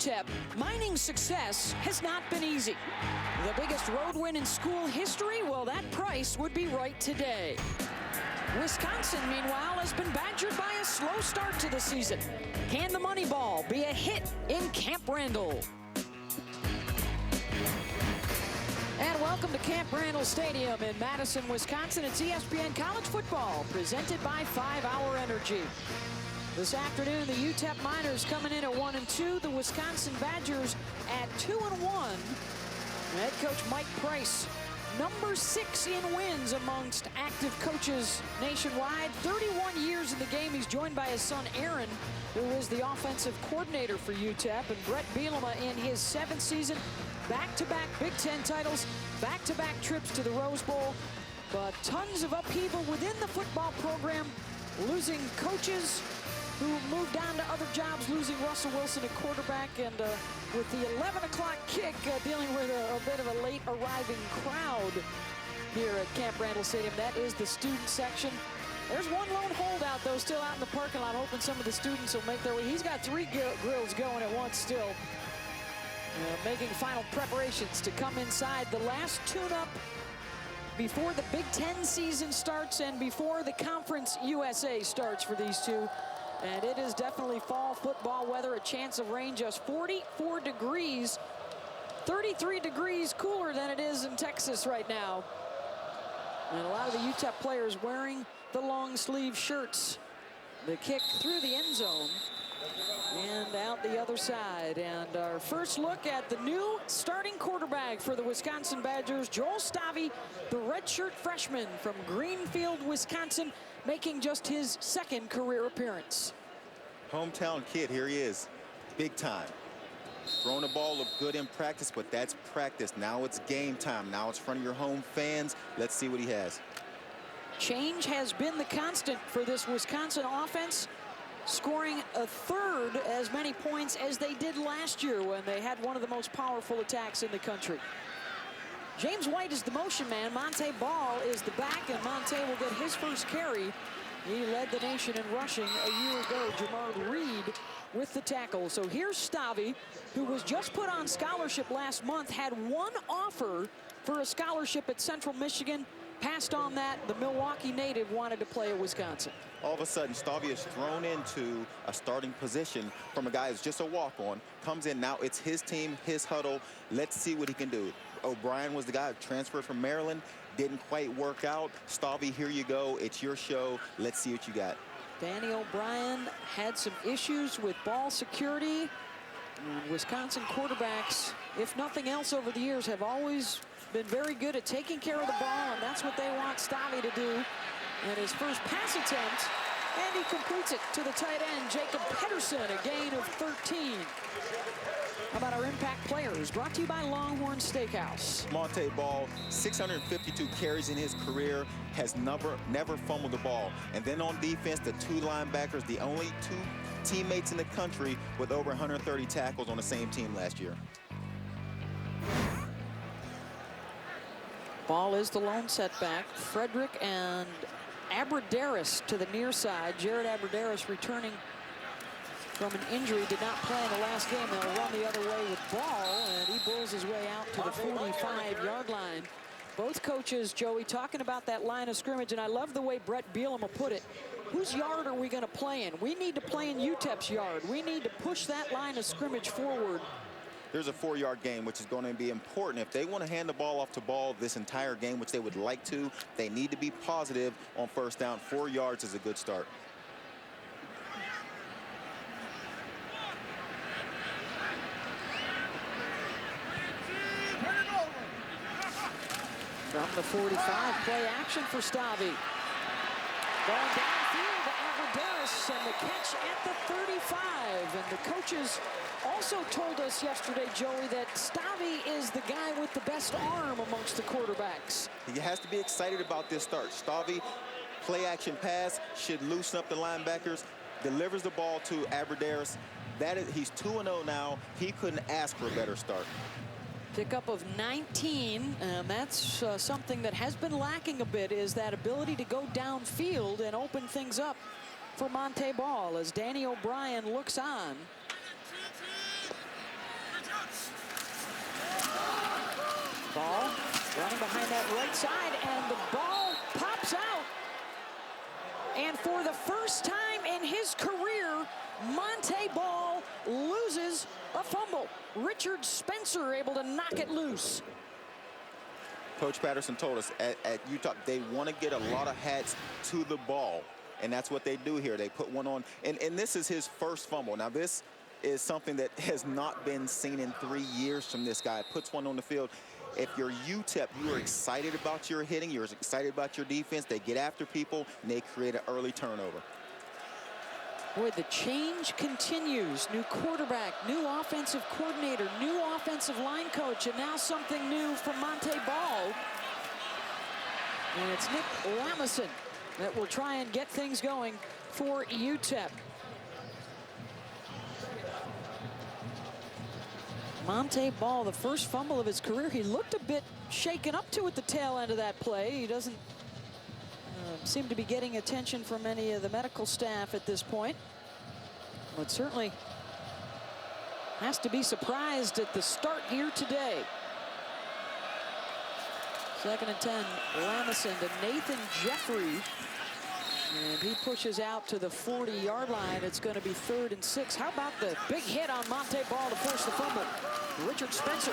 UTEP, mining success has not been easy. The biggest road win in school history? Well, that price would be right today. Wisconsin, meanwhile, has been badgered by a slow start to the season. Can the money ball be a hit in Camp Randall? And welcome to Camp Randall Stadium in Madison, Wisconsin. It's ESPN College Football, presented by 5 Hour Energy. This afternoon, the UTEP Miners coming in at 1-2. The Wisconsin Badgers at 2-1. Head coach Mike Price, number 6 in wins amongst active coaches nationwide. 31 years in the game. He's joined by his son Aaron, who is the offensive coordinator for UTEP, and Brett Bielema in his 7th season. Back-to-back Big Ten titles, back-to-back trips to the Rose Bowl, but tons of upheaval within the football program, losing coaches who moved on to other jobs, losing Russell Wilson at quarterback, and with the 11 o'clock kick, dealing with a bit of a late arriving crowd here at Camp Randall Stadium. That is the student section. There's one lone holdout, though, still out in the parking lot, hoping some of the students will make their way. He's got 3 grills going at once still. Making final preparations to come inside. The last tune-up before the Big Ten season starts and before the Conference USA starts for these two. And it is definitely fall football weather, a chance of rain, just 44 degrees, 33 degrees cooler than it is in Texas right now. And a lot of the UTEP players wearing the long sleeve shirts. The kick through the end zone and out the other side. And our first look at the new starting quarterback for the Wisconsin Badgers, Joel Stave, the redshirt freshman from Greenfield, Wisconsin, making just his 2nd career appearance. Hometown kid, here he is, big time. Throwing the ball looked good in practice, but that's practice. Now it's game time. Now it's in front of your home fans. Let's see what he has. Change has been the constant for this Wisconsin offense, scoring a 3rd as many points as they did last year when they had one of the most powerful attacks in the country. James White is the motion man. Monte Ball is the back, and Monte will get his first carry. He led the nation in rushing a year ago. Jamard Reed with the tackle. So here's Stave, who was just put on scholarship last month, had 1 offer for a scholarship at Central Michigan, passed on that. The Milwaukee native wanted to play at Wisconsin. All of a sudden, Stave is thrown into a starting position from a guy who's just a walk-on. Comes in, now it's his team, his huddle. Let's see what he can do. O'Brien was the guy who transferred from Maryland. Didn't quite work out. Stave, here you go. It's your show. Let's see what you got. Danny O'Brien had some issues with ball security. Wisconsin quarterbacks, if nothing else over the years, have always been very good at taking care of the ball, and that's what they want Stave to do. And his first pass attempt, and he completes it to the tight end, Jacob Pedersen, a gain of 13. How about our impact players? Brought to you by Longhorn Steakhouse. Monte Ball, 652 carries in his career, has never fumbled the ball. And then on defense, the 2 linebackers, the only 2 teammates in the country with over 130 tackles on the same team last year. Ball is the lone setback. Frederick and Abradaris to the near side. Jared Abradaris returning from an injury, did not play in the last game. They'll run the other way with Ball, and he bulls his way out to the 45-yard line. Both coaches, Joey, talking about that line of scrimmage, and I love the way Brett Bielema put it. Whose yard are we going to play in? We need to play in UTEP's yard. We need to push that line of scrimmage forward. There's a 4-yard game, which is going to be important. If they want to hand the ball off to Ball this entire game, which they would like to, they need to be positive on first down. 4 yards is a good start. From the 45, play action for Stave. Going downfield to Abradaris, and the catch at the 35. And the coaches also told us yesterday, Joey, that Stave is the guy with the best arm amongst the quarterbacks. He has to be excited about this start. Stave, play action pass, should loosen up the linebackers, delivers the ball to Abradaris. He's 2-0 now. He couldn't ask for a better start. Pickup of 19, and that's something that has been lacking a bit, is that ability to go downfield and open things up for Monte Ball as Danny O'Brien looks on. Ball running behind that right side, and the ball pops out. And for the first time in his career, Montee Ball loses a fumble. Richard Spencer able to knock it loose. Coach Patterson told us at UTEP they want to get a lot of hats to the ball, and that's what they do here. They put one on, and this is his first fumble. Now this is something that has not been seen in 3 years from this guy. Puts one on the field. If you're UTEP, you are excited about your hitting, you're excited about your defense. They get after people, and they create an early turnover. Boy, the change continues. New quarterback, new offensive coordinator, new offensive line coach, and now something new from Montee Ball. And it's Nick Lamison that will try and get things going for UTEP. Montee Ball, the first fumble of his career. He looked a bit shaken up to at the tail end of that play. He doesn't seem to be getting attention from any of the medical staff at this point, but certainly has to be surprised at the start here today. 2nd and 10, Lamison to Nathan Jeffrey, and he pushes out to the 40-yard line. It's going to be 3rd and 6. How about the big hit on Montee Ball to force the fumble? Richard Spencer.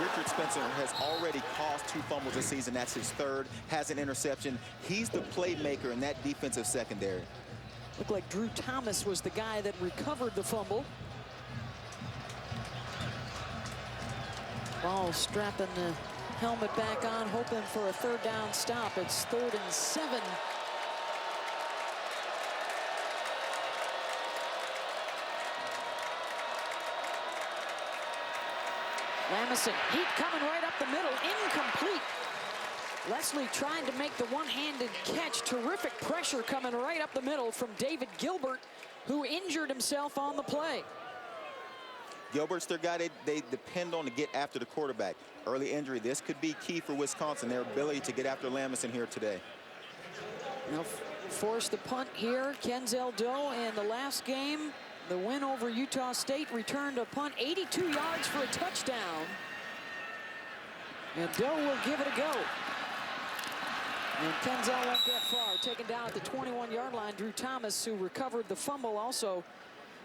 Richard Spencer has already caused 2 fumbles this season. That's his 3rd. Has an interception. He's the playmaker in that defensive secondary. Looked like Drew Thomas was the guy that recovered the fumble. Ball strapping the helmet back on, hoping for a 3rd down stop. It's 3rd and 7. Lamison, heat coming right up the middle, incomplete. Leslie trying to make the one-handed catch. Terrific pressure coming right up the middle from David Gilbert, who injured himself on the play. Gilbert's their guy they depend on to get after the quarterback. Early injury, this could be key for Wisconsin, their ability to get after Lamison here today. Now force the punt here. Kenzel Doe in the last game, the win over Utah State, returned a punt 82 yards for a touchdown. And Doe will give it a go. And Kenzel won't get far. Taken down at the 21-yard line. Drew Thomas, who recovered the fumble, also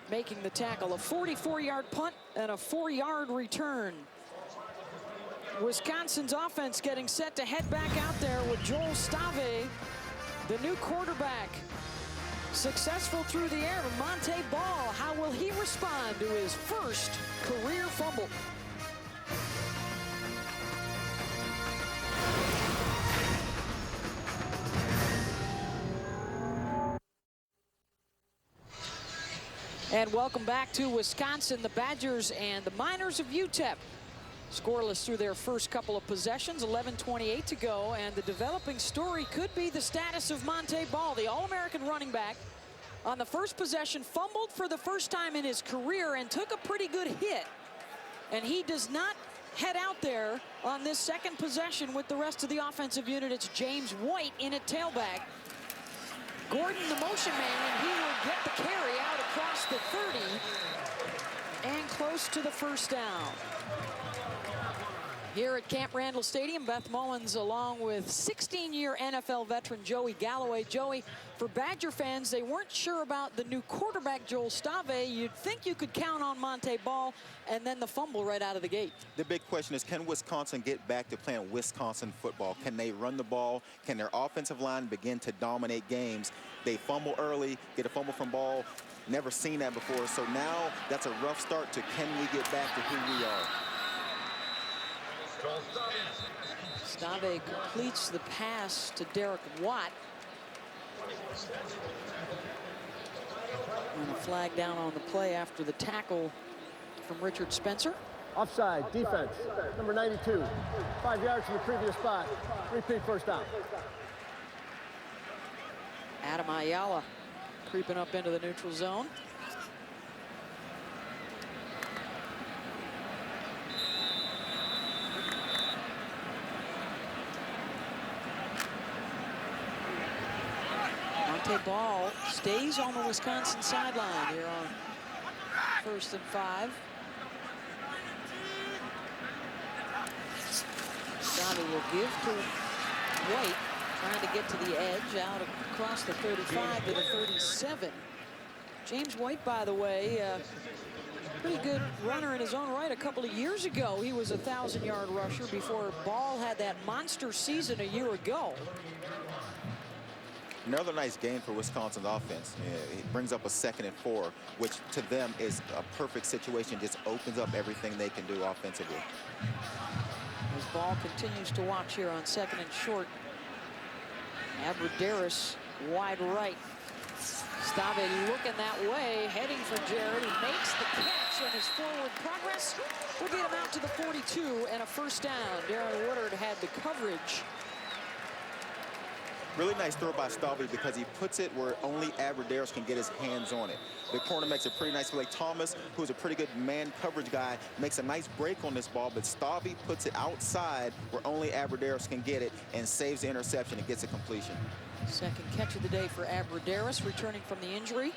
making the tackle. A 44-yard punt and a 4-yard return. Wisconsin's offense getting set to head back out there with Joel Stave, the new quarterback. Successful through the air. Montee Ball, how will he respond to his first career fumble? And welcome back to Wisconsin. The Badgers and the Miners of UTEP scoreless through their first couple of possessions. 11:28 to go, and the developing story could be the status of Montee Ball, the All-American running back. On the first possession, fumbled for the first time in his career and took a pretty good hit. And he does not head out there on this second possession with the rest of the offensive unit. It's James White in at tailback. Gordon, the motion man, and he will get the carry out across the 30 and close to the first down. Here at Camp Randall Stadium, Beth Mullins along with 16-year NFL veteran Joey Galloway. Joey, for Badger fans, they weren't sure about the new quarterback, Joel Stave. You'd think you could count on Montee Ball, and then the fumble right out of the gate. The big question is, can Wisconsin get back to playing Wisconsin football? Can they run the ball? Can their offensive line begin to dominate games? They fumble early, get a fumble from Ball. Never seen that before. So now that's a rough start to can we get back to who we are? Stave completes the pass to Derek Watt. And a flag down on the play after the tackle from Richard Spencer. Offside, defense, number 92. 5 yards from the previous spot. Repeat first down. Adam Ayala creeping up into the neutral zone. Montee Ball stays on the Wisconsin sideline here on 1st and 5. Stabby will give to White, trying to get to the edge, out across the 35 to the 37. James White, by the way, pretty good runner in his own right. A couple of years ago, he was a 1,000-yard rusher before Ball had that monster season a year ago. Another nice game for Wisconsin's offense. He brings up a 2nd and 4, which to them is a perfect situation. Just opens up everything they can do offensively. As Ball continues to watch here on 2nd and short. Abradaris wide right. Stave looking that way, heading for Jared. He makes the catch, and his forward progress will get him out to the 42 and a first down. Darren Woodard had the coverage. Really nice throw by Stave because he puts it where only Abradaris can get his hands on it. The corner makes a pretty nice play. Thomas, who's a pretty good man coverage guy, makes a nice break on this ball, but Stave puts it outside where only Abradaris can get it and saves the interception and gets a completion. Second catch of the day for Abradaris, returning from the injury.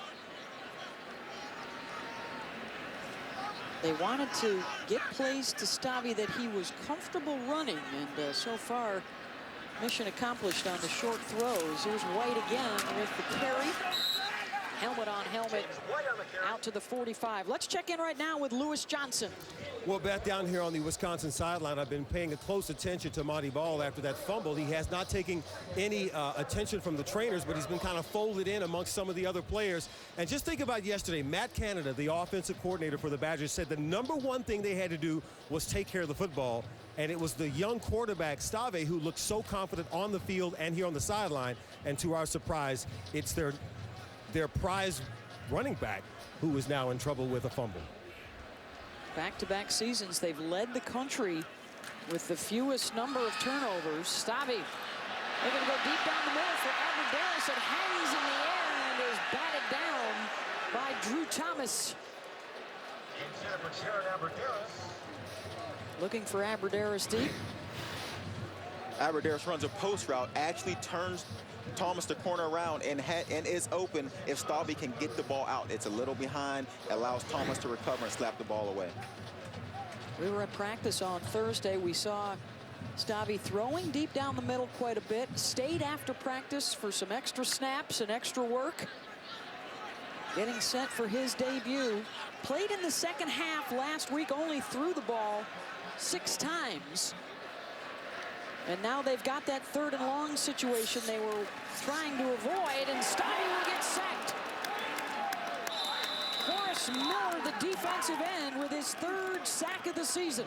They wanted to get plays to Stave that he was comfortable running, and so far, mission accomplished on the short throws. Here's White again with the carry. Helmet on helmet out to the 45. Let's check in right now with Lewis Johnson. Well, back down here on the Wisconsin sideline, I've been paying a close attention to Monty Ball after that fumble. He has not taken any attention from the trainers, but he's been kind of folded in amongst some of the other players. And just think about yesterday, Matt Canada, the offensive coordinator for the Badgers, said the #1 thing they had to do was take care of the football. And it was the young quarterback, Stave, who looked so confident on the field and here on the sideline. And to our surprise, it's their prize running back who is now in trouble with a fumble. Back-to-back seasons, they've led the country with the fewest number of turnovers. Stave, they're going to go deep down the middle for Abradaris. It hangs in the air and is batted down by Drew Thomas. Looking for Abradaris deep. Abradaris runs a post route, actually turns Thomas the corner around and is open if Stave can get the ball out. It's a little behind, allows Thomas to recover and slap the ball away. We were at practice on Thursday. We saw Stave throwing deep down the middle quite a bit. Stayed after practice for some extra snaps and extra work. Getting set for his debut. Played in the second half last week, only threw the ball 6 times. And now they've got that 3rd and long situation they were trying to avoid, and Stave will get sacked. Horace Miller, the defensive end, with his 3rd sack of the season.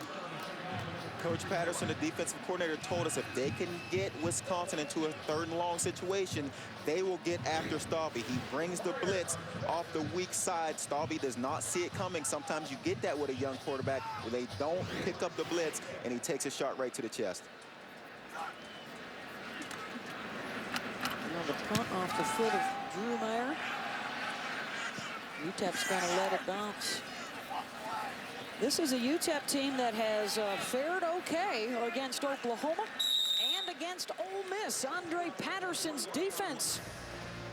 Coach Patterson, the defensive coordinator, told us if they can get Wisconsin into a 3rd and long situation, they will get after Stave. He brings the blitz off the weak side. Stave does not see it coming. Sometimes you get that with a young quarterback where they don't pick up the blitz, and he takes a shot right to the chest. The punt off the foot of Drew Meyer. UTEP's going to let it bounce. This is a UTEP team that has fared okay against Oklahoma and against Ole Miss. Andre Patterson's defense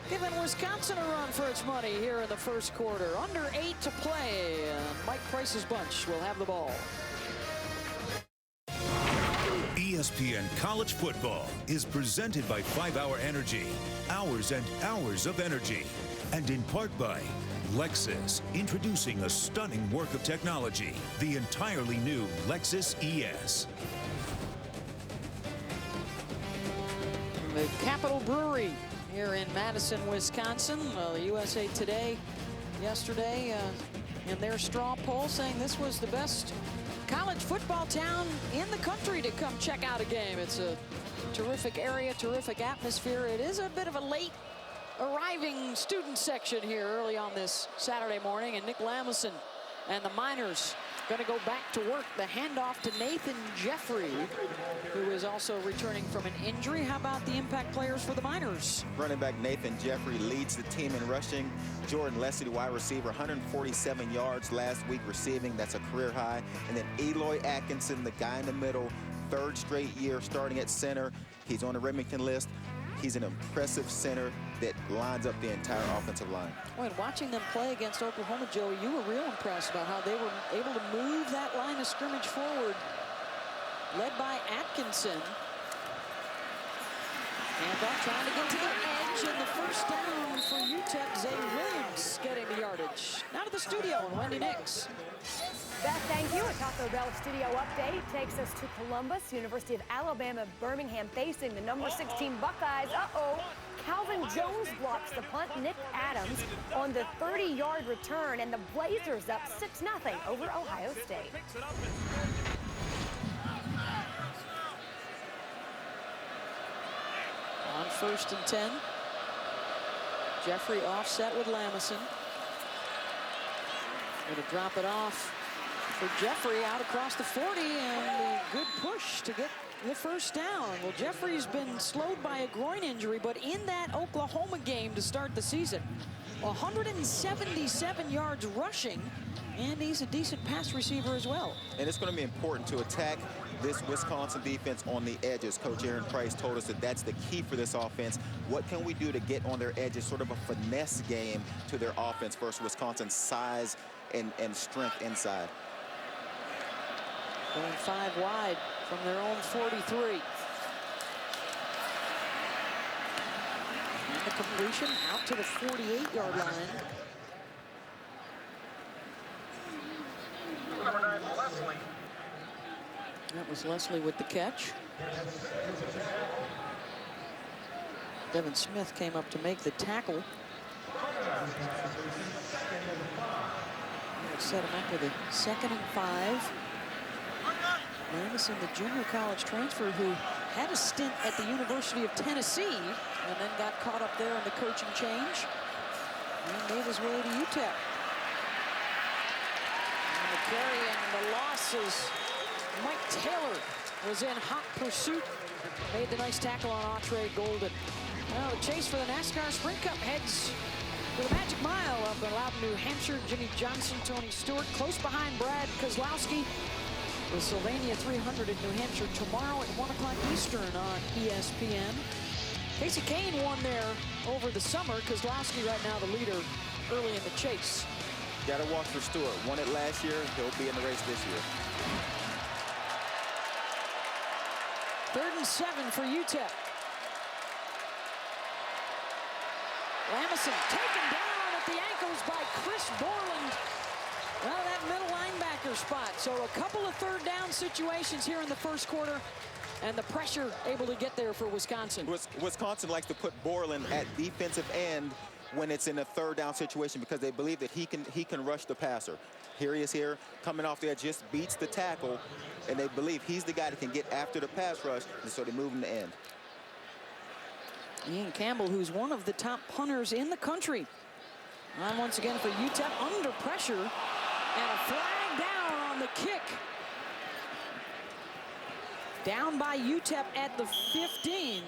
giving Wisconsin a run for its money here in the first quarter. Under 8 to play. Mike Price's bunch will have the ball. ESPN College Football is presented by 5 Hour Energy, hours and hours of energy, and in part by Lexus, introducing a stunning work of technology, the entirely new Lexus ES. The Capitol Brewery here in Madison, Wisconsin. USA Today yesterday in their straw poll saying this was the best college football town in the country to come check out a game. It's a terrific area, terrific atmosphere. It is a bit of a late arriving student section here early on this Saturday morning, and Nick Lamison and the Miners going to go back to work. The handoff to Nathan Jeffrey, who is also returning from an injury. How about the impact players for the Miners? Running back Nathan Jeffrey leads the team in rushing. Jordan Leslie, the wide receiver, 147 yards last week receiving. That's a career high. And then Eloy Atkinson, the guy in the middle, 3rd straight year starting at center. He's on the Remington list. He's an impressive center that lines up the entire offensive line. Well, and watching them play against Oklahoma, Joey, you were real impressed about how they were able to move that line of scrimmage forward led by Atkinson. Handoff trying to get to the edge, and the first down for UTEP. Zay Williams getting the yardage. Now to the studio, and Wendy Nix. Beth, thank you. A Taco Bell studio update takes us to Columbus. University of Alabama, Birmingham facing the number 16 Buckeyes. Calvin Jones blocks the punt. Nick Adams on the 30-yard return, and the Blazers up 6-0 over Ohio State. On 1st and 10. Jeffrey offset with Lamison. Going to drop it off for Jeffrey out across the 40, and a good push to get the first down. Well, Jeffrey's been slowed by a groin injury, but in that Oklahoma game to start the season, 177 yards rushing, and he's a decent pass receiver as well. And it's going to be important to attack this Wisconsin defense on the edges. Coach Aaron Price told us that that's the key for this offense. What can we do to get on their edges? Sort of a finesse game to their offense versus Wisconsin's size and strength inside. Going 5 wide from their own 43. And the completion out to the 48-yard line. Number 9, Leslie. That was Leslie with the catch. Devin Smith came up to make the tackle. Set him up with a 2nd and 5. Lamison, the junior college transfer who had a stint at the University of Tennessee and then got caught up there in the coaching change and made his way to UTEP. And the carry and the losses. Mike Taylor was in hot pursuit. Made the nice tackle on Autry Golden. Now the chase for the NASCAR Sprint Cup heads to the Magic Mile up in Loudon, New Hampshire. Jimmy Johnson, Tony Stewart, close behind Brad Kozlowski. The Sylvania 300 in New Hampshire tomorrow at 1 o'clock Eastern on ESPN. Casey Kane won there over the summer. Kozlowski right now the leader early in the chase. Got to watch for Stewart. Won it last year. He'll be in the race this year. 3rd and 7 for UTEP. Lamison taken down at the ankles by Chris Borland. Well, that middle linebacker spot. So a couple of 3rd down situations here in the first quarter, and the pressure able to get there for Wisconsin. Wisconsin likes to put Borland at defensive end when it's in a 3rd down situation because they believe that he can rush the passer. Here he is here, coming off the edge, just beats the tackle, and they believe he's the guy that can get after the pass rush, and so they move him to end. Ian Campbell, who's one of the top punters in the country. On once again for UTEP, under pressure, and a flag down on the kick. Down by UTEP at the 15.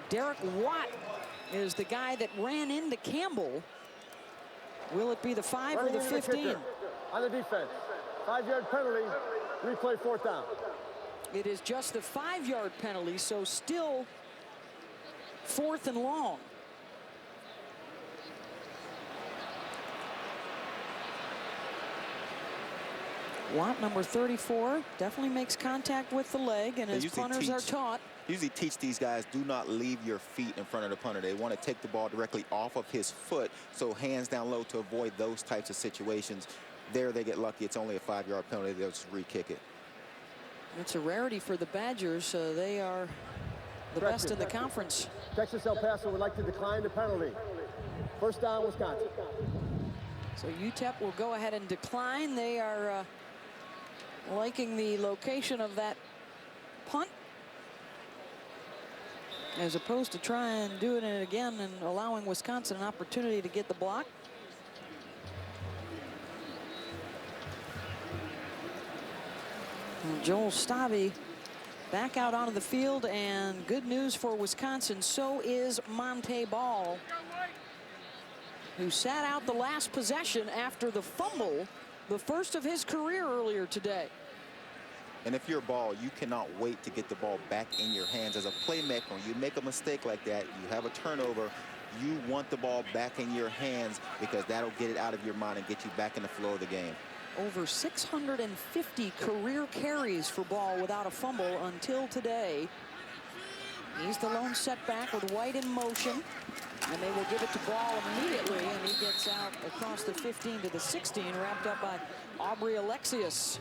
Derek Watt is the guy that ran into Campbell. Will it be the 5 or the 15? On the defense, 5-yard penalty, replay 4th down. It is just the 5-yard penalty, so still 4th and long. Watt, number 34, definitely makes contact with the leg, and as punters are taught. Usually teach these guys, do not leave your feet in front of the punter. They want to take the ball directly off of his foot, so hands down low to avoid those types of situations. There they get lucky. It's only a 5-yard penalty. They'll just re-kick it. It's a rarity for the Badgers. They are the best in the conference. Texas El Paso would like to decline the penalty. 1st down, Wisconsin. So UTEP will go ahead and decline. They are liking the location of that punt, as opposed to try and doing it again and allowing Wisconsin an opportunity to get the block. And Joel Stavy back out onto the field, and good news for Wisconsin, so is Monte Ball, who sat out the last possession after the fumble, the first of his career earlier today. And if you're Ball, you cannot wait to get the ball back in your hands. As a playmaker, when you make a mistake like that, you have a turnover, you want the ball back in your hands because that'll get it out of your mind and get you back in the flow of the game. over 650 career carries for Ball without a fumble until today. He's the lone setback with White in motion. And they will give it to Ball immediately, and he gets out across the 15 to the 16, wrapped up by Aubrey Alexius.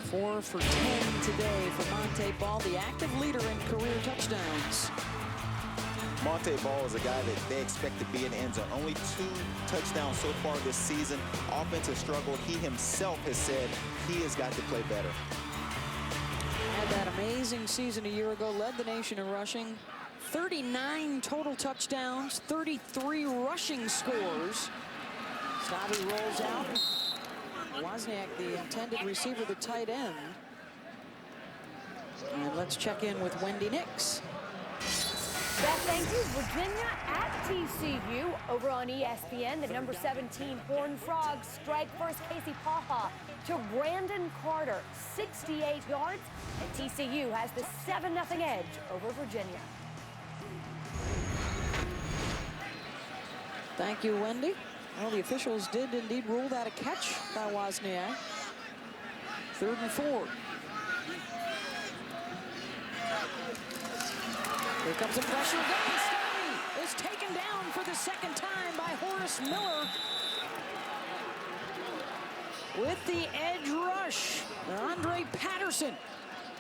4 for 10 today for Monte Ball, the active leader in career touchdowns. Monte Ball is a guy that they expect to be in the end zone. Only 2 touchdowns so far this season. Offensive struggle. He himself has said he has got to play better. Had that amazing season a year ago, led the nation in rushing. 39 total touchdowns, 33 rushing scores. Stavi rolls out. Wozniak, the intended receiver, the tight end. And let's check in with Wendy Nix. Beth, thank you. Virginia at TCU over on ESPN. The number 17 Horned Frogs strike first Casey Paha to Brandon Carter, 68 yards, and TCU has the 7-0 edge over Virginia. Thank you, Wendy. Well, the officials did indeed rule that a catch by Wozniak. 3rd and 4. Here comes the pressure again. Stavi is taken down for the 2nd time by Horace Miller. With the edge rush, Andre Patterson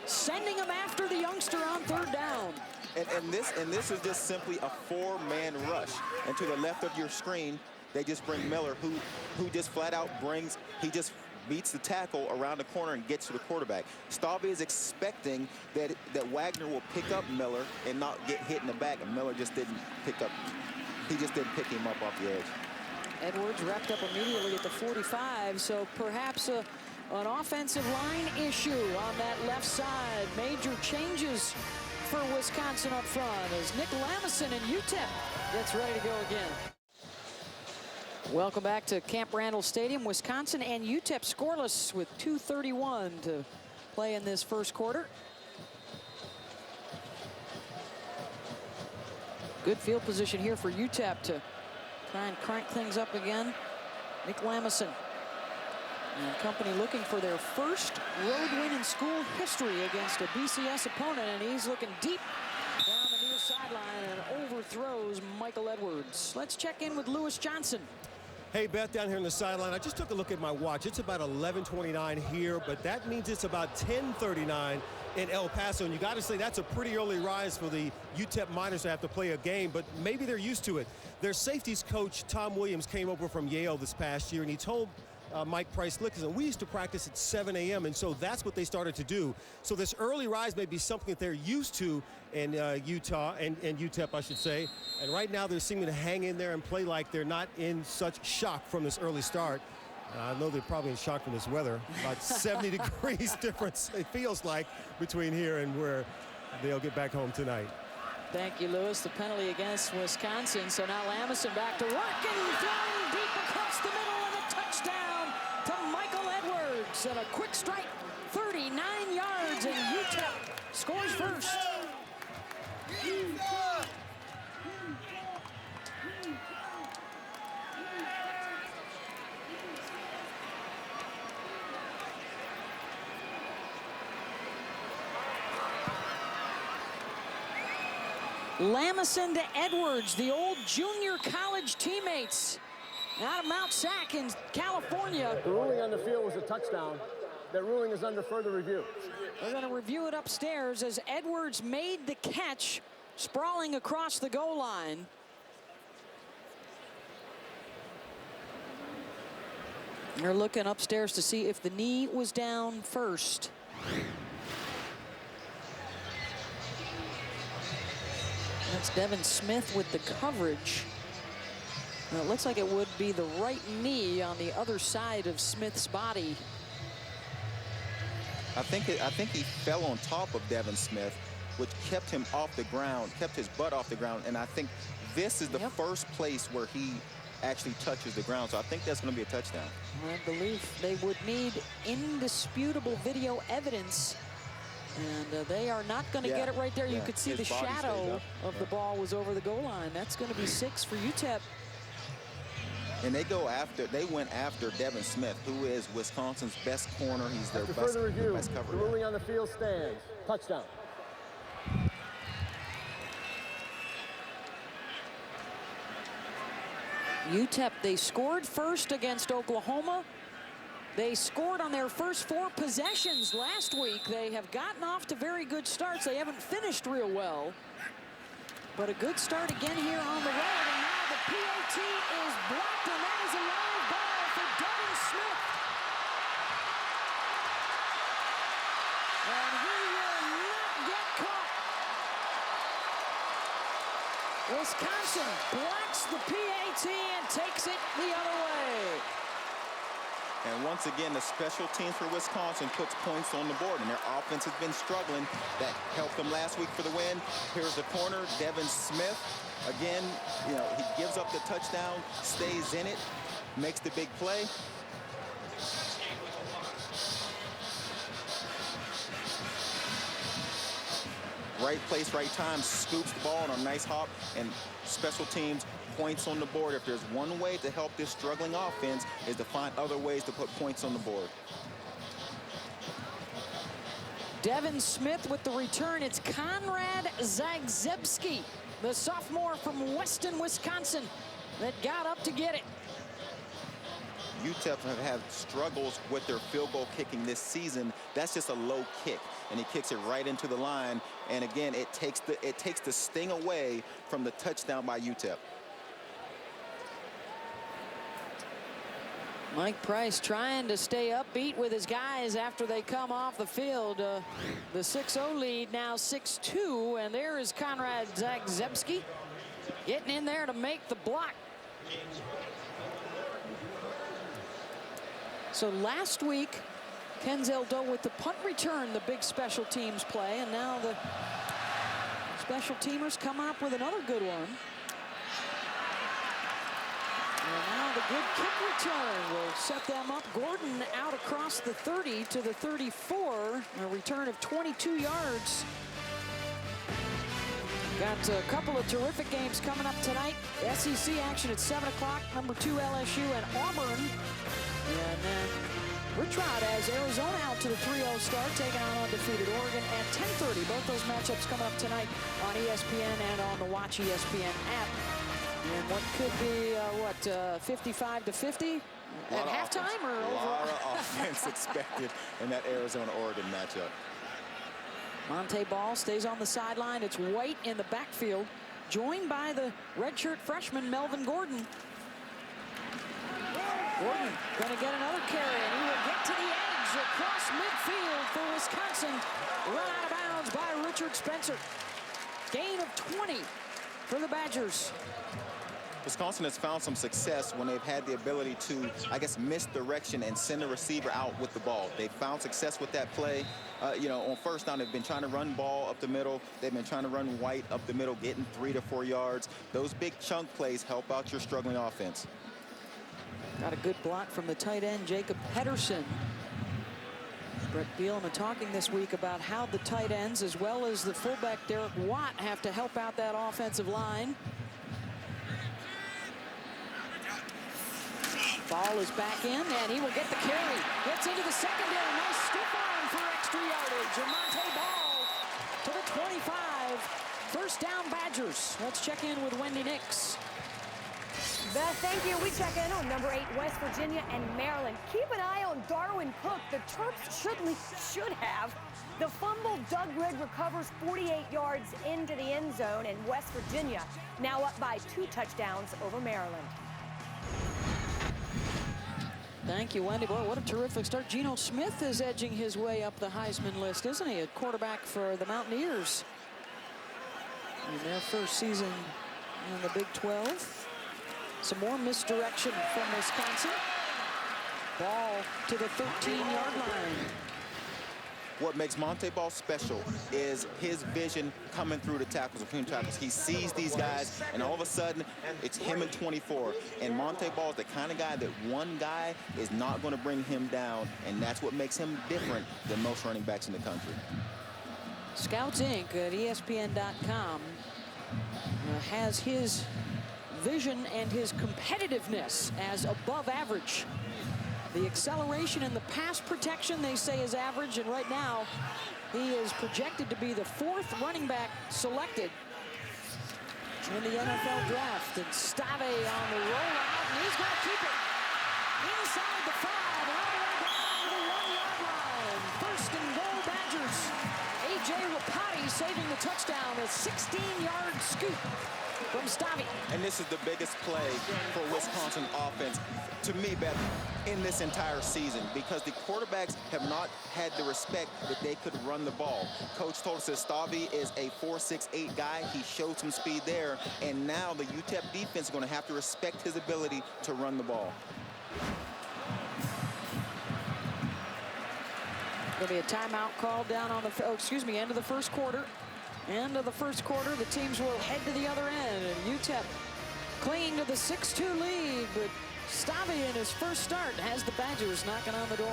sending him after the youngster on 3rd down. And this is just simply a 4-man rush. And to the left of your screen, they just bring Miller, who just flat out he just beats the tackle around the corner and gets to the quarterback. Stavi is expecting that Wagner will pick up Miller and not get hit in the back, and Miller just didn't pick him up off the edge. Edwards wrapped up immediately at the 45, so perhaps an offensive line issue on that left side. Major changes for Wisconsin up front as Nick Lamison and UTEP gets ready to go again. Welcome back to Camp Randall Stadium. Wisconsin and UTEP scoreless with 2:31 to play in this first quarter. Good field position here for UTEP to try and crank things up again. Nick Lamison and company looking for their first road win in school history against a BCS opponent, and he's looking deep down the near sideline and overthrows Michael Edwards. Let's check in with Lewis Johnson. Hey, Beth, down here on the sideline, I just took a look at my watch. It's about 11:29 here, but that means it's about 10:39 in El Paso. And you got to say that's a pretty early rise for the UTEP Miners to have to play a game, but maybe they're used to it. Their safeties coach, Tom Williams, came over from Yale this past year, and he told Mike Price-Lickerson, we used to practice at 7 a.m., and so that's what they started to do. So this early rise may be something that they're used to in Utah, and UTEP, I should say. And right now they're seeming to hang in there and play like they're not in such shock from this early start. I know they're probably in shock from this weather. About 70 degrees difference, it feels like, between here and where they'll get back home tonight. Thank you, Lewis. The penalty against Wisconsin. So now Lamison back to work and throwing deep across the middle, and a touchdown to Michael Edwards. And a quick strike, 39 yards, and UTEP scores first. Lamison to Edwards, the old junior college teammates out of Mount Sac in California. The ruling on the field was a touchdown. That ruling is under further review. We're going to review it upstairs as Edwards made the catch, sprawling across the goal line. They're looking upstairs to see if the knee was down first. That's Devin Smith with the coverage. Well, it looks like it would be the right knee on the other side of Smith's body. I think he fell on top of Devin Smith, which kept him off the ground, kept his butt off the ground, and I think this is the first place where he actually touches the ground, so I think that's going to be a touchdown. I believe they would need indisputable video evidence, and they are not going to get it right there. You could see the shadow of the ball was over the goal line. That's going to be 6 for UTEP. And they went after Devin Smith, who is Wisconsin's best corner. He's their After best, further review, best cover. the ruling on the field stands. Touchdown. UTEP, they scored first against Oklahoma. They scored on their first 4 possessions last week. They have gotten off to very good starts. They haven't finished real well. But a good start again here on the road. And now the PAT is blocked, and that is a live ball for Devin Smith. And he will not get caught. Wisconsin blocks the PAT and takes it the other way. And once again, the special teams for Wisconsin puts points on the board, and their offense has been struggling. That helped them last week for the win. Here's the corner, Devin Smith. Again, you know, he gives up the touchdown, stays in it, makes the big play. Right place, right time, scoops the ball on a nice hop, and special teams points on the board. If there's one way to help this struggling offense is to find other ways to put points on the board. Devin Smith with the return. It's Conrad Zagzebski, the sophomore from Weston, Wisconsin, that got up to get it. UTEP have had struggles with their field goal kicking this season. That's just a low kick, and he kicks it right into the line. And again, it takes the sting away from the touchdown by UTEP. Mike Price trying to stay upbeat with his guys after they come off the field. The 6-0 lead now 6-2, and there is Conrad Zagzebski getting in there to make the block. So last week, Kenzel Doe with the punt return, the big special teams play, and now the special teamers come up with another good one. And now the good kick return will set them up. Gordon out across the 30 to the 34, a return of 22 yards. Got a couple of terrific games coming up tonight. SEC action at 7 o'clock, number 2 LSU and Auburn. And then Rich Rod has Arizona out to the 3-0 start, taking on undefeated Oregon at 10:30. Both those matchups coming up tonight on ESPN and on the Watch ESPN app. And what could be, 55-50 at halftime or overall? A overall? lot of offense expected in that Arizona-Oregon matchup. Monte Ball stays on the sideline. It's White in the backfield, joined by the redshirt freshman Melvin Gordon. Gordon going to get another carry, and he will get to the edge across midfield for Wisconsin. Run out of bounds by Richard Spencer. Gain of 20 for the Badgers. Wisconsin has found some success when they've had the ability to, I guess, misdirection and send the receiver out with the ball. They've found success with that play. You know, on first down, they've been trying to run ball up the middle. They've been trying to run White up the middle, getting 3 to 4 yards. Those big chunk plays help out your struggling offense. Got a good block from the tight end, Jacob Pedersen. Brett Bielema talking this week about how the tight ends, as well as the fullback Derek Watt, have to help out that offensive line. Ball is back in, and he will get the carry. Gets into the secondary. Nice stiff arm for extra yardage. And Monte Ball to the 25. First down, Badgers. Let's check in with Wendy Nix. Beth, thank you. We check in on number 8, West Virginia and Maryland. Keep an eye on Darwin Cook. The Terps should have. The fumble, Doug Rigg recovers 48 yards into the end zone, and West Virginia now up by 2 touchdowns over Maryland. Thank you, Wendy. Boy, what a terrific start. Geno Smith is edging his way up the Heisman list, isn't he? A quarterback for the Mountaineers in their first season in the Big 12. Some more misdirection from Wisconsin. Ball to the 13-yard line. What makes Monte Ball special is his vision coming through the tackles, between tackles. He sees these guys, and all of a sudden, it's him and 24. And Monte Ball is the kind of guy that one guy is not going to bring him down, and that's what makes him different than most running backs in the country. Scouts Inc. at ESPN.com has his vision and his competitiveness as above average. The acceleration and the pass protection, they say, is average, and right now he is projected to be the 4th running back selected in the NFL draft. And Stave on the rollout, and he's going to keep it inside the 5, all the way down to the 1-yard line. First and goal, Badgers. A.J. Rapati saving the touchdown, a 16-yard scoop from Stave. And this is the biggest play for Wisconsin offense, to me, Beth, in this entire season, because the quarterbacks have not had the respect that they could run the ball. Coach told us that Stave is a 4.68 guy. He showed some speed there, and now the UTEP defense is going to have to respect his ability to run the ball. There'll be a timeout called down on the, end of the first quarter. End of the first quarter, the teams will head to the other end, and UTEP clinging to the 6-2 lead, but Stave in his first start has the Badgers knocking on the door.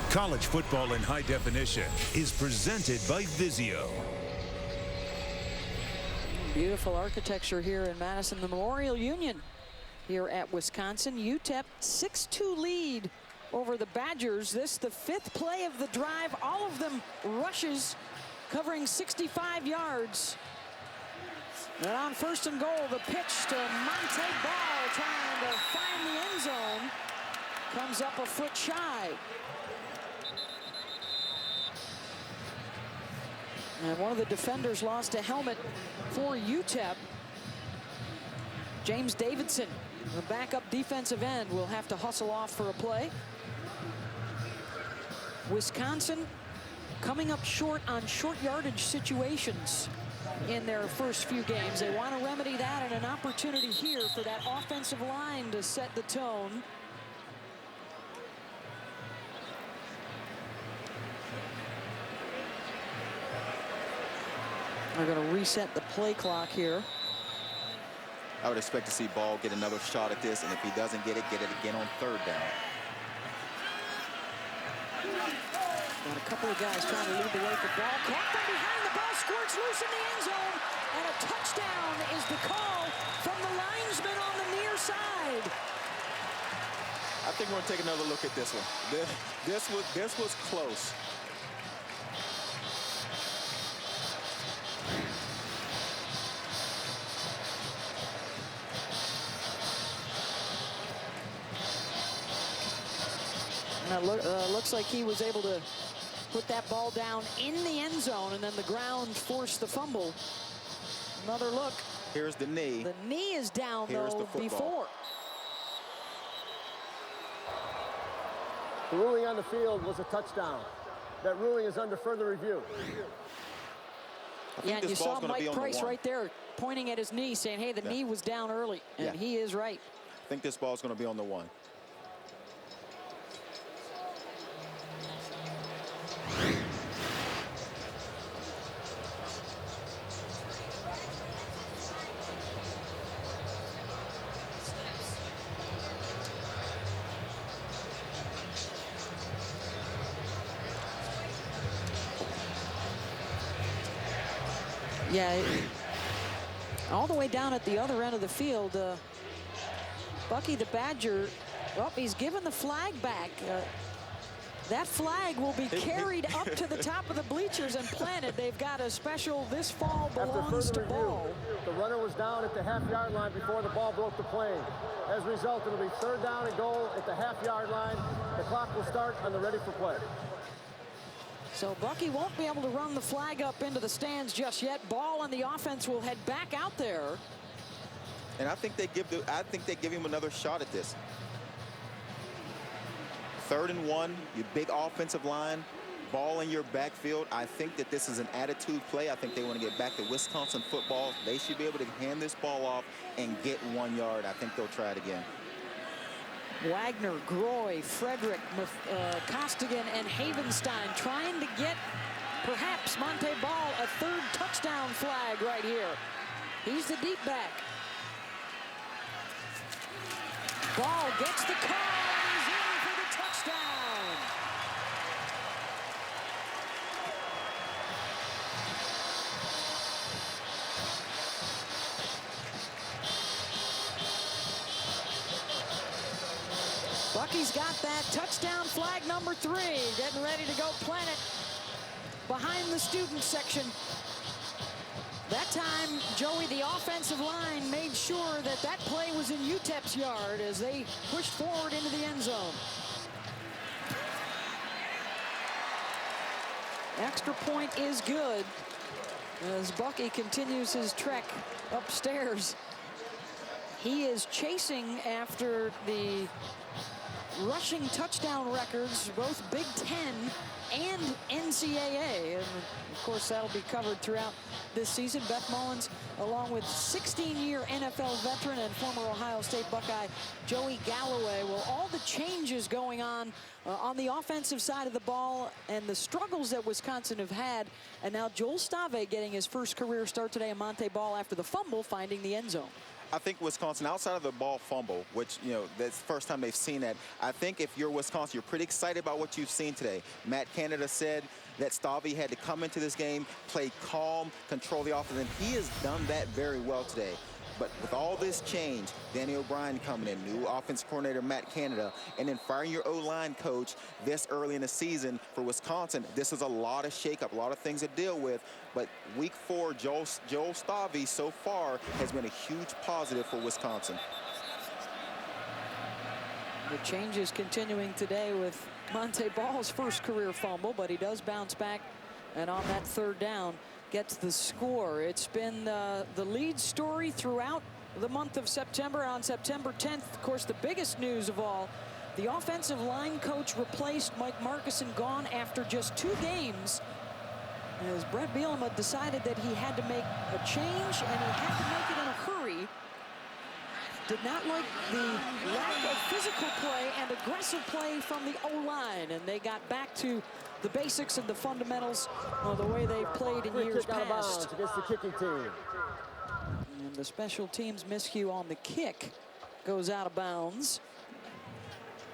College football in high definition is presented by Vizio. Beautiful architecture here in Madison. The Memorial Union here at Wisconsin. UTEP 6-2 lead over the Badgers. This the 5th play of the drive. All of them rushes covering 65 yards. And on first and goal, the pitch to Monte Ball trying to find the end zone. Comes up a foot shy. And one of the defenders lost a helmet for UTEP. James Davidson, the backup defensive end, will have to hustle off for a play. Wisconsin coming up short on short yardage situations in their first few games. They want to remedy that, and an opportunity here for that offensive line to set the tone. They're going to reset the play clock here. I would expect to see Ball get another shot at this, and if he doesn't get it again on 3rd down. Got a couple of guys trying to lead the way for Ball. Caught from behind, the ball squirts loose in the end zone, and a touchdown is the call from the linesman on the near side. I think we're going to take another look at this one. This was close. Looks like he was able to put that ball down in the end zone, and then the ground forced the fumble. Another look. Here's the knee. The knee is down, Here's though, the before. The ruling on the field was a touchdown. That ruling is under further review. Yeah, and you saw Mike Price right there pointing at his knee, saying, hey, the knee was down early, and he is right. I think this ball's going to be on the 1. Yeah, all the way down at the other end of the field, Bucky the Badger, he's given the flag back. That flag will be carried up to the top of the bleachers and planted. They've got a special, this fall belongs to Ball. The runner was down at the half-yard line before the ball broke the plane. As a result, it'll be 3rd down and goal at the half-yard line. The clock will start on the ready for play. So Bucky won't be able to run the flag up into the stands just yet. Ball and the offense will head back out there. And I think they give him another shot at this. 3rd and 1, your big offensive line, Ball in your backfield. I think that this is an attitude play. I think they want to get back to Wisconsin football. They should be able to hand this ball off and get 1 yard. I think they'll try it again. Wagner, Groy, Frederick, Costigan, and Havenstein trying to get perhaps Monte Ball a 3rd touchdown flag right here. He's the deep back. Ball gets the call, and he's in for the touchdown. Bucky's got that touchdown flag number 3, getting ready to go plant it behind the student section. That time, Joey, the offensive line made sure that that play was in UTEP's yard as they pushed forward into the end zone. Extra point is good as Bucky continues his trek upstairs. He is chasing after the rushing touchdown records, both Big Ten and NCAA. And of course, that'll be covered throughout this season. Beth Mullins, along with 16-year NFL veteran and former Ohio State Buckeye Joey Galloway. Well, all the changes going on the offensive side of the ball and the struggles that Wisconsin have had. And now Joel Stave getting his first career start today, and Monte Ball after the fumble finding the end zone. I think Wisconsin, outside of the ball fumble, which, you know, that's the first time they've seen that. I think if you're Wisconsin, you're pretty excited about what you've seen today. Matt Canada said that Stave had to come into this game, play calm, control the offense, and he has done that very well today. But with all this change, Danny O'Brien coming in, new offensive coordinator Matt Canada, and then firing your O-line coach this early in the season for Wisconsin, this is a lot of shakeup, a lot of things to deal with. But week 4, Joel Stave so far has been a huge positive for Wisconsin. The changes continuing today with Monte Ball's first career fumble, but he does bounce back, and on that 3rd down, gets the score. It's been the lead story throughout the month of September. On September 10th, of course, the biggest news of all, the offensive line coach replaced Mike Markuson, gone after just 2 games, as Brett Bielema decided that he had to make a change, and he had to make it in a hurry. Did not like the lack of physical play and aggressive play from the O-line, and they got back to the basics and the fundamentals of the way they played in years past. Against the kicking team. And the special teams miscue on the kick goes out of bounds.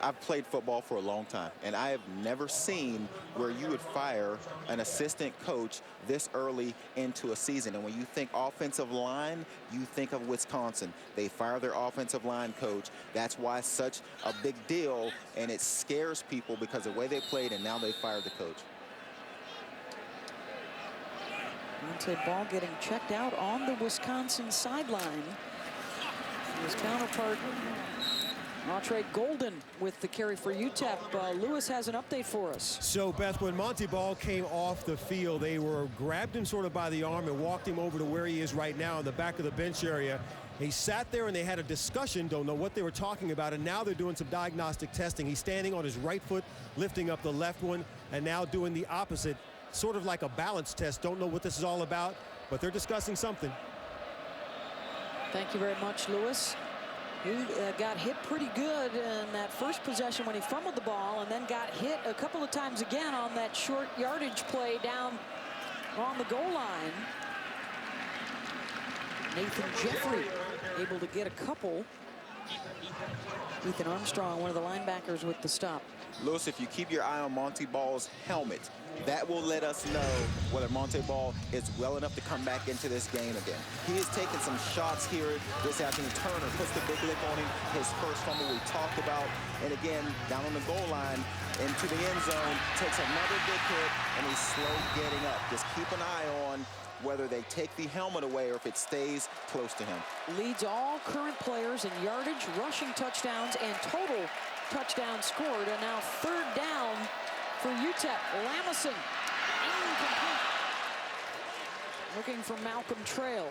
I've played football for a long time, and I have never seen where you would fire an assistant coach this early into a season. And when you think offensive line, you think of Wisconsin. They fire their offensive line coach. That's why it's such a big deal, and it scares people because of the way they played, and now they fired the coach. Monte Ball getting checked out on the Wisconsin sideline. His counterpart, Montre Golden, with the carry for UTEP. Lewis has an update for us. So, Beth, when Monte Ball came off the field, they grabbed him sort of by the arm and walked him over to where he is right now in the back of the bench area. He sat there and they had a discussion, don't know what they were talking about, and now they're doing some diagnostic testing. He's standing on his right foot, lifting up the left one, and now doing the opposite, sort of like a balance test. Don't know what this is all about, but they're discussing something. Thank you very much, Lewis. He got hit pretty good in that first possession when he fumbled the ball, and then got hit a couple of times again on that short yardage play down on the goal line. Nathan Jeffrey able to get a couple. Ethan Armstrong, one of the linebackers, with the stop. Lewis, if you keep your eye on Monte Ball's helmet, that will let us know whether Monte Ball is well enough to come back into this game again. He has taken some shots here this afternoon. Turner puts the big lick on him, his first fumble we talked about. And again, down on the goal line, into the end zone, takes another big hit, and he's slow getting up. Just keep an eye on whether they take the helmet away or if it stays close to him. Leads all current players in yardage, rushing touchdowns, and total touchdowns scored. And now 3rd down for UTEP. Lamison, incomplete. Looking for Malcolm Trail.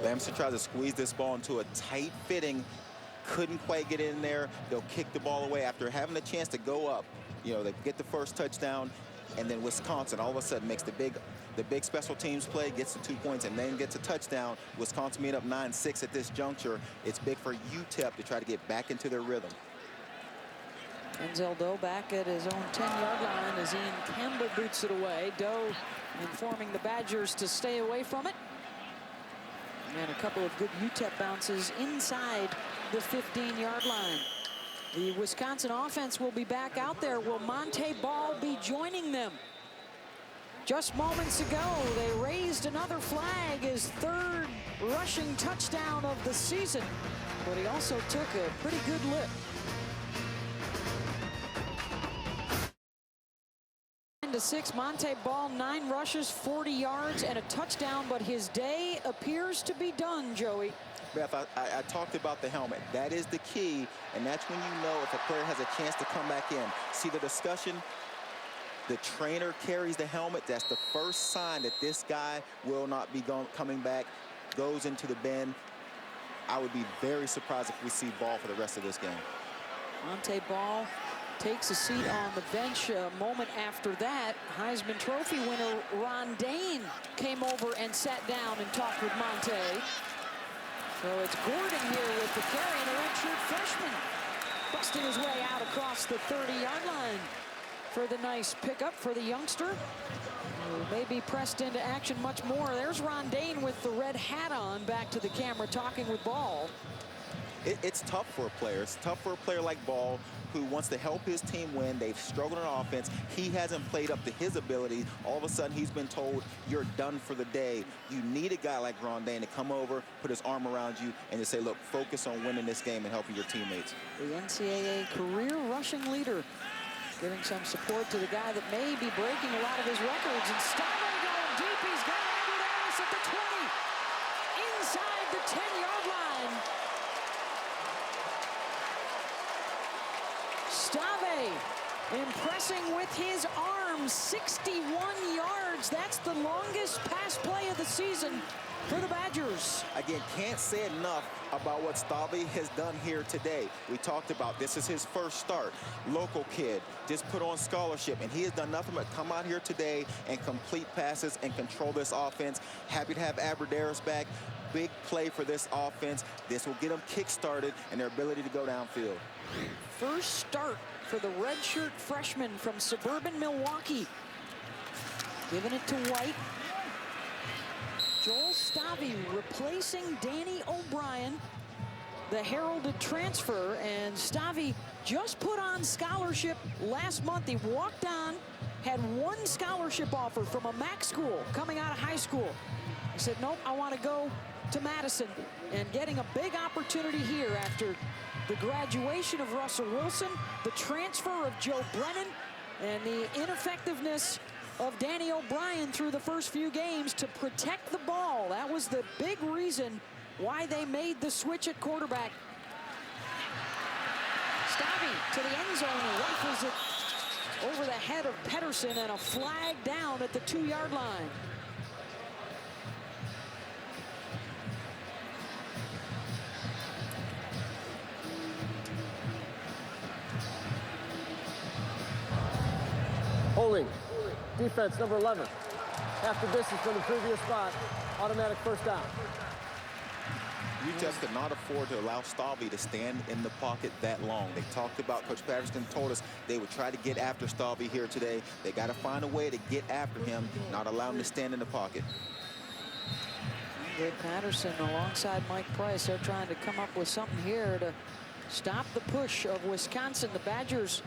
Lamison tries to squeeze this ball into a tight fitting. Couldn't quite get in there. They'll kick the ball away after having a chance to go up. You know, they get the first touchdown, and then Wisconsin all of a sudden makes the big special teams play, gets the 2 points, and then gets a touchdown. Wisconsin made up 9-6 at this juncture. It's big for UTEP to try to get back into their rhythm. Denzel Doe back at his own 10-yard line as Ian Campbell boots it away. Doe informing the Badgers to stay away from it. And a couple of good UTEP bounces inside the 15-yard line. The Wisconsin offense will be back out there. Will Monte Ball be joining them? Just moments ago, they raised another flag, his 3rd rushing touchdown of the season. but he also took a pretty good lip. 9-6, Monte Ball, 9 rushes, 40 yards, and a touchdown, but his day appears to be done, Joey. Beth, I talked about the helmet. That is the key, and that's when you know if a player has a chance to come back in. See the discussion? The trainer carries the helmet. That's the first sign that this guy will not be coming back, goes into the bin. I would be very surprised if we see Ball for the rest of this game. Monte Ball takes a seat on the bench. A moment after that, Heisman Trophy winner Ron Dane came over and sat down and talked with Monte. So it's Gordon here with the carry, and a redshirt freshman busting his way out across the 30-yard line for the nice pickup for the youngster, who may be pressed into action much more. There's Ron Dane with the red hat on, back to the camera talking with Ball. It's tough for a player. It's tough for a player like Ball, who wants to help his team win. They've struggled on offense. He hasn't played up to his ability. All of a sudden, he's been told, you're done for the day. You need a guy like Ron Dane to come over, put his arm around you, and to say, look, focus on winning this game and helping your teammates. The NCAA career rushing leader giving some support to the guy that may be breaking a lot of his records. And Stave going deep. He's got Andrew Harris at the 20. Inside the 10-yard line. Stave impressing with his arm, 61 yards. That's the longest pass play of the season for the Badgers. Again, can't say enough about what Stave has done here today. We talked about this is his first start. Local kid, just put on scholarship, and he has done nothing but come out here today and complete passes and control this offense. Happy to have Aberderis back. Big play for this offense. This will get them kick-started and their ability to go downfield. First start for the redshirt freshman from suburban Milwaukee. Giving it to White. Joel Stave replacing Danny O'Brien, the heralded transfer, and Stave just put on scholarship last month. He walked on, had one scholarship offer from a MAC school coming out of high school. He said, nope, I want to go to Madison, and getting a big opportunity here after the graduation of Russell Wilson, the transfer of Joe Brennan, and the ineffectiveness of Danny O'Brien through the first few games to protect the ball. That was the big reason why they made the switch at quarterback. Stave to the end zone, rifles it over the head of Pedersen, and a flag down at the 2-yard line. Holding. Defense number 11. Half the distance from the previous spot. Automatic first down. UTEP could not afford to allow Stave to stand in the pocket that long. They talked about, Coach Patterson told us they would try to get after Stave here today. They got to find a way to get after him, not allow him to stand in the pocket. Good Patterson alongside Mike Price. They're trying to come up with something here to stop the push of Wisconsin. The Badgers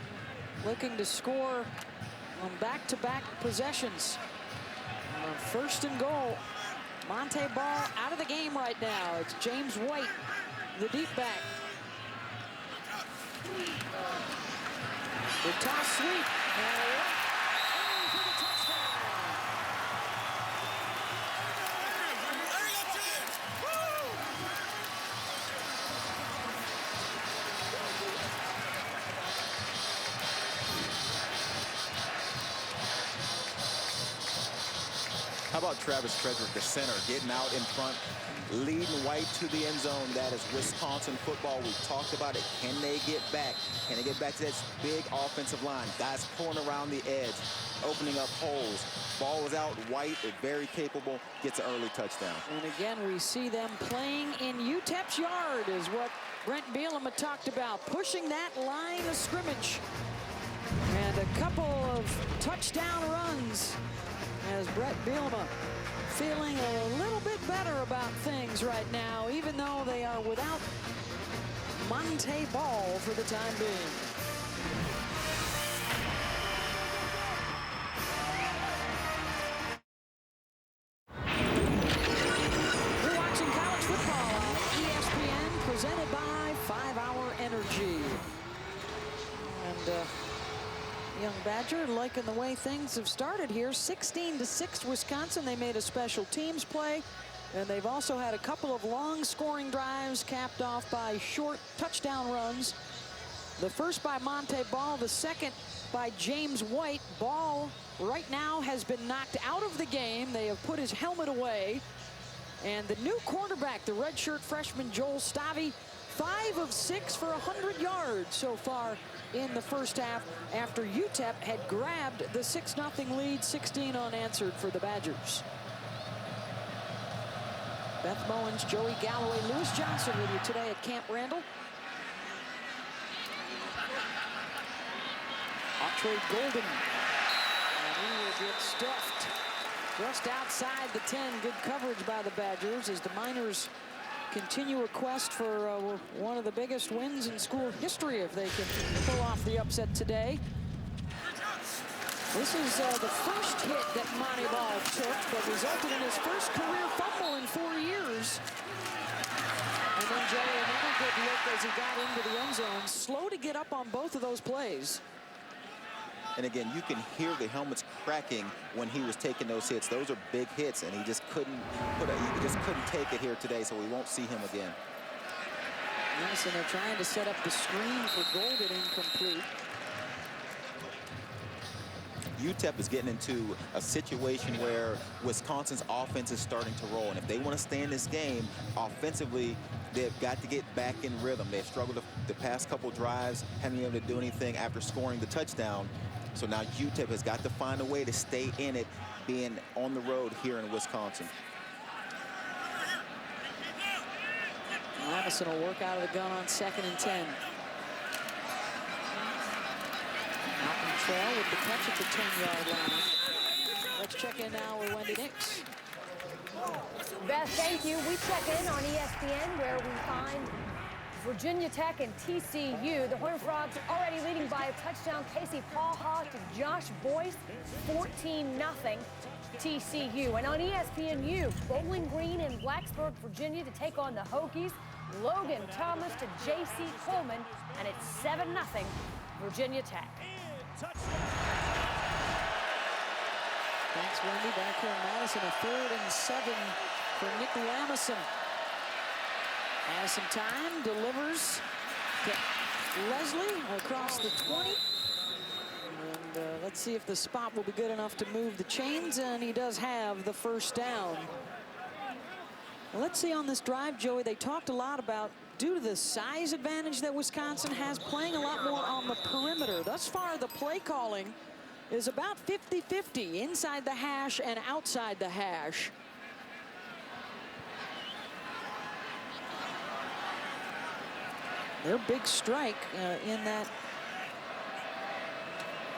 looking to score on back-to-back possessions. First and goal. Monte Ball out of the game right now. It's James White, the deep back. The toss sweep. And for the touchdown. How about Travis Frederick, the center, getting out in front, leading White to the end zone? That is Wisconsin football. We talked about it. Can they get back? Can they get back to that big offensive line? Guys pulling around the edge, opening up holes. Ball is out. White is very capable, gets an early touchdown. And again, we see them playing in UTEP's yard, is what Brent Bielema talked about, pushing that line of scrimmage. And a couple of touchdown runs as Brent Bielema feeling a little bit better about things right now, even though they are without Monte Ball for the time being. You're watching college football on ESPN, presented by Badger liking the way things have started here. 16-6 Wisconsin. They made a special teams play. And they've also had a couple of long scoring drives capped off by short touchdown runs. The first by Monte Ball, the second by James White. Ball right now has been knocked out of the game. They have put his helmet away. And the new quarterback, the redshirt freshman Joel Stavi, 5 of 6 for 100 yards so far in the first half after UTEP had grabbed the 6-0 lead, 16 unanswered for the Badgers. Beth Bowens, Joey Galloway, Lewis Johnson with you today at Camp Randall. Trey Golden. And he will get stuffed just outside the 10. Good coverage by the Badgers as the Miners continue a quest for one of the biggest wins in school history if they can pull off the upset today. This is the first hit that Monte Ball took that resulted in his first career fumble in 4 years. And then Joey, another good look as he got into the end zone. Slow to get up on both of those plays. And again, you can hear the helmets cracking when he was taking those hits. Those are big hits, and he just couldn't take it here today, so we won't see him again. Madison, they're trying to set up the screen for Golden, incomplete. UTEP is getting into a situation where Wisconsin's offense is starting to roll. And if they want to stay in this game offensively, they've got to get back in rhythm. They've struggled the past couple drives, haven't been able to do anything after scoring the touchdown. So now UTEP has got to find a way to stay in it, being on the road here in Wisconsin. Madison will work out of the gun on 2nd and 10. Trail with the catch at the 10-yard line. Let's check in now with Wendy Nix. Beth, thank you. We check in on ESPN where we find Virginia Tech and TCU. The Horned Frogs already leading by a touchdown. Casey Paulhaw to Josh Boyce, 14-0 TCU. And on ESPNU, Bowling Green and Blacksburg, Virginia to take on the Hokies. Logan Thomas to J.C. Coleman, and it's 7-0 Virginia Tech. Thanks, Wendy. Back here in Madison, a 3rd and 7 for Nick Lamison. Has some time, delivers to Leslie across the 20. And let's see if the spot will be good enough to move the chains, and he does have the first down. Well, let's see on this drive, Joey, they talked a lot about, due to the size advantage that Wisconsin has, playing a lot more on the perimeter. Thus far, the play calling is about 50-50, inside the hash and outside the hash. Their big strike in that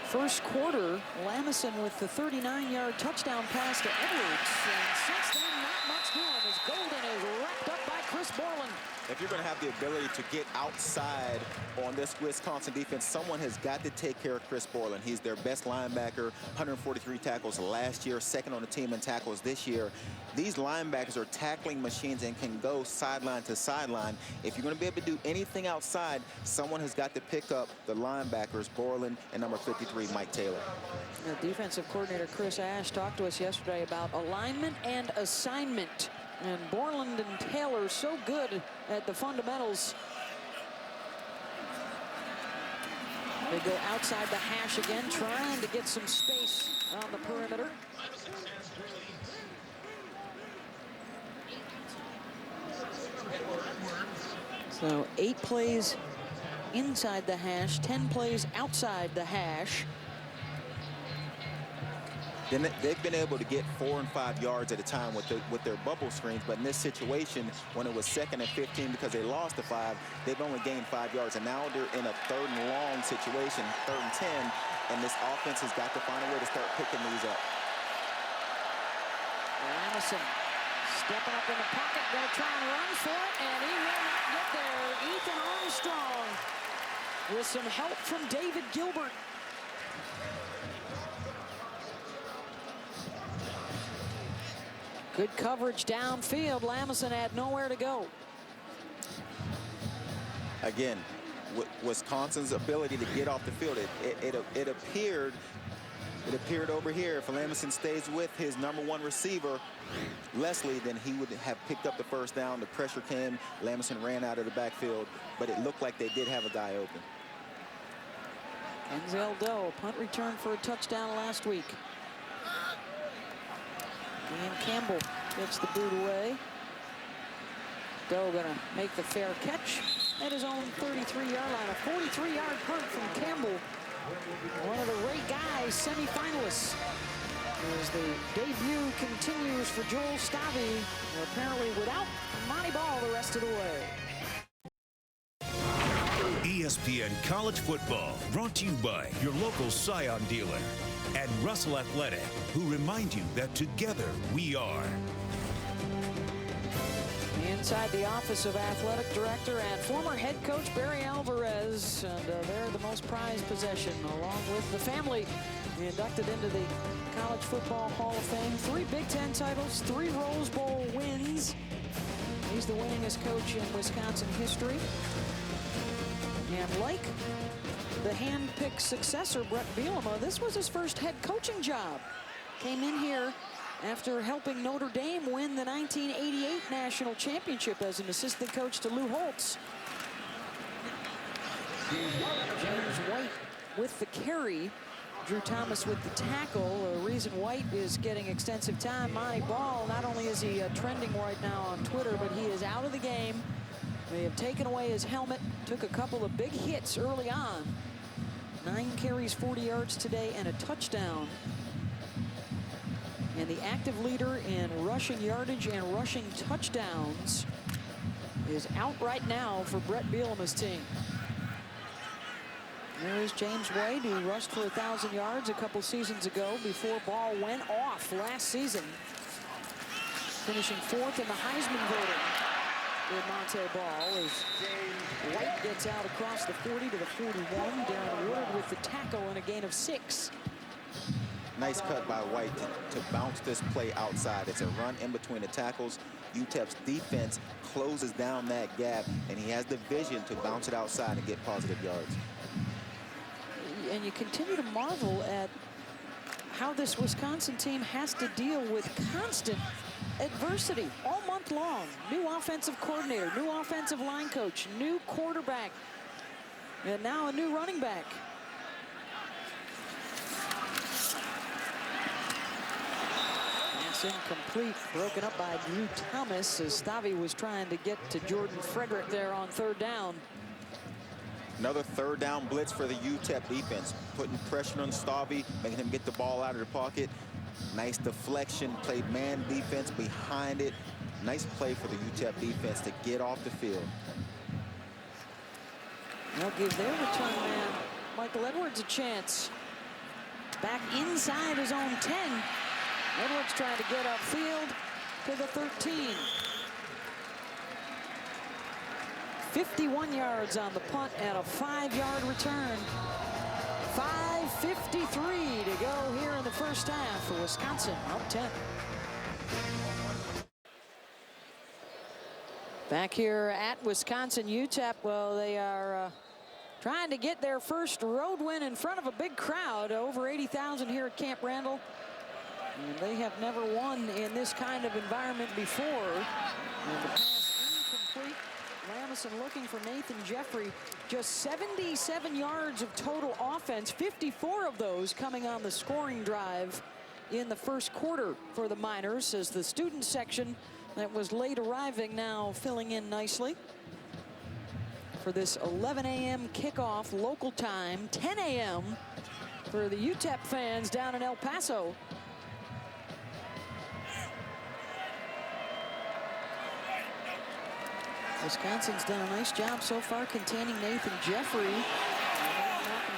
first quarter, Lamison with the 39-yard touchdown pass to Edwards. And since then, not much doing as Golden is wrapped up by Chris Borland. If you're going to have the ability to get outside on this Wisconsin defense, someone has got to take care of Chris Borland. He's their best linebacker, 143 tackles last year, 2nd on the team in tackles this year. These linebackers are tackling machines and can go sideline to sideline. If you're going to be able to do anything outside, someone has got to pick up the linebackers, Borland and number 53, Mike Taylor. The defensive coordinator, Chris Ash, talked to us yesterday about alignment and assignment. And Borland and Taylor so good at the fundamentals. They go outside the hash again, trying to get some space on the perimeter. So 8 plays inside the hash, 10 plays outside the hash. Then they've been able to get 4 and 5 yards at a time with their bubble screens, but in this situation, when it was 2nd and 15 because they lost the 5, they've only gained 5 yards, and now they're in a 3rd and long situation, 3rd and 10, and this offense has got to find a way to start picking these up. Lamison stepping up in the pocket, gonna try and run for it, and he will not get there. Ethan Armstrong with some help from David Gilbert. Good coverage downfield. Lamison had nowhere to go. Again, Wisconsin's ability to get off the field. It appeared over here, if Lamison stays with his #1 receiver, Leslie, then he would have picked up the first down. The pressure came. Lamison ran out of the backfield, but it looked like they did have a guy open. Denzel Doe, punt return for a touchdown last week. Ian Campbell gets the boot away. Doe gonna make the fair catch at his own 33-yard line. A 43-yard punt from Campbell. One of the Ray Guy semifinalists. As the debut continues for Joel Stavy, apparently without Monty Ball the rest of the way. ESPN College Football, brought to you by your local Scion dealer and Russell Athletic, who remind you that together we are. Inside the office of athletic director and former head coach Barry Alvarez, and they're the most prized possession, along with the family, inducted into the College Football Hall of Fame. 3 Big Ten titles, 3 Rose Bowl wins. He's the winningest coach in Wisconsin history. And like the hand-picked successor, Brett Bielema, this was his first head coaching job. Came in here after helping Notre Dame win the 1988 national championship as an assistant coach to Lou Holtz. James White with the carry. Drew Thomas with the tackle. The reason White is getting extensive time, Monty Ball, not only is he trending right now on Twitter, but he is out of the game. They have taken away his helmet, took a couple of big hits early on. 9 carries, 40 yards today, and a touchdown. And the active leader in rushing yardage and rushing touchdowns is out right now for Brett Bielema's team. There is James White, who rushed for 1,000 yards a couple seasons ago before Ball went off last season, finishing 4th in the Heisman voting with Monte Ball as White gets out across the 40 to the 41. Darren Woodard with the tackle and a gain of 6. Nice cut by White to bounce this play outside. It's a run in between the tackles. UTEP's defense closes down that gap, and he has the vision to bounce it outside and get positive yards. And you continue to marvel at how this Wisconsin team has to deal with constant adversity all month long. New offensive coordinator, new offensive line coach, new quarterback, and now a new running back. Pass incomplete, broken up by Drew Thomas as Stavy was trying to get to Jordan Frederick there on 3rd down. Another 3rd down blitz for the UTEP defense, putting pressure on Stavy, making him get the ball out of the pocket. Nice deflection, played man defense behind it. Nice play for the UTEP defense to get off the field. They'll give their return man, Michael Edwards, a chance. Back inside his own 10. Edwards trying to get upfield to the 13. 51 yards on the punt and a 5-yard return. 5:53 to go here in the first half for Wisconsin, up 10. Back here at Wisconsin, UTEP, well, they are trying to get their first road win in front of a big crowd, over 80,000 here at Camp Randall. And they have never won in this kind of environment before. And the pass incomplete. Lamison looking for Nathan Jeffrey. Just 77 yards of total offense, 54 of those coming on the scoring drive in the first quarter for the Miners, as the student section that was late arriving now filling in nicely for this 11 a.m. kickoff local time, 10 a.m. for the UTEP fans down in El Paso. Wisconsin's done a nice job so far containing Nathan Jeffrey.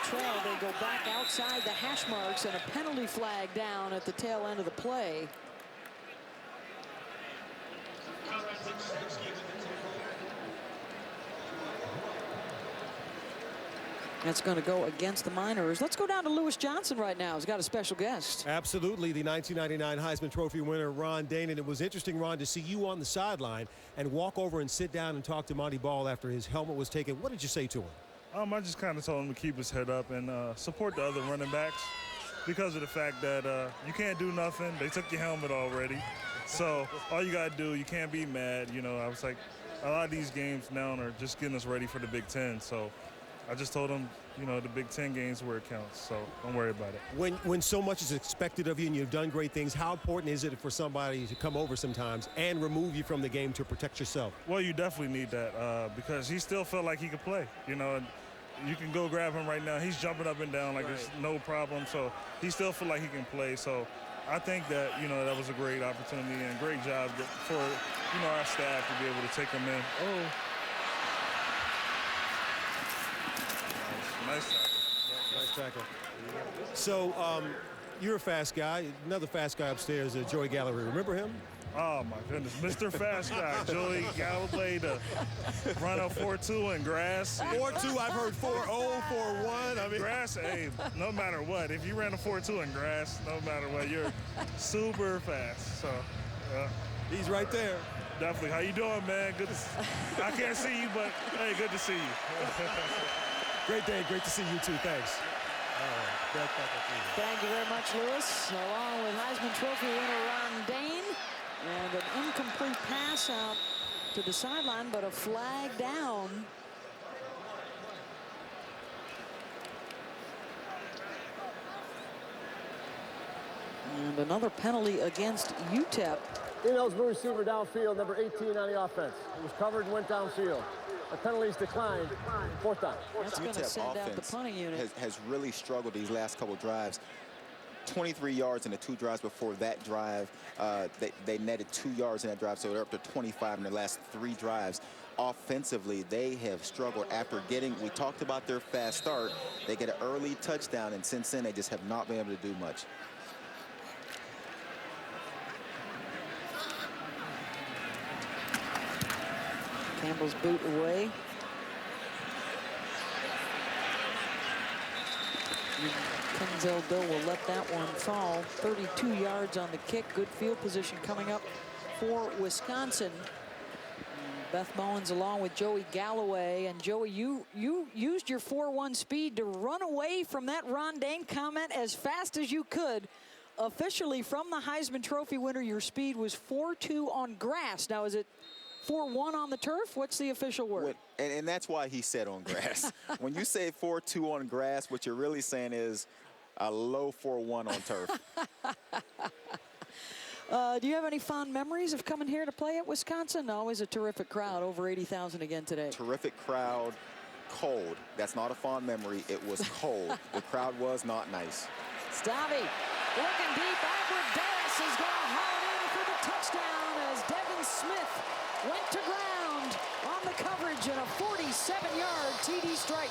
Trail, they go back outside the hash marks and a penalty flag down at the tail end of the play. That's going to go against the Miners. Let's go down to Lewis Johnson right now. He's got a special guest. Absolutely, the 1999 Heisman Trophy winner, Ron Dane. And it was interesting, Ron, to see you on the sideline and walk over and sit down and talk to Monty Ball after his helmet was taken. What did you say to him? I just kind of told him to keep his head up and support the other running backs because of the fact that you can't do nothing. They took your helmet already. So all you got to do, you can't be mad. You know, I was like, a lot of these games now are just getting us ready for the Big Ten. So I just told him, you know, the Big Ten games where it counts. So don't worry about it. When so much is expected of you and you've done great things, how important is it for somebody to come over sometimes and remove you from the game to protect yourself? Well, you definitely need that because he still felt like he could play, you know. You can go grab him right now. He's jumping up and down like there's no problem. So he still feel like he can play. So I think that, you know, that was a great opportunity and great job for, you know, our staff to be able to take him in. Oh. Nice tackle. Nice tackle. So you're a fast guy. Another fast guy upstairs, Joey Gallery. Remember him? Oh, my goodness. Mr. Fast Guy, Joey Galloway, to run a 4.2 in grass. 4.2, I've heard 4.0, 4.1. I mean, grass, hey, no matter what. If you ran a 4.2 in grass, no matter what, you're super fast. So, he's right there. Definitely. How you doing, man? Good to I can't see you, but, hey, good to see you. Great day. Great to see you, too. Thanks. Thank you very much, Lewis. Along with Heisman Trophy winner Ron Dane. And an incomplete pass out to the sideline, but a flag down. And another penalty against UTEP. Ineligible receiver downfield, number 18 on the offense. It was covered and went downfield. The penalties declined. 4th down. That's going to send out the punting unit. Has really struggled these last couple drives. 23 yards in the 2 drives before that drive. They netted 2 yards in that drive, so they're up to 25 in the last 3 drives. Offensively, they have struggled after getting, we talked about their fast start. They get an early touchdown, and since then, they just have not been able to do much. Campbell's boot away. Kenzel Bill will let that one fall. 32 yards on the kick. Good field position coming up for Wisconsin. Beth Mowins along with Joey Galloway. And Joey, you used your 4.1 speed to run away from that Ron Dane comment as fast as you could. Officially, from the Heisman Trophy winner, your speed was 4.2 on grass. Now, is it 4.1 on the turf? What's the official word? And that's why he said on grass. When you say 4.2 on grass, what you're really saying is a low 4.1 on turf. Do you have any fond memories of coming here to play at Wisconsin? Always a terrific crowd, over 80,000 again today. Terrific crowd, cold. That's not a fond memory. It was cold. The crowd was not nice. Stavi looking deep. Abradaris is going to haul it in for the touchdown as Devin Smith went to ground on the coverage and a 47-yard TD strike.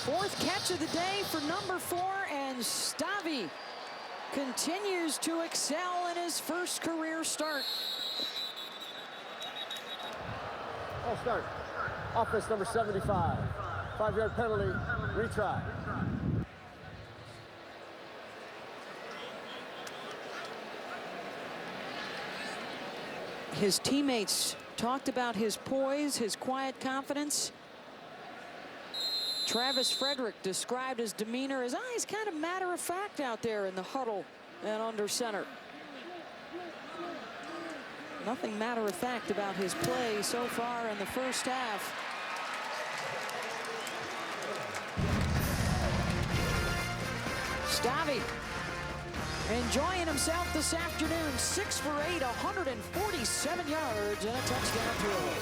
Fourth catch of the day for number 4, and Stavi continues to excel in his first career start. All start. Offense number 75. 5-yard penalty. Retry. His teammates talked about his poise, his quiet confidence. Travis Frederick described his demeanor as, he's kind of matter-of-fact out there in the huddle and under center. Nothing matter-of-fact about his play so far in the first half. Stavi enjoying himself this afternoon. 6 for 8, 147 yards and a touchdown throw.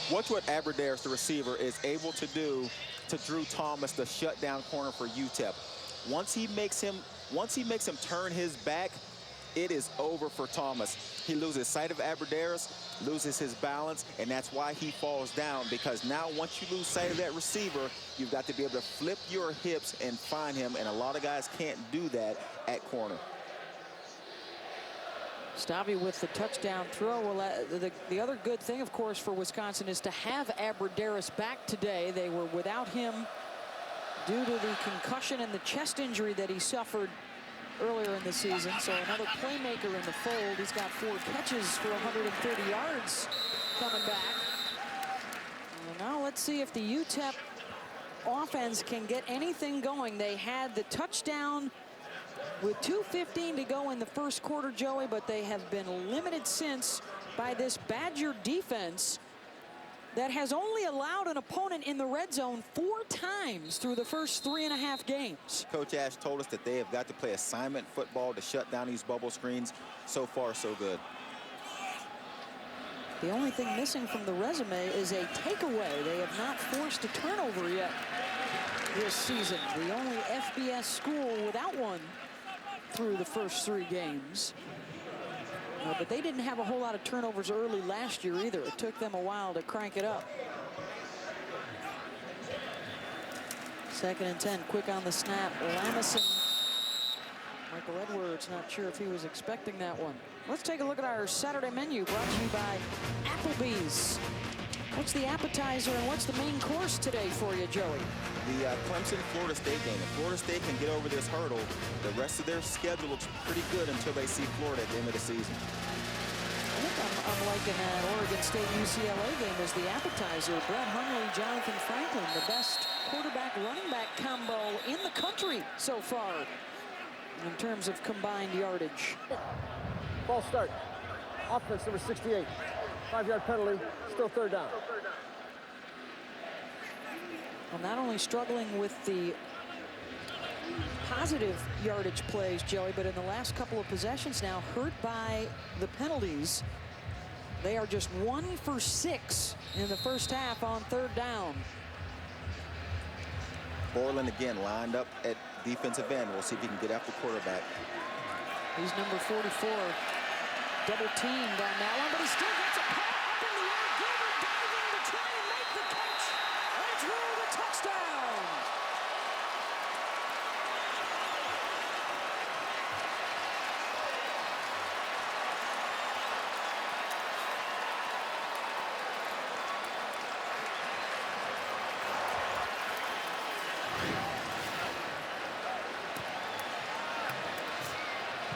Watch what Abradaris, the receiver, is able to do to Drew Thomas, the shutdown corner for UTEP. Once he makes him turn his back, it is over for Thomas. He loses sight of Aberderis, loses his balance, and that's why he falls down, because now once you lose sight of that receiver, you've got to be able to flip your hips and find him, and a lot of guys can't do that at corner. Stavi with the touchdown throw. Well, the other good thing, of course, for Wisconsin is to have Aberderis back today. They were without him due to the concussion and the chest injury that he suffered earlier in the season. So another playmaker in the fold. He's got 4 catches for 130 yards coming back. And now let's see if the UTEP offense can get anything going. They had the touchdown with 2:15 to go in the first quarter, Joey, but they have been limited since by this Badger defense that has only allowed an opponent in the red zone 4 times through the first 3.5 games. Coach Ash told us that they have got to play assignment football to shut down these bubble screens. So far, so good. The only thing missing from the resume is a takeaway. They have not forced a turnover yet this season. The only FBS school without one through the first 3 games. But they didn't have a whole lot of turnovers early last year either. It took them a while to crank it up. 2nd and 10, quick on the snap. Lamison. Michael Edwards, not sure if he was expecting that one. Let's take a look at our Saturday menu, brought to you by Applebee's. What's the appetizer and what's the main course today for you, Joey? The Clemson-Florida State game. If Florida State can get over this hurdle, the rest of their schedule looks pretty good until they see Florida at the end of the season. I think I'm liking that Oregon State-UCLA game as the appetizer. Brett Hundley, Jonathan Franklin, the best quarterback-running back combo in the country so far in terms of combined yardage. Ball start. Offense number 68. 5-yard penalty. Still 3rd down. Well, not only struggling with the positive yardage plays, Joey, but in the last couple of possessions now, hurt by the penalties. They are just 1 for 6 in the first half on 3rd down. Borland again lined up at defensive end. We'll see if he can get after quarterback. He's number 44. Double teamed on that one, but he still gets a putt up in the air. Gilbert diving to try and make the catch. And it's ruled a touchdown.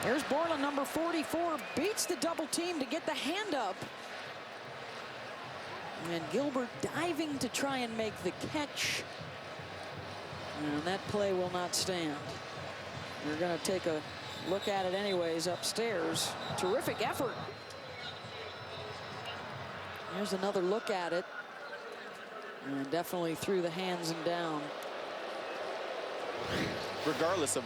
There's Borland, number 44, beats the double team to get the hand up. And Gilbert diving to try and make the catch. And that play will not stand. You're going to take a look at it anyways upstairs. Terrific effort. There's another look at it. And definitely through the hands and down. Regardless of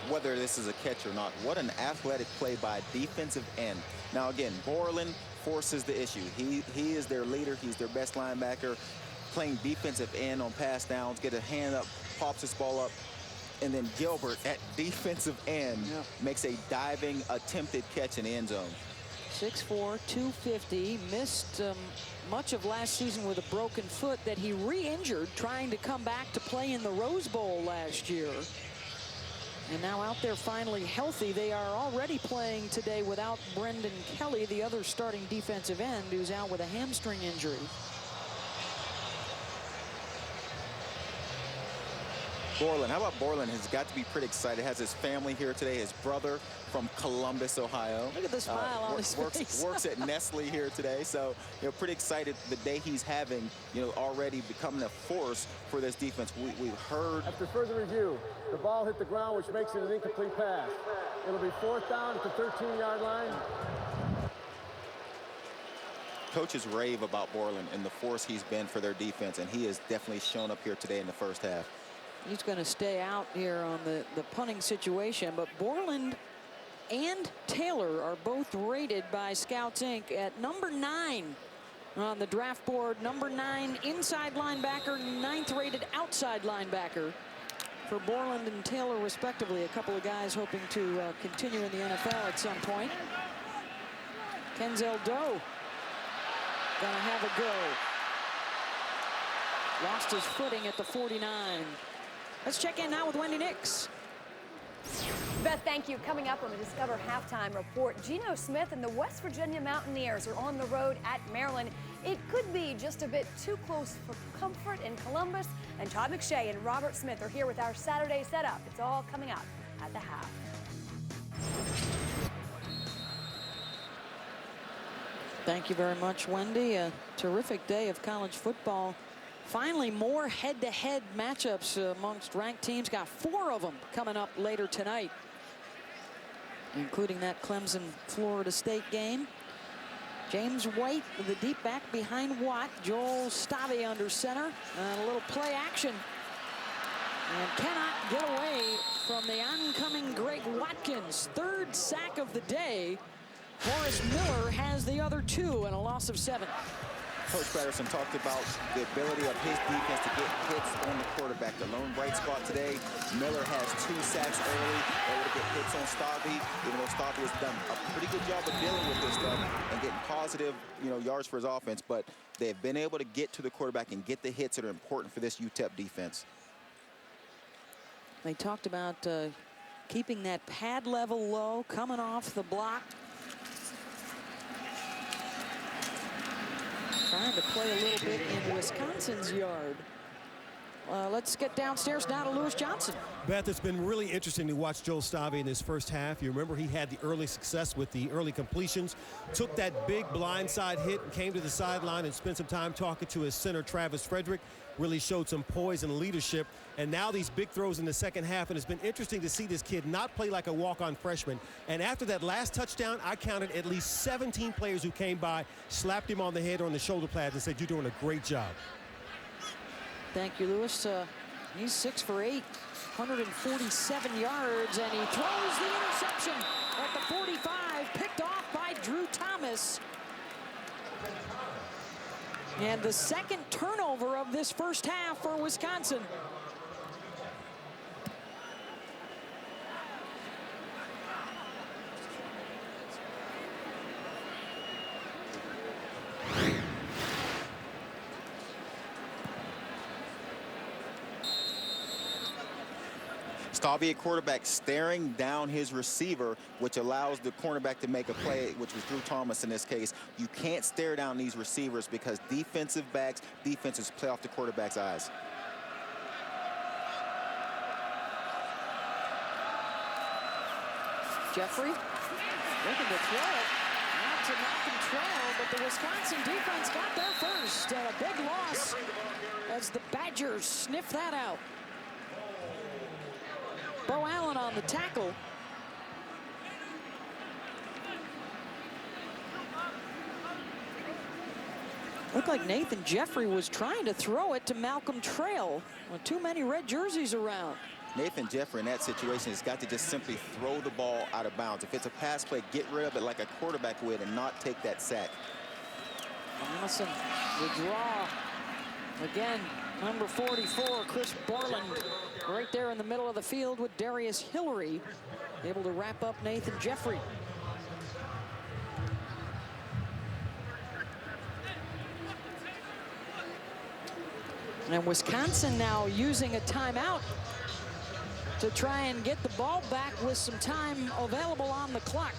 whether this is a catch or not, what an athletic play by defensive end. Now again, Borland forces the issue. He is their leader. He's their best linebacker, playing defensive end on pass downs, get a hand up, pops his ball up, and then Gilbert at defensive end makes a diving attempted catch in the end zone. 6'4", 250, missed much of last season with a broken foot that he re-injured trying to come back to play in the Rose Bowl last year. And now out there finally healthy. They are already playing today without Brendan Kelly, the other starting defensive end, who's out with a hamstring injury. Borland, how about Borland? Has got to be pretty excited. Has his family here today. His brother from Columbus, Ohio. Look at the smile on his face. Works at Nestle here today. So, pretty excited the day he's having, already becoming a force for this defense. We've heard. After further review, the ball hit the ground, which makes it an incomplete pass. It'll be 4th down at the 13-yard line. Coaches rave about Borland and the force he's been for their defense, and he has definitely shown up here today in the first half. He's going to stay out here on the punting situation, but Borland and Taylor are both rated by Scouts Inc. at number 9 on the draft board. Number 9 inside linebacker, 9th rated outside linebacker for Borland and Taylor, respectively. A couple of guys hoping to continue in the NFL at some point. Kenzel Doe gonna have a go. Lost his footing at the 49. Let's check in now with Wendy Nix. Beth, thank you. Coming up on the Discover Halftime Report, Geno Smith and the West Virginia Mountaineers are on the road at Maryland. It could be just a bit too close for comfort in Columbus, and Todd McShay and Robert Smith are here with our Saturday setup. It's all coming up at the half. Thank you very much, Wendy. A terrific day of college football. Finally, more head-to-head matchups amongst ranked teams. Got 4 of them coming up later tonight, including that Clemson-Florida State game. James White with the deep back behind Watt. Joel Stave under center. And a little play action. And cannot get away from the oncoming Greg Watkins. 3rd sack of the day. Horace Miller has the other 2 and a loss of 7. Coach Patterson talked about the ability of his defense to get hits on the quarterback. The lone bright spot today, Miller has 2 sacks early, able to get hits on Stave, even though Stave has done a pretty good job of dealing with this stuff and getting positive, yards for his offense. But they've been able to get to the quarterback and get the hits that are important for this UTEP defense. They talked about keeping that pad level low, coming off the block. Trying to play a little bit in Wisconsin's yard. Let's get downstairs now to Lewis Johnson. Beth, it's been really interesting to watch Joel Stave in his first half. You remember he had the early success with the early completions, took that big blindside hit and came to the sideline and spent some time talking to his center, Travis Frederick. Really showed some poise and leadership. And now these big throws in the second half. And it's been interesting to see this kid not play like a walk-on freshman. And after that last touchdown, I counted at least 17 players who came by, slapped him on the head or on the shoulder pads and said, "You're doing a great job." Thank you, Lewis. He's 6 for 8, 147 yards, and he throws the interception at the 45, picked off by Drew Thomas. And the 2nd turnover of this first half for Wisconsin. Stave at quarterback staring down his receiver, which allows the cornerback to make a play, which was Drew Thomas in this case. You can't stare down these receivers because defenses play off the quarterback's eyes. Jeffrey looking to throw it. Not to Malcolm Trail, but the Wisconsin defense got there first. A big loss as the Badgers sniff that out. Bo Allen on the tackle. Looked like Nathan Jeffrey was trying to throw it to Malcolm Trail. Well, too many red jerseys around. Nathan Jeffrey in that situation has got to just simply throw the ball out of bounds. If it's a pass play, get rid of it like a quarterback would and not take that sack. Allison, the draw. Again, number 44, Chris Borland, right there in the middle of the field with Darius Hillary, able to wrap up Nathan Jeffrey. And Wisconsin now using a timeout to try and get the ball back with some time available on the clock.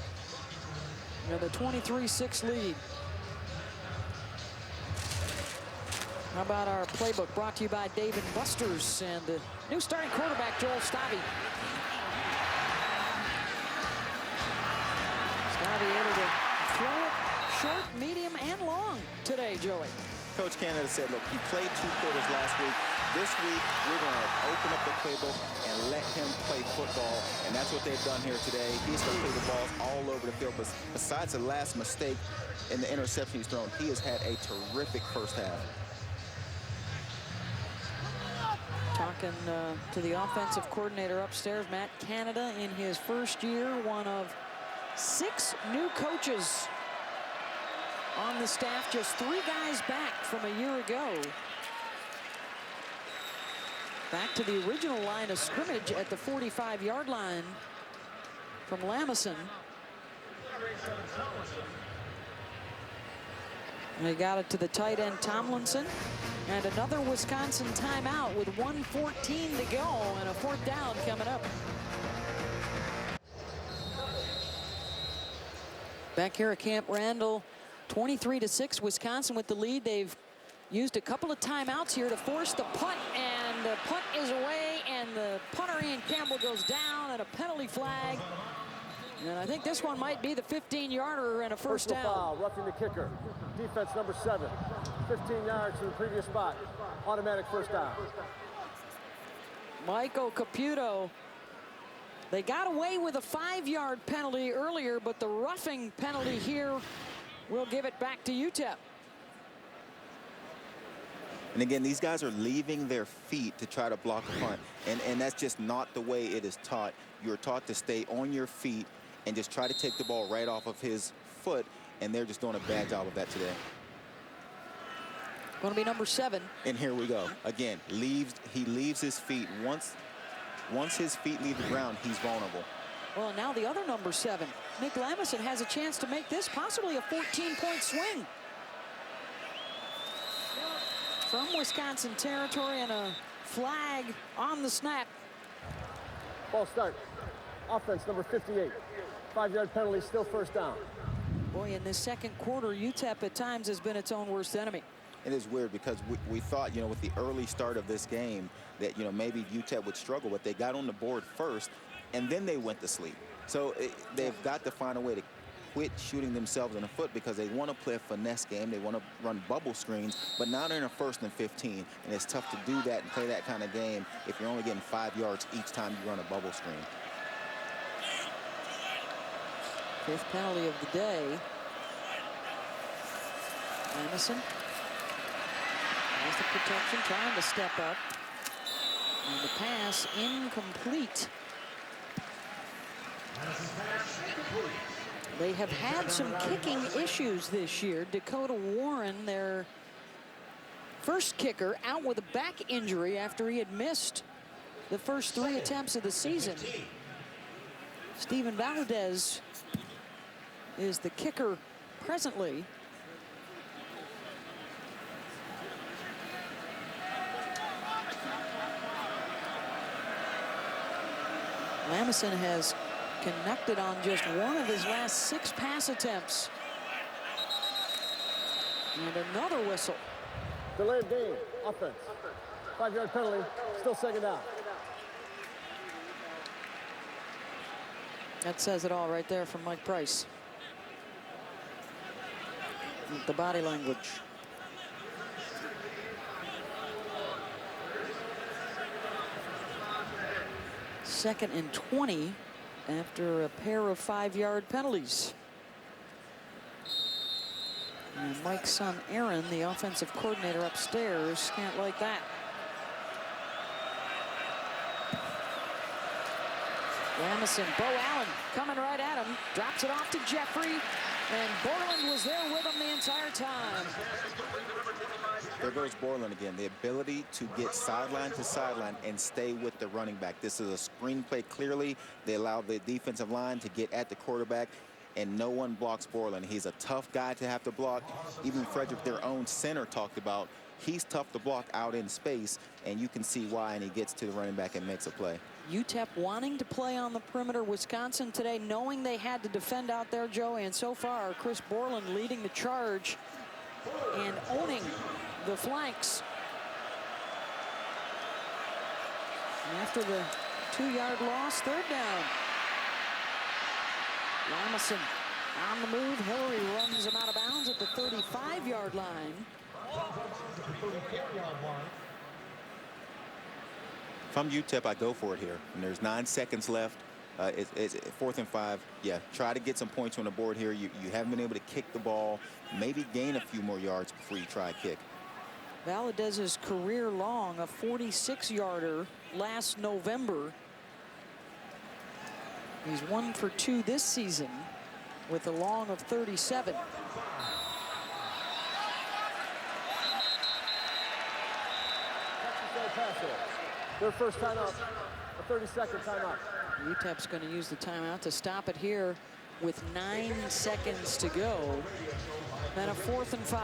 The 23-6 lead. How about our playbook brought to you by Dave & Buster's and the new starting quarterback, Joel Stave. Stave able to throw it short, medium, and long today, Joey. Coach Canada said, look, he played 2 quarters last week. This week, we're going to open up the playbook and let him play football. And that's what they've done here today. He's going to play the balls all over the field. But besides the last mistake in the interception he's thrown, he has had a terrific first half. Talking to the offensive coordinator upstairs, Matt Canada, in his first year, one of 6 new coaches on the staff, just 3 guys back from a year ago. Back to the original line of scrimmage at the 45-yard line from Lamison. They got it to the tight end Tomlinson. And another Wisconsin timeout with 1:14 to go and a 4th down coming up. Back here at Camp Randall, 23-6, Wisconsin with the lead. They've used a couple of timeouts here to force the punt, and the punt is away, and the punter Ian Campbell goes down, and a penalty flag. And I think this one might be the 15-yarder and a first down. Foul, roughing the kicker. Defense number 7. 15 yards to the previous spot. Automatic first down. Michael Caputo. They got away with a 5-yard penalty earlier, but the roughing penalty here will give it back to UTEP. And again, these guys are leaving their feet to try to block a punt. And that's just not the way it is taught. You're taught to stay on your feet and just try to take the ball right off of his foot. And they're just doing a bad job of that today. Going to be number 7. And here we go. Again, he leaves his feet. Once his feet leave the ground, he's vulnerable. Well, now the other number 7, Nick Lamison, has a chance to make this possibly a 14-point swing. From Wisconsin territory, and a flag on the snap. Ball start. Offense number 58. 5-yard penalty, still first down. Boy, in this second quarter, UTEP at times has been its own worst enemy. It is weird because we thought, with the early start of this game that, maybe UTEP would struggle, but they got on the board first, and then they went to sleep. So they've got to find a way to quit shooting themselves in the foot, because they want to play a finesse game. They want to run bubble screens, but now they're in a 1st and 15, and it's tough to do that and play that kind of game if you're only getting 5 yards each time you run a bubble screen. 5th penalty of the day. Lamison has the protection, trying to step up. And the pass incomplete. They have had some kicking issues this year. Dakota Warren, their first kicker, out with a back injury after he had missed the first 3 attempts of the season. Steven Valadez is the kicker presently. Lamison has connected on just 1 of his last 6 pass attempts. And another whistle. Delayed game, offense. 5-yard penalty, still second down. That says it all right there from Mike Price. The body language. Second and 20 after a pair of 5-yard penalties. And Mike's son Aaron, the offensive coordinator upstairs, can't like that. Lamison, Bo Allen coming right at him, drops it off to Jeffrey, and Borland was there with him the entire time. There goes Borland again. The ability to get sideline to sideline and stay with the running back. This is a screen play clearly. They allow the defensive line to get at the quarterback, and no one blocks Borland. He's a tough guy to have to block. Even Frederick, their own center, talked about he's tough to block out in space, and you can see why, and he gets to the running back and makes a play. UTEP wanting to play on the perimeter. Wisconsin today knowing they had to defend out there, Joe, and so far Chris Borland leading the charge and owning the flanks. And after the 2-yard loss, 3rd down. Lamison on the move. Hillary runs him out of bounds at the 35-yard line. If I'm UTEP, I go for it here. And there's 9 seconds left. It's 4th and 5. Yeah, try to get some points on the board here. You haven't been able to kick the ball. Maybe gain a few more yards before you try a kick. Valadez's career long, a 46-yarder last November. He's 1 for 2 this season with a long of 37. their first timeout, a 30-second timeout. UTEP's going to use the timeout to stop it here with 9 seconds to go. And a 4th and 5.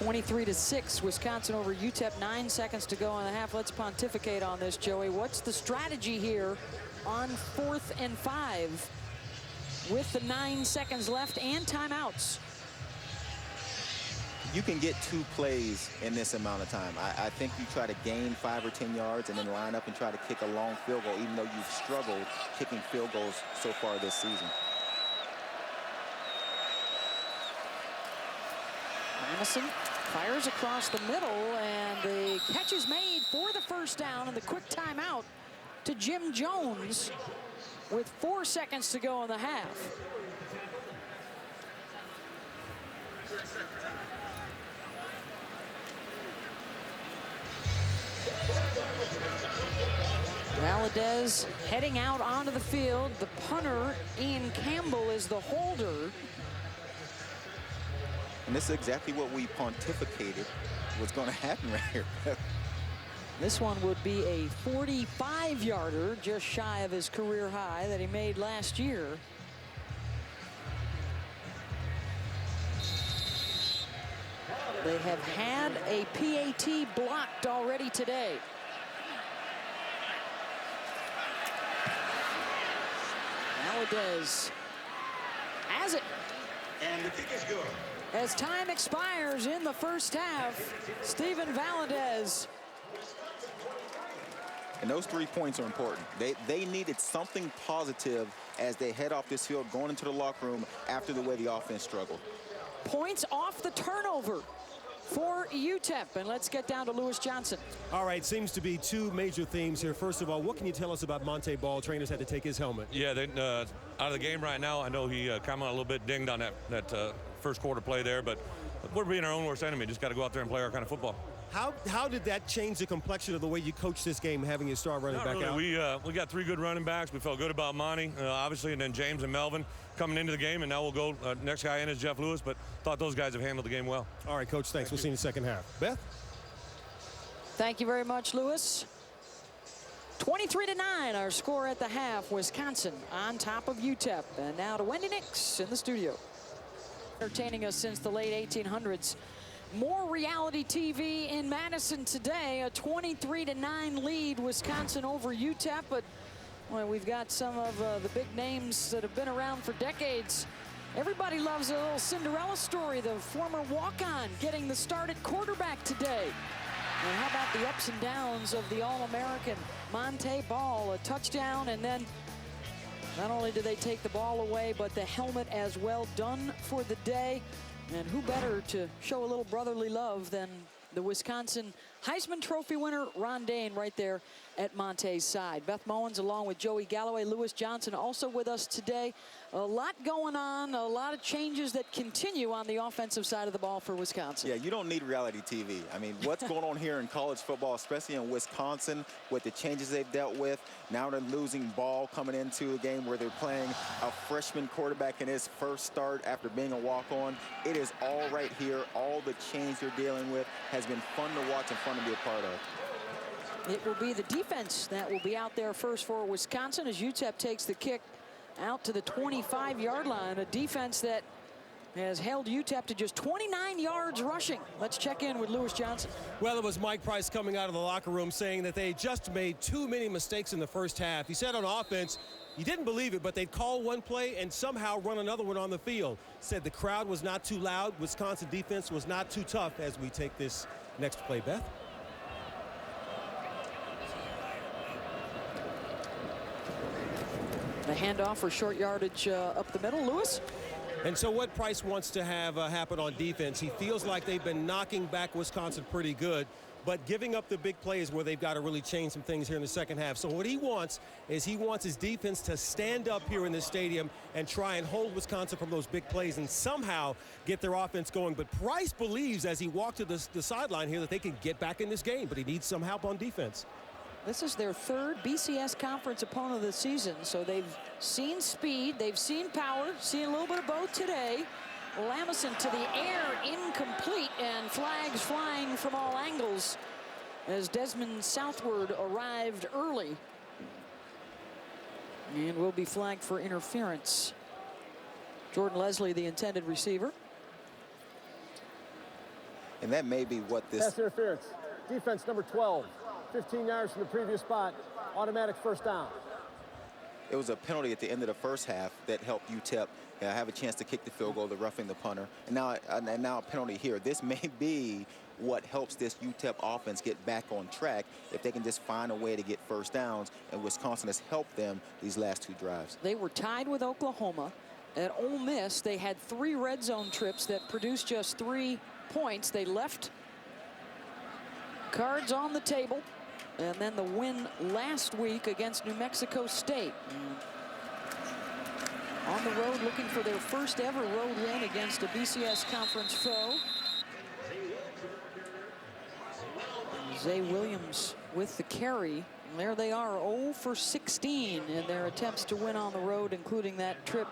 23-6, Wisconsin over UTEP. 9 seconds to go in the half. Let's pontificate on this, Joey. What's the strategy here on 4th and 5 with the 9 seconds left and timeouts? You can get 2 plays in this amount of time. I think you try to gain 5 or 10 yards and then line up and try to kick a long field goal, even though you've struggled kicking field goals so far this season. Madison fires across the middle, and the catch is made for the first down, and the quick timeout to Jim Jones with 4 seconds to go in the half. Valadez heading out onto the field. The punter, Ian Campbell, is the holder. And this is exactly what we pontificated was going to happen right here. This one would be a 45-yarder, just shy of his career high that he made last year. They have had a PAT blocked already today. Valadez has it. And the kick is good. As time expires in the first half, Stephen Valadez. And those 3 points are important. They needed something positive as they head off this field, going into the locker room after the way the offense struggled. Points off the turnover for UTEP. And let's get down to Lewis Johnson. All right, seems to be 2 major themes here. First of all, what can you tell us about Monte Ball? Trainers had to take his helmet. Yeah, they, out of the game right now. I know he come out a little bit dinged on that first quarter play there, but we're being our own worst enemy. Just got to go out there and play our kind of football. How did that change the complexion of the way you coach this game, having your star running back out? We got 3 good running backs. We felt good about Monty, obviously, and then James and Melvin coming into the game, and now we'll go next guy in is Jeff Lewis, but thought those guys have handled the game well. All right, Coach, thanks. We'll see you in the second half. Beth? Thank you very much, Lewis. 23-9, our score at the half. Wisconsin on top of UTEP. And now to Wendy Nix in the studio. Entertaining us since the late 1800s. More reality TV in Madison today. A 23-9 lead, Wisconsin over UTEP. But well, we've got some of the big names that have been around for decades. Everybody loves a little Cinderella story. The former walk-on getting the start at quarterback today. And how about the ups and downs of the All-American Monte Ball? A touchdown, and then not only do they take the ball away, but the helmet as well. Done for the day. And who better to show a little brotherly love than the Wisconsin Heisman Trophy winner, Ron Dane, right there at Monte's side. Beth Mowens along with Joey Galloway, Lewis Johnson also with us today. A lot going on, a lot of changes that continue on the offensive side of the ball for Wisconsin. Yeah, you don't need reality TV. I mean, what's going on here in college football, especially in Wisconsin, with the changes they've dealt with. Now they're losing Ball coming into a game where they're playing a freshman quarterback in his first start after being a walk-on. It is all right here. All the change they're dealing with has been fun to watch and fun to be a part of. It will be the defense that will be out there first for Wisconsin as UTEP takes the kick out to the 25-yard line. A defense that has held UTEP to just 29 yards rushing. Let's check in with Lewis Johnson. Well, it was Mike Price coming out of the locker room saying that they just made too many mistakes in the first half. He said on offense, he didn't believe it, but they'd call one play and somehow run another one on the field. Said the crowd was not too loud. Wisconsin defense was not too tough as we take this next play. Beth? The handoff for short yardage up the middle. Lewis? And so what Price wants to have happen on defense, he feels like they've been knocking back Wisconsin pretty good, but giving up the big plays where they've got to really change some things here in the second half. So what he wants is he wants his defense to stand up here in this stadium and try and hold Wisconsin from those big plays and somehow get their offense going. But Price believes as he walked to the sideline here that they can get back in this game, but he needs some help on defense. This is their third BCS conference opponent of the season, so they've seen speed, they've seen power, seen a little bit of both today. Lamison to the air, incomplete. incomplete, and flags flying from all angles as Desmond Southward arrived early and will be flagged for interference. Jordan Leslie, the intended receiver. And that may be what this... Pass interference. Defense number 12. 15 yards from the previous spot. Automatic first down. It was a penalty at the end of the first half that helped UTEP have a chance to kick the field goal, the roughing the punter. And now a penalty here. This may be what helps this UTEP offense get back on track if they can just find a way to get first downs, and Wisconsin has helped them these last 2 drives. They were tied with Oklahoma. At Ole Miss, they had 3 red zone trips that produced just 3 points. They left cards on the table, and then the win last week against New Mexico State. On the road, looking for their first ever road win against a BCS conference foe. Zay Williams with the carry. And there they are, 0 for 16 in their attempts to win on the road, including that trip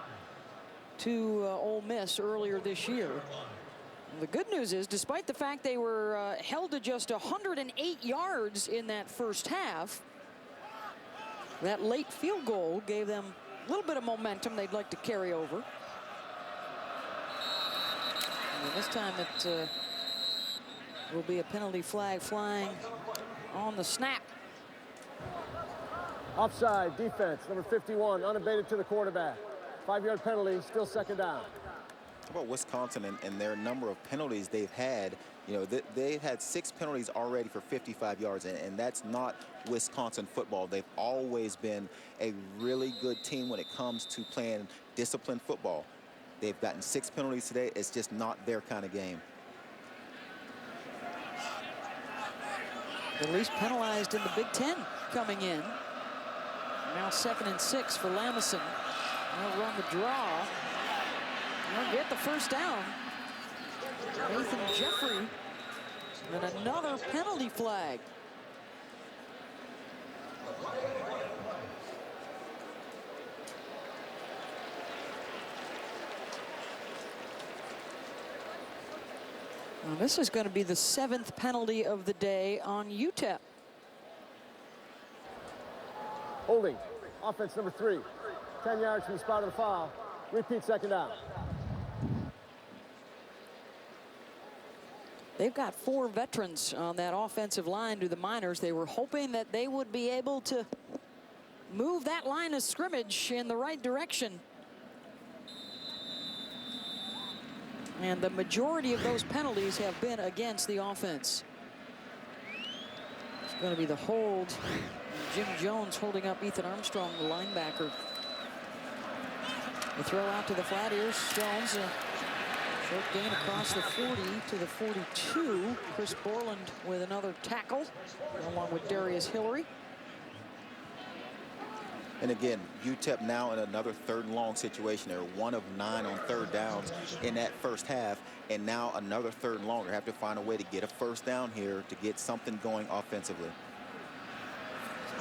to Ole Miss earlier this year. The good news is, despite the fact they were held to just 108 yards in that first half, that late field goal gave them a little bit of momentum they'd like to carry over. And this time it will be a penalty flag flying on the snap. Offside, defense, number 51, unabated to the quarterback. 5-yard penalty, still second down. How about Wisconsin and their number of penalties they've had? You know, they've had 6 penalties already for 55 yards, and that's not Wisconsin football. They've always been a really good team when it comes to playing disciplined football. They've gotten 6 penalties today. It's just not their kind of game. The least penalized in the Big Ten coming in. Now 2nd and 6 for Lamison. They'll run the draw. They'll get the first down. Nathan Jeffrey, and another penalty flag. Well, this is going to be the 7th penalty of the day on UTEP. Holding, offense number 3. 10 yards from the spot of the foul. Repeat second down. They've got 4 veterans on that offensive line to the Miners. They were hoping that they would be able to move that line of scrimmage in the right direction. And the majority of those penalties have been against the offense. It's going to be the hold. Jim Jones holding up Ethan Armstrong, the linebacker. The throw out to the flat ears. Jones, short gain across the 40 to the 42. Chris Borland with another tackle, along with Darius Hillary. And again, UTEP now in another 3rd and long situation. They're 1 of 9 on 3rd downs in that first half, and now another 3rd and long. They have to find a way to get a first down here to get something going offensively.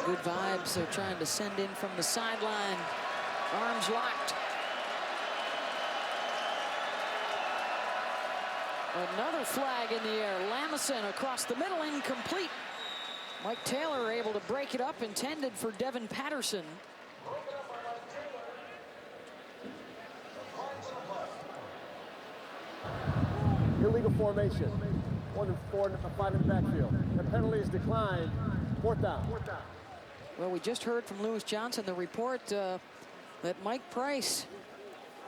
Good vibes they're trying to send in from the sideline. Arms locked. Another flag in the air. Lamison across the middle, incomplete. Mike Taylor able to break it up, intended for Devin Patterson. Illegal formation. 1 and 4, 5 in the backfield. The penalty is declined. 4th down. Well, we just heard from Lewis Johnson the report that Mike Price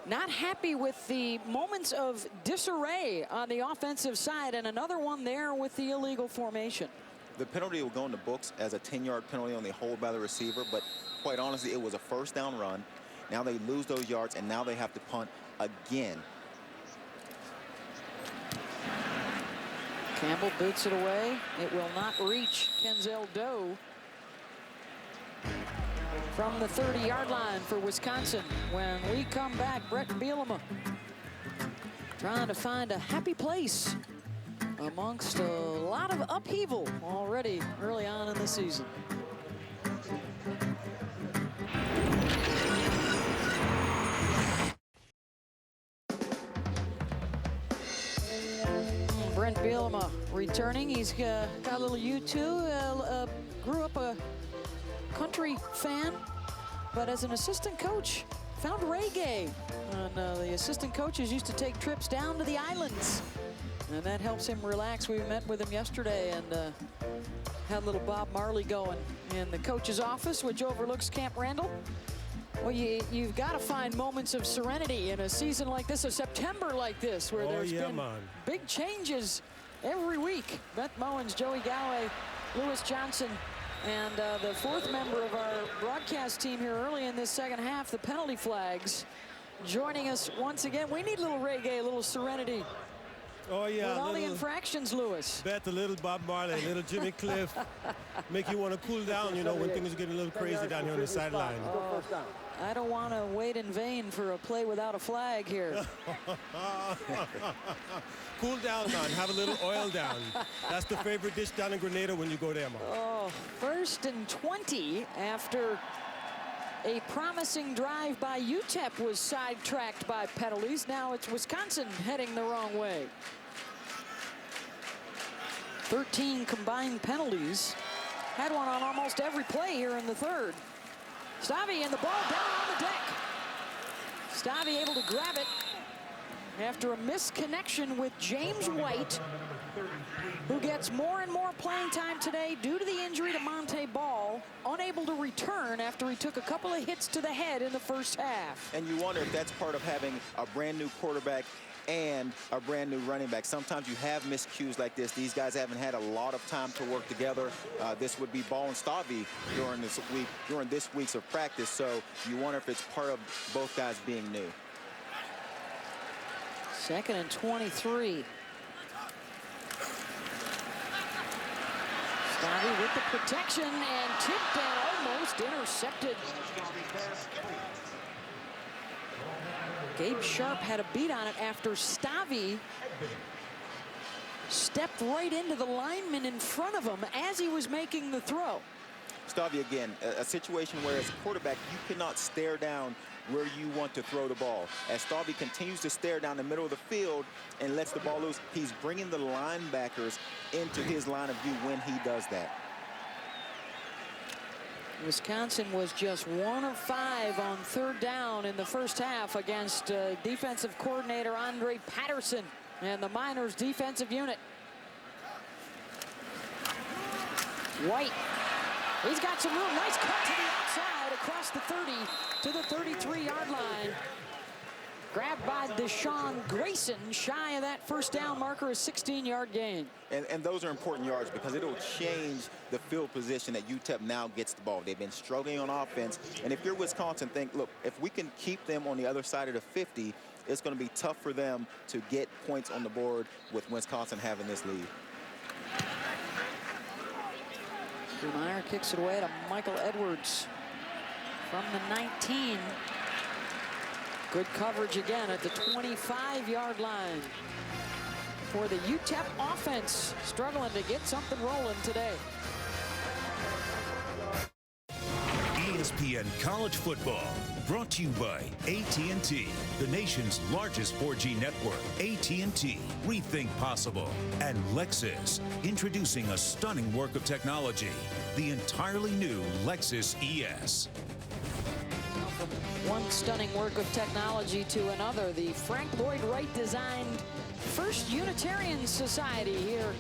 not happy with the moments of disarray on the offensive side, and another one there with the illegal formation. The penalty will go in the books as a 10-yard penalty on the hold by the receiver, but quite honestly, it was a first down run. Now they lose those yards, and now they have to punt again. Campbell boots it away. It will not reach Kenzel Doe. From the 30-yard line for Wisconsin. When we come back, Brett Bielema trying to find a happy place amongst a lot of upheaval already early on in the season. Brent Bielema returning. He's got a little U2. Grew up a country fan, but as an assistant coach, found reggae. And the assistant coaches used to take trips down to the islands, and that helps him relax. We met with him yesterday and had a little Bob Marley going in the coach's office, which overlooks Camp Randall. Well, you've got to find moments of serenity in a season like this, a September like this, where there's been big changes every week. Beth Mowens, Joey Galloway, Lewis Johnson, and the fourth member of our broadcast team here early in this second half, the penalty flags, joining us once again. We need a little reggae, a little serenity. Oh, yeah. With all the infractions, Lewis. Bet a little Bob Marley, a little Jimmy Cliff. Make you want to cool down, you know, when things are getting a little crazy down here on the sideline. I don't want to wait in vain for a play without a flag here. Cool down, man. Have a little oil down. That's the favorite dish down in Grenada when you go there, man. Oh, 1st and 20 after a promising drive by UTEP was sidetracked by penalties. Now it's Wisconsin heading the wrong way. 13 combined penalties. Had one on almost every play here in the third. Stavi and the ball down on the deck. Stavi able to grab it after a misconnection with James White, who gets more and more playing time today due to the injury to Monte Ball, unable to return after he took a couple of hits to the head in the first half. And you wonder if that's part of having a brand new quarterback and a brand new running back. Sometimes you have miscues like this. These guys haven't had a lot of time to work together. This would be Ball and Stavi during this week's of practice. So you wonder if it's part of both guys being new. 2nd and 23. Stavi with the protection and tipped and almost intercepted. Gabe Sharp had a beat on it after Stavi stepped right into the lineman in front of him as he was making the throw. Stavi, again, a situation where as a quarterback, you cannot stare down where you want to throw the ball. As Stavi continues to stare down the middle of the field and lets the ball loose, he's bringing the linebackers into his line of view when he does that. Wisconsin was just 1 of 5 on 3rd down in the first half against defensive coordinator Andre Patterson and the Miners defensive unit. White, he's got some room. Nice cut to the outside across the 30 to the 33-yard line. Grabbed by Deshaun Grayson, shy of that first down marker, a 16-yard gain. And those are important yards because it'll change the field position that UTEP now gets the ball. They've been struggling on offense. And if you're Wisconsin, think, look, if we can keep them on the other side of the 50, it's going to be tough for them to get points on the board with Wisconsin having this lead. Meyer kicks it away to Michael Edwards from the 19. Good coverage again at the 25-yard line for the UTEP offense, struggling to get something rolling today. ESPN College Football, brought to you by AT&T, the nation's largest 4G network. AT&T, rethink possible. And Lexus, introducing a stunning work of technology, the entirely new Lexus ES. From one stunning work of technology to another, the Frank Lloyd Wright designed First Unitarian Society here.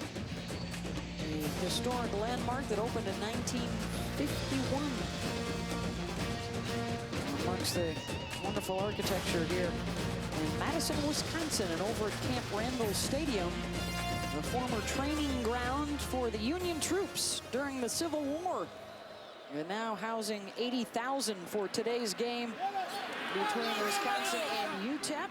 The historic landmark that opened in 1951. Amongst the wonderful architecture here in Madison, Wisconsin, and over at Camp Randall Stadium, the former training ground for the Union troops during the Civil War. And now housing 80,000 for today's game between Wisconsin and UTEP.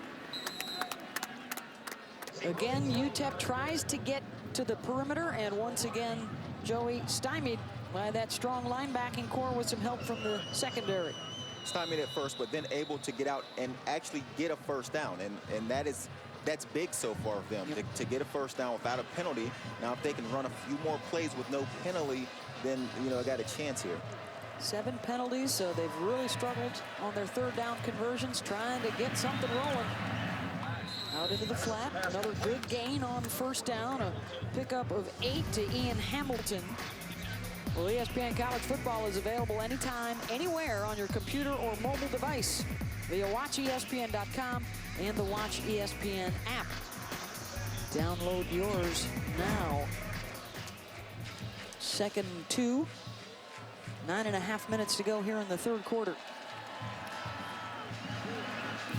Again, UTEP tries to get to the perimeter, and once again, Joey stymied by that strong linebacking core with some help from the secondary. Stymied at first, but then able to get out and actually get a first down, and that's big so far of them, to get a first down without a penalty. Now, if they can run a few more plays with no penalty, then, you know, got a chance here. 7 penalties, so they've really struggled on their 3rd down conversions, trying to get something rolling. Out into the flat. Another good gain on first down. A pickup of 8 to Ian Hamilton. Well, ESPN College Football is available anytime, anywhere on your computer or mobile device via WatchESPN.com and the Watch ESPN app. Download yours now. 2nd and 2. 9.5 minutes to go here in the third quarter.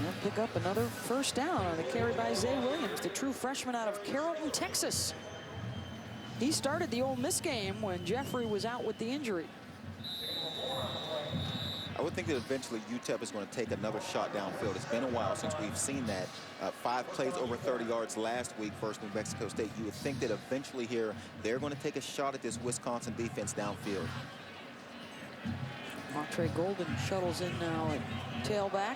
They'll pick up another first down on a carry by Zay Williams, the true freshman out of Carrollton, Texas. He started the Ole Miss game when Jeffrey was out with the injury. I would think that eventually UTEP is going to take another shot downfield. It's been a while since we've seen that. 5 plays over 30 yards last week versus New Mexico State. You would think that eventually here they're going to take a shot at this Wisconsin defense downfield. Montre Golden shuttles in now at tailback.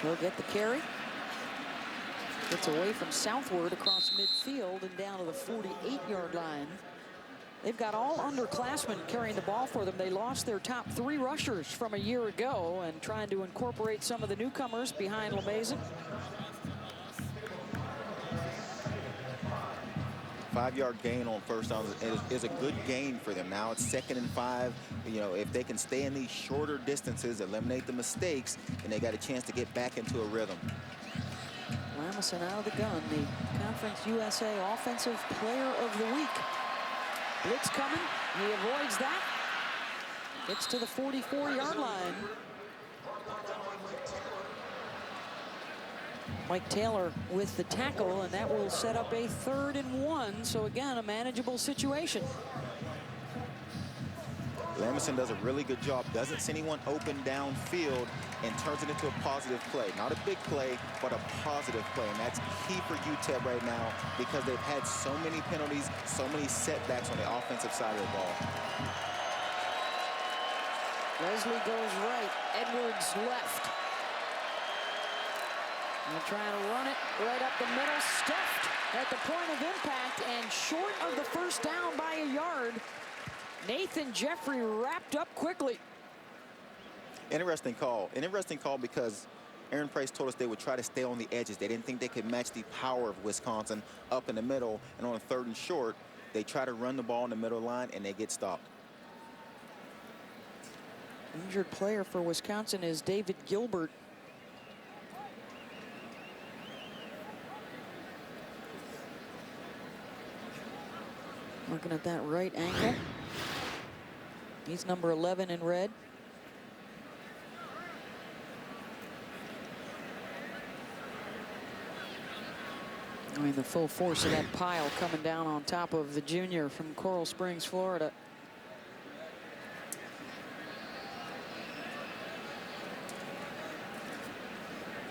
He'll get the carry. Gets away from southward across midfield and down to the 48-yard line. They've got all underclassmen carrying the ball for them. They lost their top 3 rushers from a year ago and trying to incorporate some of the newcomers behind LeMaison. 5-yard gain on first down is a good gain for them. Now it's 2nd and 5. You know, if they can stay in these shorter distances, eliminate the mistakes, and they got a chance to get back into a rhythm. Lamison out of the gun, the Conference USA Offensive Player of the Week. Blitz coming, he avoids that. Gets to the 44-yard line. Mike Taylor with the tackle, and that will set up a 3rd and 1. So again, a manageable situation. Lamison does a really good job, doesn't see anyone open downfield, and turns it into a positive play. Not a big play, but a positive play. And that's key for UTEP right now because they've had so many penalties, so many setbacks on the offensive side of the ball. Leslie goes right, Edwards left. They're trying to run it right up the middle, stuffed at the point of impact and short of the first down by a yard. Nathan Jeffrey wrapped up quickly. Interesting call. An interesting call because Aaron Price told us they would try to stay on the edges. They didn't think they could match the power of Wisconsin up in the middle. And on a 3rd and short, they try to run the ball in the middle line and they get stopped. Injured player for Wisconsin is David Gilbert. Looking at that right ankle. He's number 11 in red. I mean, the full force of that pile coming down on top of the junior from Coral Springs, Florida.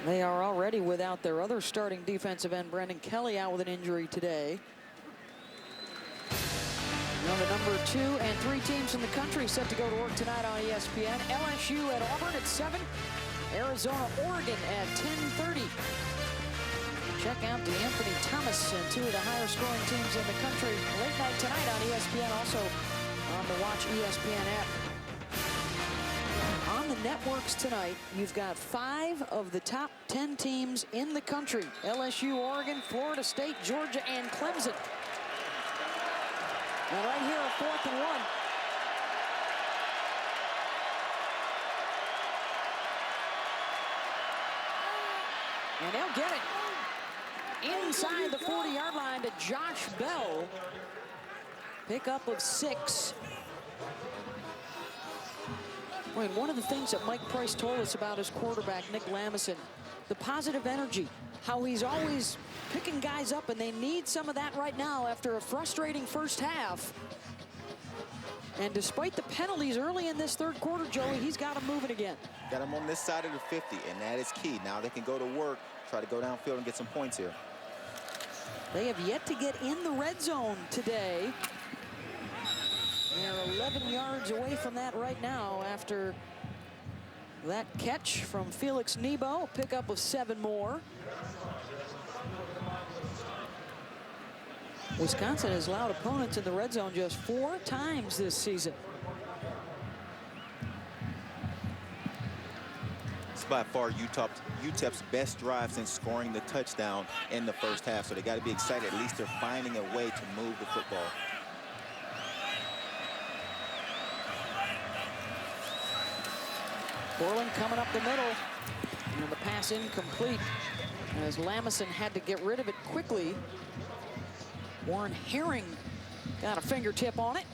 They are already without their other starting defensive end, Brendan Kelly, out with an injury today. Now the number 2 and 3 teams in the country set to go to work tonight on ESPN. LSU at Auburn at 7. Arizona, Oregon at 10:30. Check out DeAnthony Thomas and 2 of the higher scoring teams in the country late night tonight on ESPN, also on the Watch ESPN app. On the networks tonight, you've got 5 of the top 10 teams in the country. LSU, Oregon, Florida State, Georgia, and Clemson. And right here, a 4th and 1. And they'll get it inside the 40-yard line to Josh Bell. Pickup of 6. I mean, one of the things that Mike Price told us about his quarterback, Nick Lamison, the positive energy, how he's always picking guys up, and they need some of that right now after a frustrating first half. And despite the penalties early in this third quarter, Joey, he's got him moving again. Got him on this side of the 50, and that is key. Now they can go to work, try to go downfield and get some points here. They have yet to get in the red zone today. They're 11 yards away from that right now after that catch from Felix Nebo, pickup of 7 more. Wisconsin has allowed opponents in the red zone just 4 times this season. by far UTEP's best drive since scoring the touchdown in the first half. So they got to be excited. At least they're finding a way to move the football. Borland coming up the middle. And the pass incomplete as Lamison had to get rid of it quickly. Warren Herring got a fingertip on it.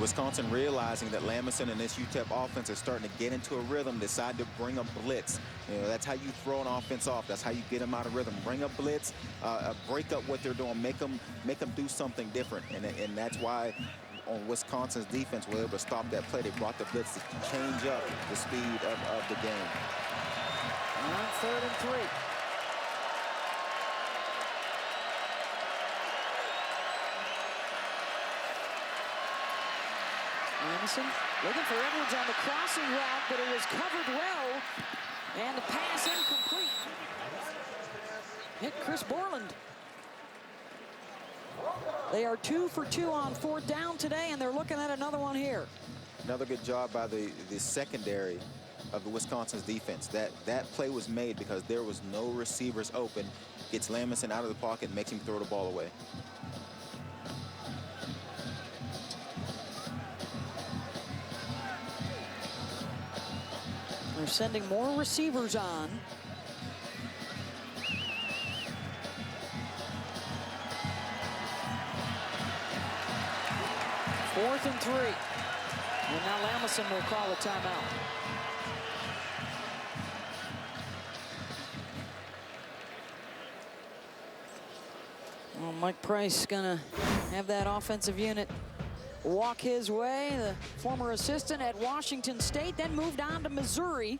Wisconsin realizing that Lamison and this UTEP offense is starting to get into a rhythm, decide to bring a blitz. You know, that's how you throw an offense off. That's how you get them out of rhythm. Bring a blitz, break up what they're doing, make them do something different. And that's why on Wisconsin's defense were able to stop that play. They brought the blitz to change up the speed of the game. On 3rd and 3. Lamison looking for Edwards on the crossing route, but it was covered well. And the pass incomplete. Hit Chris Borland. They are 2 for 2 on 4th down today, and they're looking at another one here. Another good job by the secondary of the Wisconsin's defense. That play was made because there was no receivers open. Gets Lamison out of the pocket, makes him throw the ball away. They're sending more receivers on. Fourth and 3. And now Lamison will call a timeout. Well, Mike Price gonna have that offensive unit walk his way. The former assistant at Washington State, then moved on to Missouri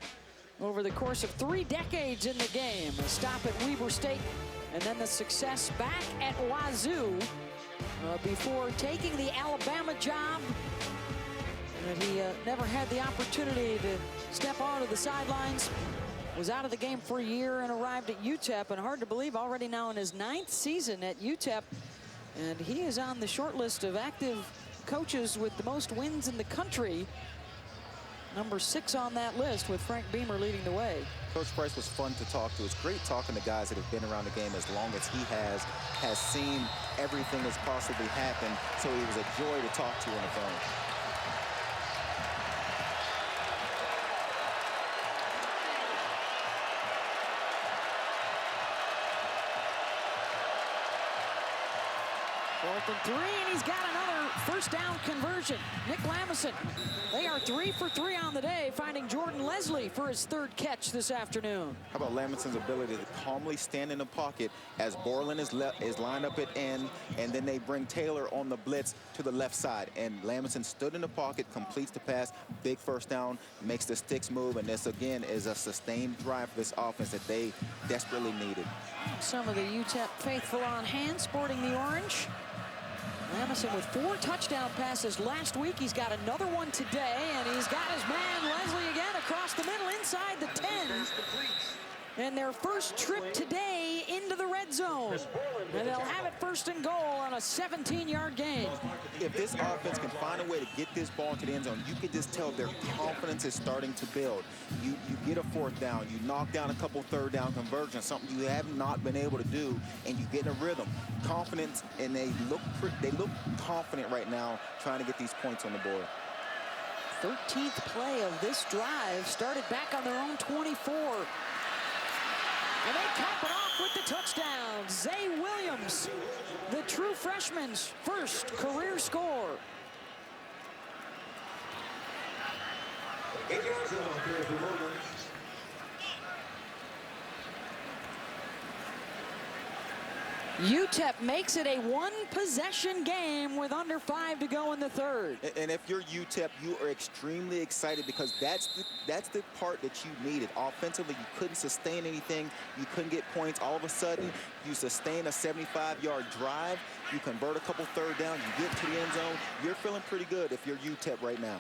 over the course of 3 decades in the game. A stop at Weber State, and then the success back at Wazoo before taking the Alabama job. And he never had the opportunity to step onto the sidelines. Was out of the game for a year and arrived at UTEP, and hard to believe already now in his 9th season at UTEP. And he is on the short list of active coaches with the most wins in the country. Number 6 on that list, with Frank Beamer leading the way. Coach Price was fun to talk to. It's great talking to guys that have been around the game as long as he has seen everything that's possibly happened. So he was a joy to talk to on the phone. Fourth and 3, and he's got another first down conversion. Nick Lamison. They are 3 for 3 on the day, finding Jordan Leslie for his 3rd catch this afternoon. How about Lamison's ability to calmly stand in the pocket as Borland is lined up at end, and then they bring Taylor on the blitz to the left side. And Lamison stood in the pocket, completes the pass, big first down, makes the sticks move, and this again is a sustained drive for this offense that they desperately needed. Some of the UTEP faithful on hand, sporting the orange. Lamison with 4 touchdown passes last week. He's got another one today, and he's got his man Leslie again across the middle inside the 10. And their first trip today into the red zone. And they'll have it 1st and goal on a 17-yard gain. If this offense can find a way to get this ball into the end zone, you can just tell their confidence is starting to build. You get a 4th down, you knock down a couple 3rd down conversions, something you have not been able to do, and you get in a rhythm. Confidence, and they look confident right now trying to get these points on the board. 13th play of this drive started back on their own 24. And they cap it off with the touchdown. Zay Williams, the true freshman's first career score. 8 yards long here for Williams. UTEP makes it a 1-possession game with under 5 to go in the 3rd. And if you're UTEP, you are extremely excited because that's the part that you needed. Offensively, you couldn't sustain anything. You couldn't get points. All of a sudden, you sustain a 75-yard drive. You convert a couple 3rd down. You get to the end zone. You're feeling pretty good if you're UTEP right now.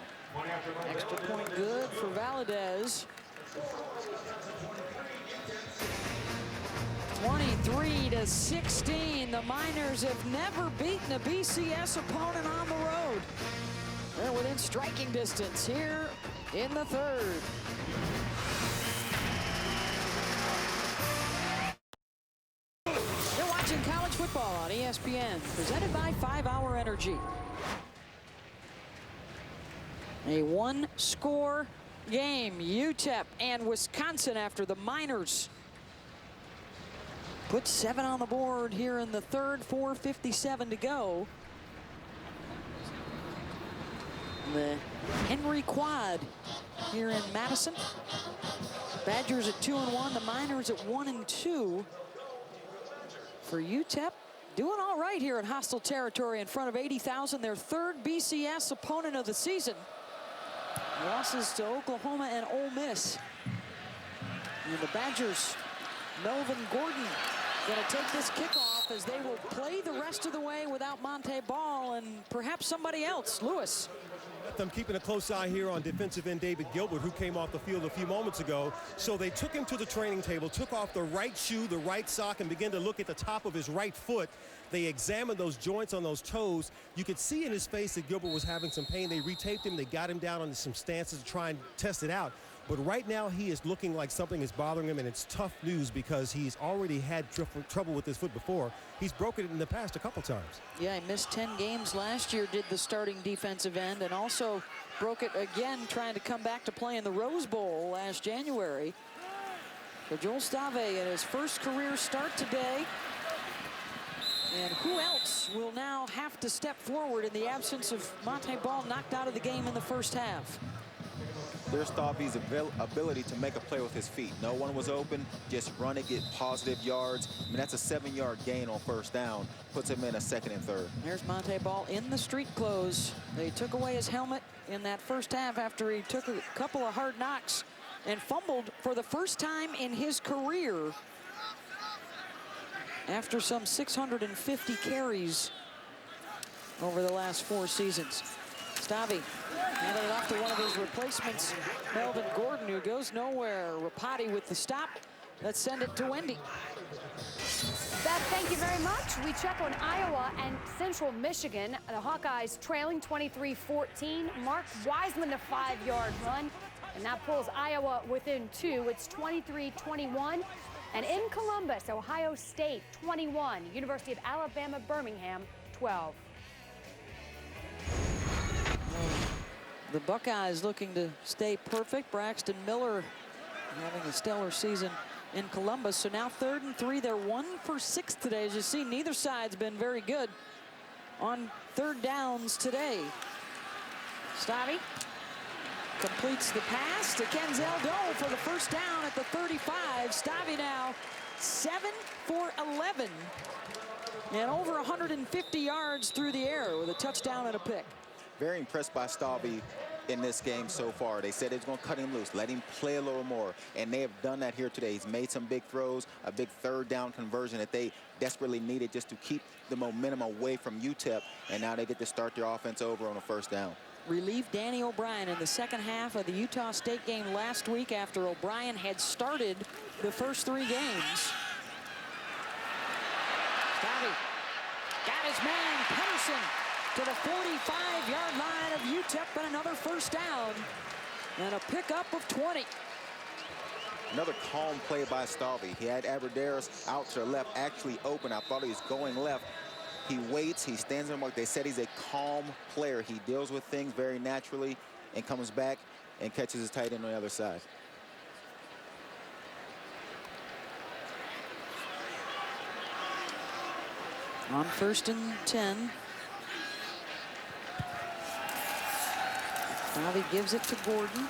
Extra point good for Valadez. 23-16. The Miners have never beaten a BCS opponent on the road. They're within striking distance here in the third. You're watching college football on ESPN, presented by 5 Hour Energy. A one-score game. UTEP and Wisconsin after the Miners put 7 on the board here in the third. 4:57 to go. The Henry Quad here in Madison. Badgers at 2-1. The Miners at 1-2. For UTEP, doing all right here in hostile territory in front of 80,000. Their third BCS opponent of the season. Losses to Oklahoma and Ole Miss. And the Badgers, Melvin Gordon, going to take this kickoff as they will play the rest of the way without Monte Ball and perhaps somebody else. Lewis. I'm keeping a close eye here on defensive end David Gilbert, who came off the field a few moments ago. So they took him to the training table, took off the right shoe, the right sock, and began to look at the top of his right foot. They examined those joints on those toes. You could see in his face that Gilbert was having some pain. They retaped him. They got him down on some stances to try and test it out. But right now he is looking like something is bothering him, and it's tough news because he's already had trouble with his foot before. He's broken it in the past a couple times. Yeah, he missed 10 games last year, did the starting defensive end, and also broke it again trying to come back to play in the Rose Bowl last January. So Joel Stave in his first career start today. And who else will now have to step forward in the absence of Monte Ball, knocked out of the game in the first half? There's Stavi's ability to make a play with his feet. No one was open, just run it, get positive yards. I mean, that's a 7-yard gain on first down, puts him in a second and third. There's Monte Ball in the street clothes. They took away his helmet in that first half after he took a couple of hard knocks and fumbled for the first time in his career after some 650 carries over the last 4 seasons. Stave handed it off to one of his replacements, Melvin Gordon, who goes nowhere. Rapati with the stop. Let's send it to Wendy. Beth, thank you very much. We check on Iowa and Central Michigan. The Hawkeyes trailing 23-14. Mark Wiseman a 5-yard run, and that pulls Iowa within 2. It's 23-21. And in Columbus, Ohio State 21. University of Alabama, Birmingham 12. The Buckeyes looking to stay perfect. Braxton Miller having a stellar season in Columbus. So now 3rd and 3. They're 1 for 6 today. As you see, neither side's been very good on 3rd downs today. Stave completes the pass to Kenzel Doe for the first down at the 35. Stave now 7 for 11 and over 150 yards through the air with a touchdown and a pick. Very impressed by Stave in this game so far. They said they was going to cut him loose, let him play a little more, and they have done that here today. He's made some big throws, a big 3rd down conversion that they desperately needed just to keep the momentum away from UTEP, and now they get to start their offense over on a 1st down. Relieved Danny O'Brien in the second half of the Utah State game last week after O'Brien had started the first 3 games. Stave got his man, Pedersen, to the 45-yard line of UTEP, and another first down and a pickup of 20. Another calm play by Stave. He had Aberderis out to the left, actually open. I thought he was going left. He waits, he stands in the mark. They said he's a calm player. He deals with things very naturally and comes back and catches his tight end on the other side. On 1st and 10. Stave gives it to Gordon.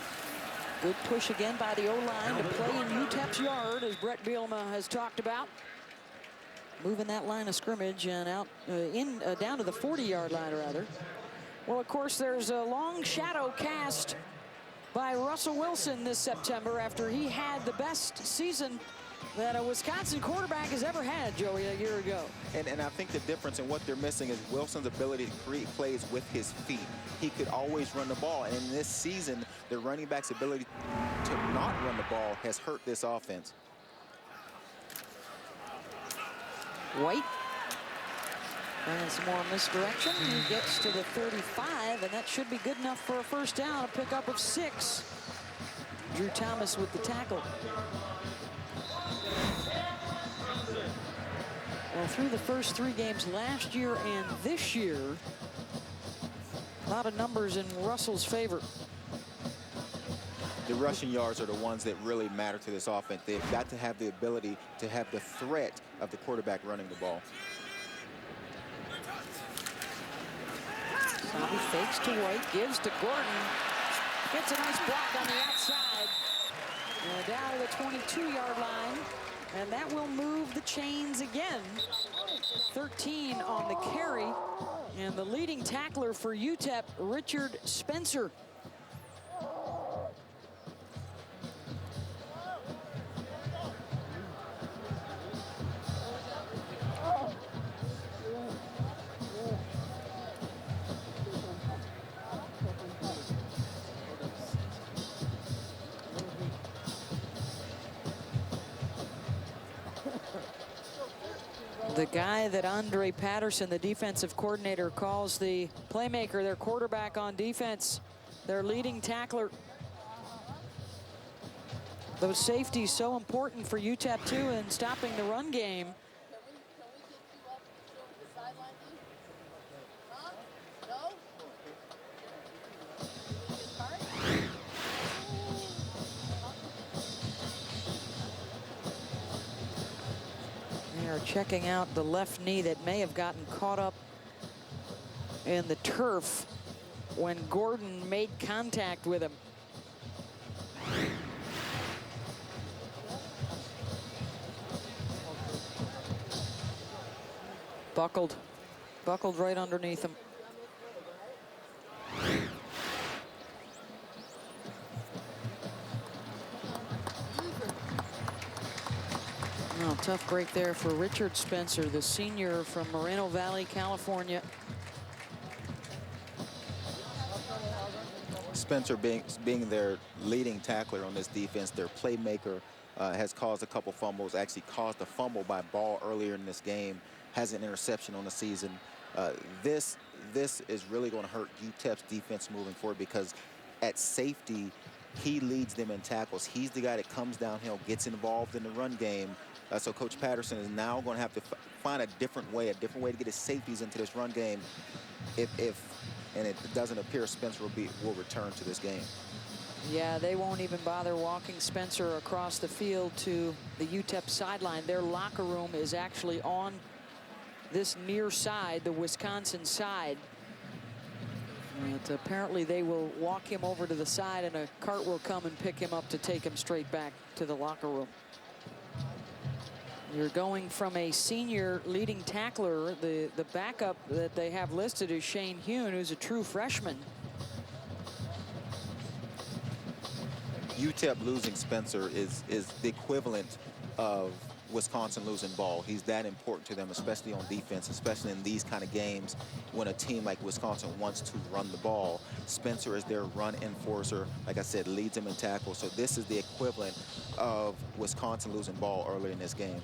Good push again by the O-line to play in UTEP's yard, as Brett Bielema has talked about. Moving that line of scrimmage and out down to the 40-yard line, rather. Well, of course, there's a long shadow cast by Russell Wilson this September after he had the best season that a Wisconsin quarterback has ever had, Joey, a year ago. And I think the difference in what they're missing is Wilson's ability to create plays with his feet. He could always run the ball, and in this season, the running back's ability to not run the ball has hurt this offense. White And some more misdirection. He gets to the 35, and that should be good enough for a first down, a pickup of 6. Drew Thomas with the tackle. Well, through the first 3 games last year and this year, a lot of numbers in Russell's favor. The rushing yards are the ones that really matter to this offense. They've got to have the ability to have the threat of the quarterback running the ball. Bobby fakes to White, gives to Gordon. Gets a nice block on the outside. And down to the 22-yard line. And that will move the chains again. 13 on the carry. And the leading tackler for UTEP, Richard Spencer. The guy that Andre Patterson, the defensive coordinator, calls the playmaker, their quarterback on defense, their leading tackler. Those safeties so important for UTEP too in stopping the run game. Checking out the left knee that may have gotten caught up in the turf when Gordon made contact with him. Buckled right underneath him. Oh, tough break there for Richard Spencer, the senior from Moreno Valley, California. Spencer being their leading tackler on this defense, their playmaker, has caused a couple fumbles, actually caused a fumble by Ball earlier in this game, has an interception on the season. This is really going to hurt UTEP's defense moving forward because at safety, he leads them in tackles. He's the guy that comes downhill, gets involved in the run game. So Coach Patterson is now going to have to find a different way to get his safeties into this run game. And it doesn't appear Spencer will return to this game. Yeah, they won't even bother walking Spencer across the field to the UTEP sideline. Their locker room is actually on this near side, the Wisconsin side. But apparently they will walk him over to the side and a cart will come and pick him up to take him straight back to the locker room. You're going from a senior leading tackler. The backup that they have listed is Shane Hune, who's a true freshman. UTEP losing Spencer is the equivalent of Wisconsin losing Ball. He's that important to them, especially on defense, especially in these kind of games when a team like Wisconsin wants to run the ball. Spencer is their run enforcer. Like I said, leads them in tackles. So this is the equivalent of Wisconsin losing Ball earlier in this game.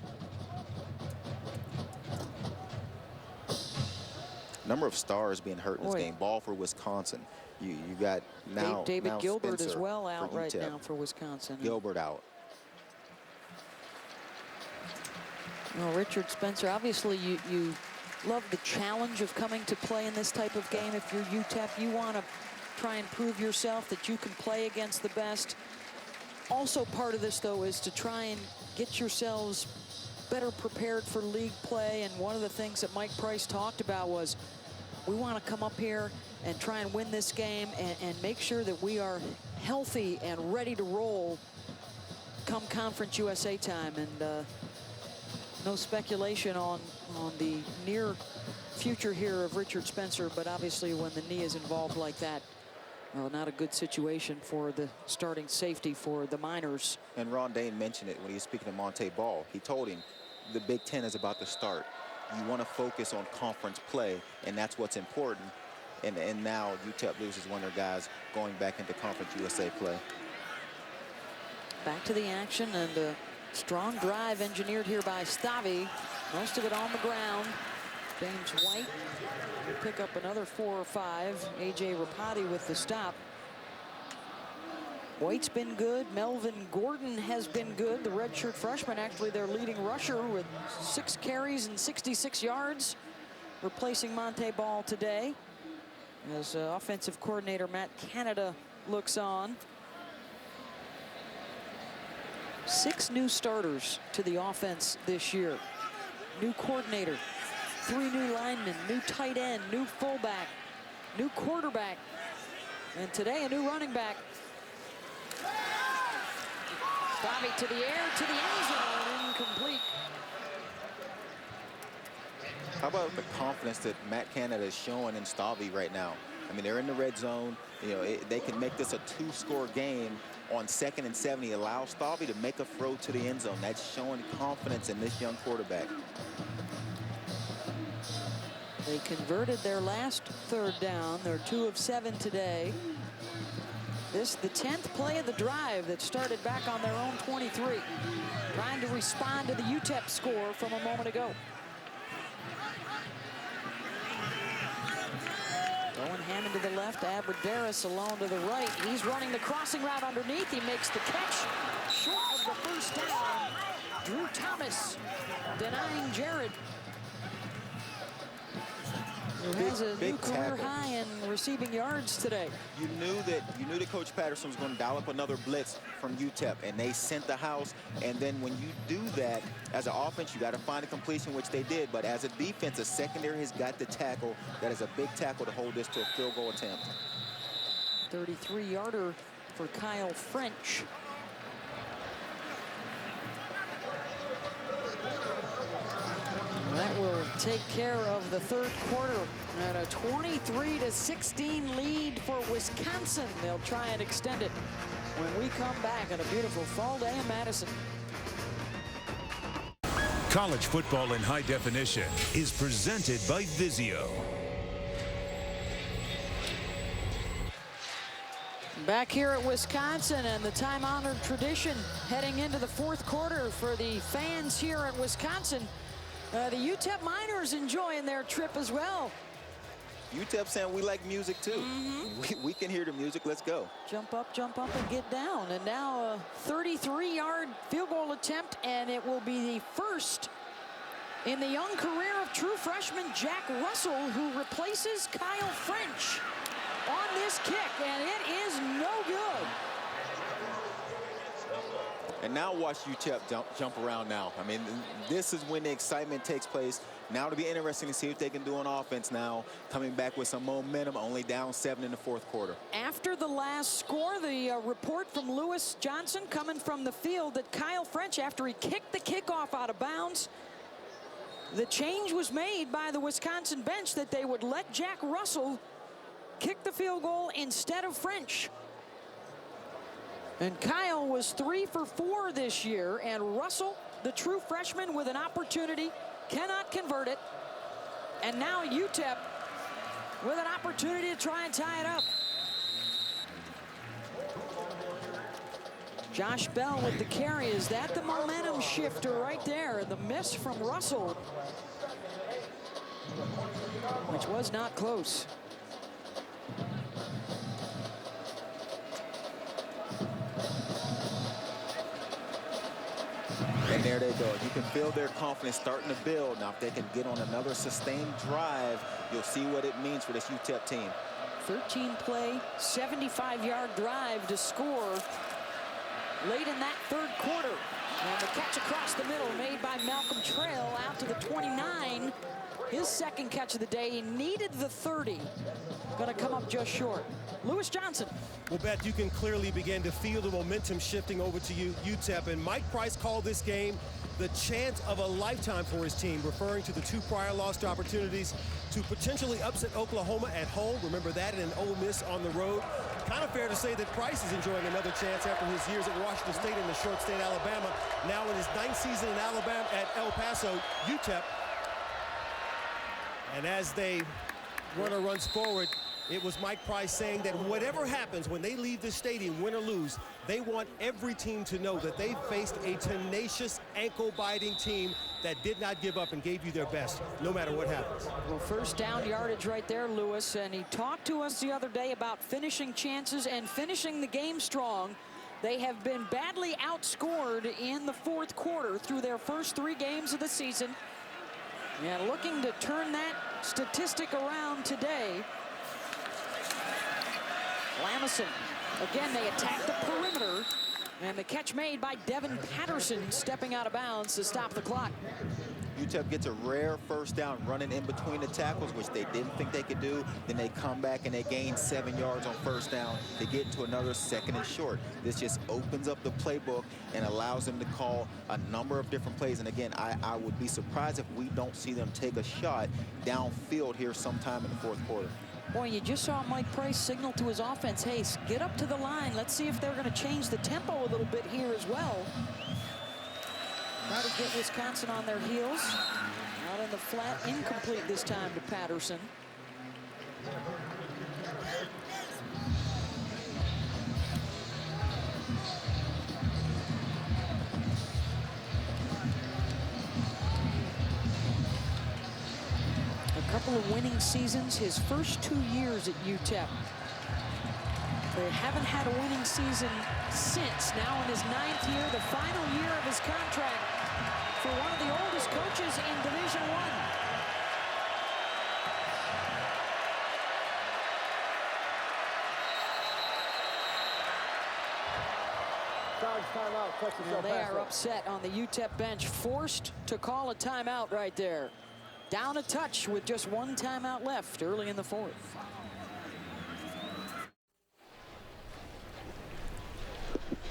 Number of stars being hurt in this game. Ball for Wisconsin. You got now David Gilbert Spencer as well out right UTEP. now for Wisconsin. Gilbert out. Well, Richard Spencer, obviously you love the challenge of coming to play in this type of game. If you're UTEP, you want to try and prove yourself that you can play against the best. Also part of this, though, is to try and get yourselves better prepared for league play. And one of the things that Mike Price talked about was we want to come up here and try and win this game and make sure that we are healthy and ready to roll come Conference USA time. And no speculation on the near future here of Richard Spencer, but obviously when the knee is involved like that, well, not a good situation for the starting safety for the Miners. And Ron Dane mentioned it when he was speaking to Monte Ball. He told him the Big Ten is about to start. You want to focus on conference play, and that's what's important. And now UTEP loses one of their guys going back into Conference USA play. Back to the action, and a strong drive engineered here by Stavi. Most of it on the ground. James White will pick up another 4 or 5. A.J. Rapati with the stop. White's been good. Melvin Gordon has been good. The redshirt freshman, actually their leading rusher with 6 carries and 66 yards, replacing Monte Ball today. As offensive coordinator Matt Canada looks on. 6 new starters to the offense this year. New coordinator, 3 new linemen, new tight end, new fullback, new quarterback, and today a new running back. Stabby to the air, to the end zone, incomplete. How about the confidence that Matt Canada is showing in Stabby right now? I mean, they're in the red zone. You know, they can make this a 2-score game on 2nd and 7. He allows Stabby to make a throw to the end zone. That's showing confidence in this young quarterback. They converted their last 3rd down. They're 2 of 7 today. This the 10th play of the drive that started back on their own 23. Trying to respond to the UTEP score from a moment ago. Owen Hammond to the left, Abradaris alone to the right. He's running the crossing route underneath. He makes the catch. Short of the first down. Drew Thomas denying Jared, who has a new career high in receiving yards today. You knew that Coach Patterson was going to dial up another blitz from UTEP, and they sent the house. And then when you do that as an offense, you got to find a completion, which they did. But as a defense, a secondary has got the tackle. That is a big tackle to hold this to a field goal attempt. 33-yarder for Kyle French. That will take care of the 3rd quarter at a 23-16 lead for Wisconsin. They'll try and extend it when we come back on a beautiful fall day in Madison. College football in high definition is presented by Vizio. Back here at Wisconsin, and the time-honored tradition heading into the 4th quarter for the fans here at Wisconsin. The UTEP Miners enjoying their trip as well. UTEP saying we like music too. We can hear the music. Let's go. Jump up, and get down. And now a 33-yard field goal attempt, and it will be the first in the young career of true freshman Jack Russell, who replaces Kyle French on this kick, and it is no good. And now watch UTEP jump around now. I mean, this is when the excitement takes place. Now it'll be interesting to see what they can do on offense now, coming back with some momentum, only down 7 in the 4th quarter. After the last score, the report from Lewis Johnson coming from the field that Kyle French, after he kicked the kickoff out of bounds, the change was made by the Wisconsin bench that they would let Jack Russell kick the field goal instead of French. And Kyle was 3 for 4 this year, and Russell, the true freshman, with an opportunity, cannot convert it. And now UTEP with an opportunity to try and tie it up. Josh Bell with the carry. Is that the momentum shifter right there? The miss from Russell, which was not close. And there they go. You can feel their confidence starting to build. Now, if they can get on another sustained drive, you'll see what it means for this UTEP team. 13-play, 75-yard drive to score late in that 3rd quarter. And the catch across the middle made by Malcolm Trail out to the 29. His 2nd catch of the day. He needed the 30. Going to come up just short. Lewis Johnson. Well, Beth, you can clearly begin to feel the momentum shifting over to UTEP. And Mike Price called this game the chance of a lifetime for his team, referring to the 2 prior lost opportunities to potentially upset Oklahoma at home. Remember that, and Ole Miss on the road. Kind of fair to say that Price is enjoying another chance after his years at Washington State in the short state Alabama. Now in his 9th season in Alabama at El Paso, UTEP. And as the runner runs forward, it was Mike Price saying that whatever happens when they leave this stadium, win or lose, they want every team to know that they faced a tenacious, ankle-biting team that did not give up and gave you their best, no matter what happens. Well, first down yardage right there, Lewis, and he talked to us the other day about finishing chances and finishing the game strong. They have been badly outscored in the fourth quarter through their first 3 games of the season. And looking to turn that statistic around today. Lamison, again, they attack the perimeter. And the catch made by Devin Patterson, stepping out of bounds to stop the clock. UTEP gets a rare first down running in between the tackles, which they didn't think they could do. Then they come back and they gain 7 yards on first down to get into another 2nd and short. This just opens up the playbook and allows them to call a number of different plays. And again, I would be surprised if we don't see them take a shot downfield here sometime in the fourth quarter. Boy, you just saw Mike Price signal to his offense, hey, get up to the line. Let's see if they're going to change the tempo a little bit here as well. Try to get Wisconsin on their heels. Out in the flat, incomplete this time to Patterson. A couple of winning seasons, his first 2 years at UTEP. They haven't had a winning season since. Now in his 9th year, the final year of his contract for one of the oldest coaches in Division I. Charge timeout. Touch Well, they are upset on the UTEP bench, forced to call a timeout right there. Down a touch with just 1 timeout left early in the 4th.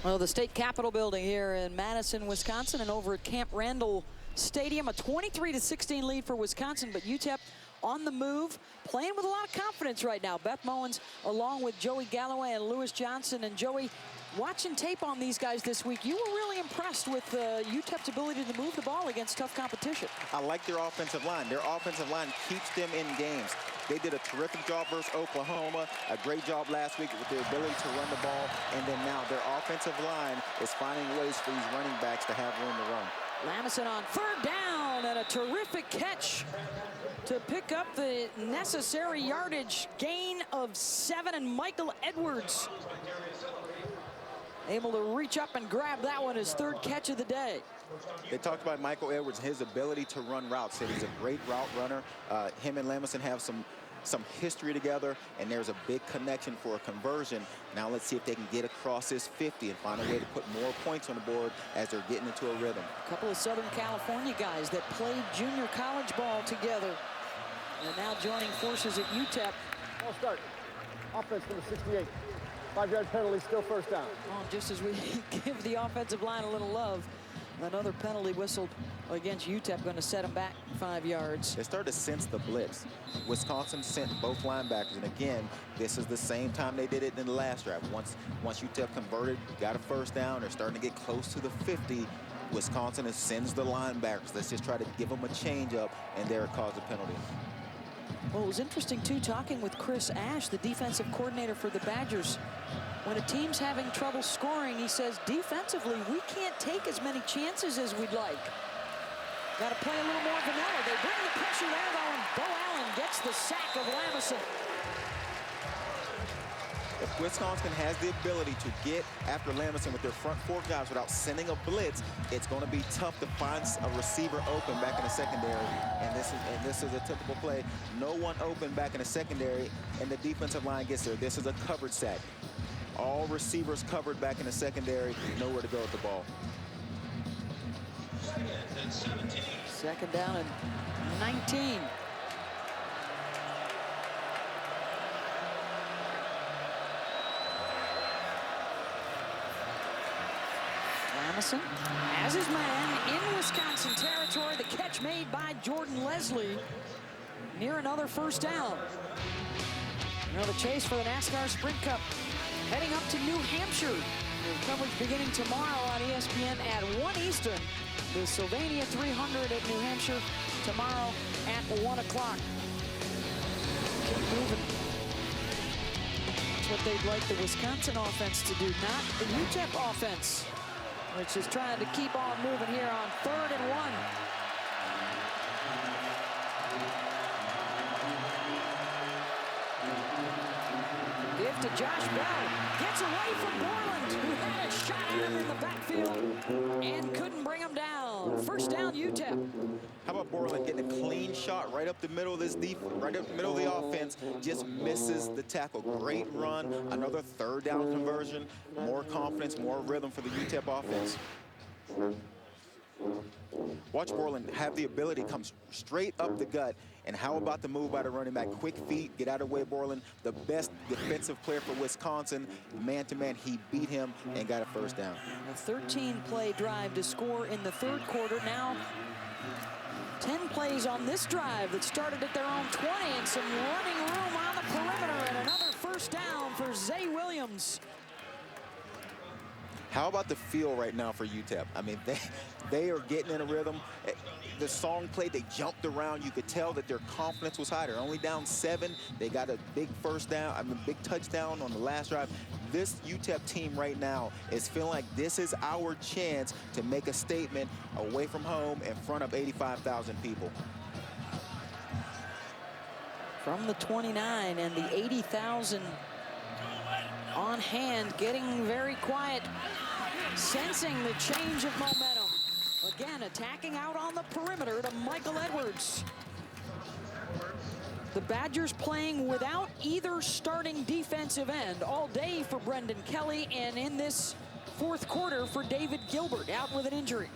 Well, the state capitol building here in Madison, Wisconsin, and over at Camp Randall Stadium, a 23-16 lead for Wisconsin, but UTEP on the move, playing with a lot of confidence right now. Beth Mowens along with Joey Galloway and Lewis Johnson. And Joey, watching tape on these guys this week, you were really impressed with UTEP's ability to move the ball against tough competition. I like their offensive line. Their offensive line keeps them in games. They did a terrific job versus Oklahoma, a great job last week with their ability to run the ball, and then now their offensive line is finding ways for these running backs to have room to run. Lamison on 3rd down, and a terrific catch to pick up the necessary yardage, gain of 7, and Michael Edwards able to reach up and grab that one, his 3rd catch of the day. They talked about Michael Edwards, his ability to run routes. Said he's a great route runner. Him and Lamison have some history together, and there's a big connection for a conversion. Now let's see if they can get across this 50 and find a way to put more points on the board as they're getting into a rhythm. A couple of Southern California guys that played junior college ball together and now joining forces at UTEP. Ball start. Offense number 68. 5-yard penalty, still first down. Oh, just as we give the offensive line a little love, another penalty whistled against UTEP, going to set them back 5 yards. They started to sense the blitz. Wisconsin sent both linebackers, and again, this is the same time they did it in the last drive. Once UTEP converted, got a first down, they're starting to get close to the 50. Wisconsin sends the linebackers. Let's just try to give them a change up, and there it caused a penalty. Well, it was interesting, too, talking with Chris Ash, the defensive coordinator for the Badgers. When a team's having trouble scoring, he says, defensively, we can't take as many chances as we'd like. Got to play a little more vanilla. They bring the pressure there, though, and Bo Allen gets the sack of Lamison. If Wisconsin has the ability to get after Lamison with their front 4 guys without sending a blitz, it's going to be tough to find a receiver open back in the secondary. And this is a typical play. No one open back in the secondary, and the defensive line gets there. This is a covered sack. All receivers covered back in the secondary, nowhere to go with the ball. 2nd down and 19. Lamison has his man in Wisconsin territory. The catch made by Jordan Leslie near another first down. Now the chase for the NASCAR Sprint Cup heading up to New Hampshire. There's coverage beginning tomorrow on ESPN at 1 Eastern. The Sylvania 300 at New Hampshire tomorrow at 1 o'clock. Keep moving. what they'd like the Wisconsin offense to do, not the UTEP offense, which is trying to keep on moving here on 3rd and 1. Give to Josh Bell. Gets away from Borland, who had a shot at him in the backfield and couldn't bring him down. First down, UTEP. How about Borland getting a clean shot right up the middle of this right up the middle of the offense, just misses the tackle. Great run, another 3rd down conversion, more confidence, more rhythm for the UTEP offense. Watch Borland have the ability to come straight up the gut. And how about the move by the running back? Quick feet, get out of the way, Borland. The best defensive player for Wisconsin. Man-to-man, he beat him and got a first down. A 13-play drive to score in the 3rd quarter. Now 10 plays on this drive that started at their own 20, and some running room on the perimeter, and another first down for Zay Williams. How about the feel right now for UTEP? I mean, they are getting in a rhythm. The song played, they jumped around. You could tell that their confidence was high. They're only down 7. They got a big first down, big touchdown on the last drive. This UTEP team right now is feeling like this is our chance to make a statement away from home in front of 85,000 people. From the 29 and the 80,000 on hand, getting very quiet, sensing the change of momentum. Again, attacking out on the perimeter to Michael Edwards. The Badgers playing without either starting defensive end all day for Brendan Kelly, and in this 4th quarter for David Gilbert, out with an injury.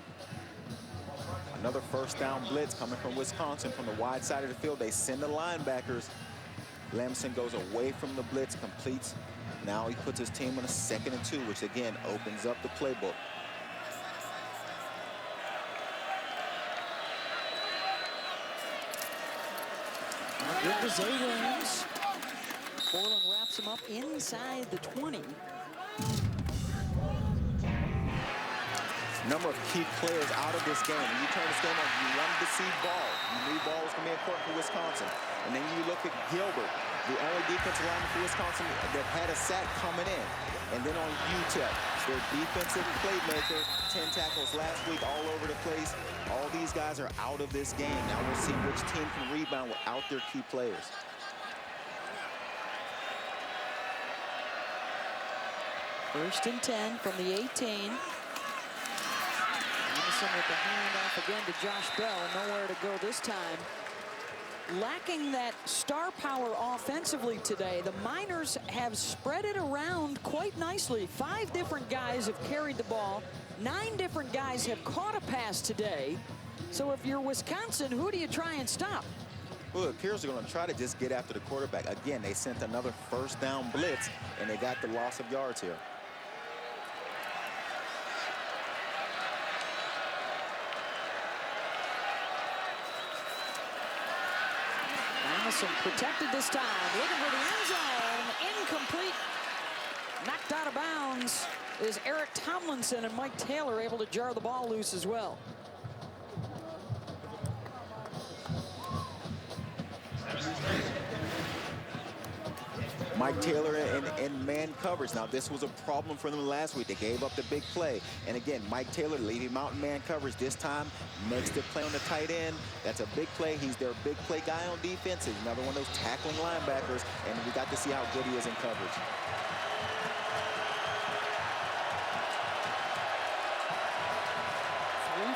Another first down blitz coming from Wisconsin from the wide side of the field. They send the linebackers. Lamson goes away from the blitz, completes. Now he puts his team on a 2nd and 2, which again opens up the playbook. Good to Zay Williams. Borland wraps him up inside the 20. Number of key players out of this game. When you turn this game on, you wanted to see ball. You knew ball was going to be important for Wisconsin. And then you look at Gilbert, the only defensive lineman for Wisconsin that had a sack coming in. And then on UTEP, their defensive playmaker, 10 tackles last week all over the place. All these guys are out of this game. Now we'll see which team can rebound without their key players. First and 10 from the 18. Anderson with the handoff again to Josh Bell. Nowhere to go this time. Lacking that star power offensively today, the Miners have spread it around quite nicely. 5 different guys have carried the ball. 9 different guys have caught a pass today. So if you're Wisconsin, who do you try and stop? Well, it appears they're going to try to just get after the quarterback. Again, they sent another first down blitz, and they got the loss of yards here. Anderson protected this time, looking for the end zone, incomplete. Knocked out of bounds is Eric Tomlinson, and Mike Taylor able to jar the ball loose as well. Mike Taylor in man coverage. Now, this was a problem for them last week. They gave up the big play. And again, Mike Taylor leaving him out in man coverage this time. Makes the play on the tight end. That's a big play. He's their big play guy on defense. He's another one of those tackling linebackers. And we got to see how good he is in coverage.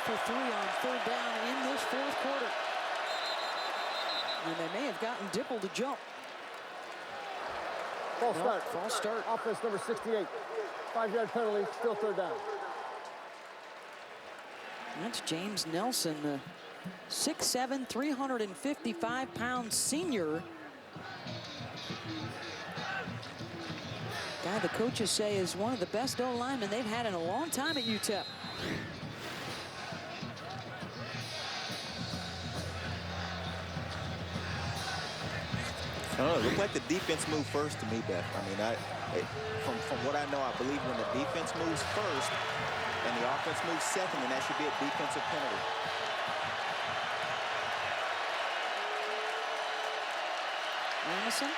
For 3 on 3rd down in this 4th quarter. And they may have gotten Dipple to jump. False start. False start. Offense number 68. 5-yard penalty, still 3rd down. That's James Nelson, the 6'7", 355-pound senior. Guy the coaches say is one of the best O-linemen they've had in a long time at UTEP. I don't know, it looked like the defense moved first to me, Beth. I mean, from what I know, I believe when the defense moves first and the offense moves second, then that should be a defensive penalty. Anderson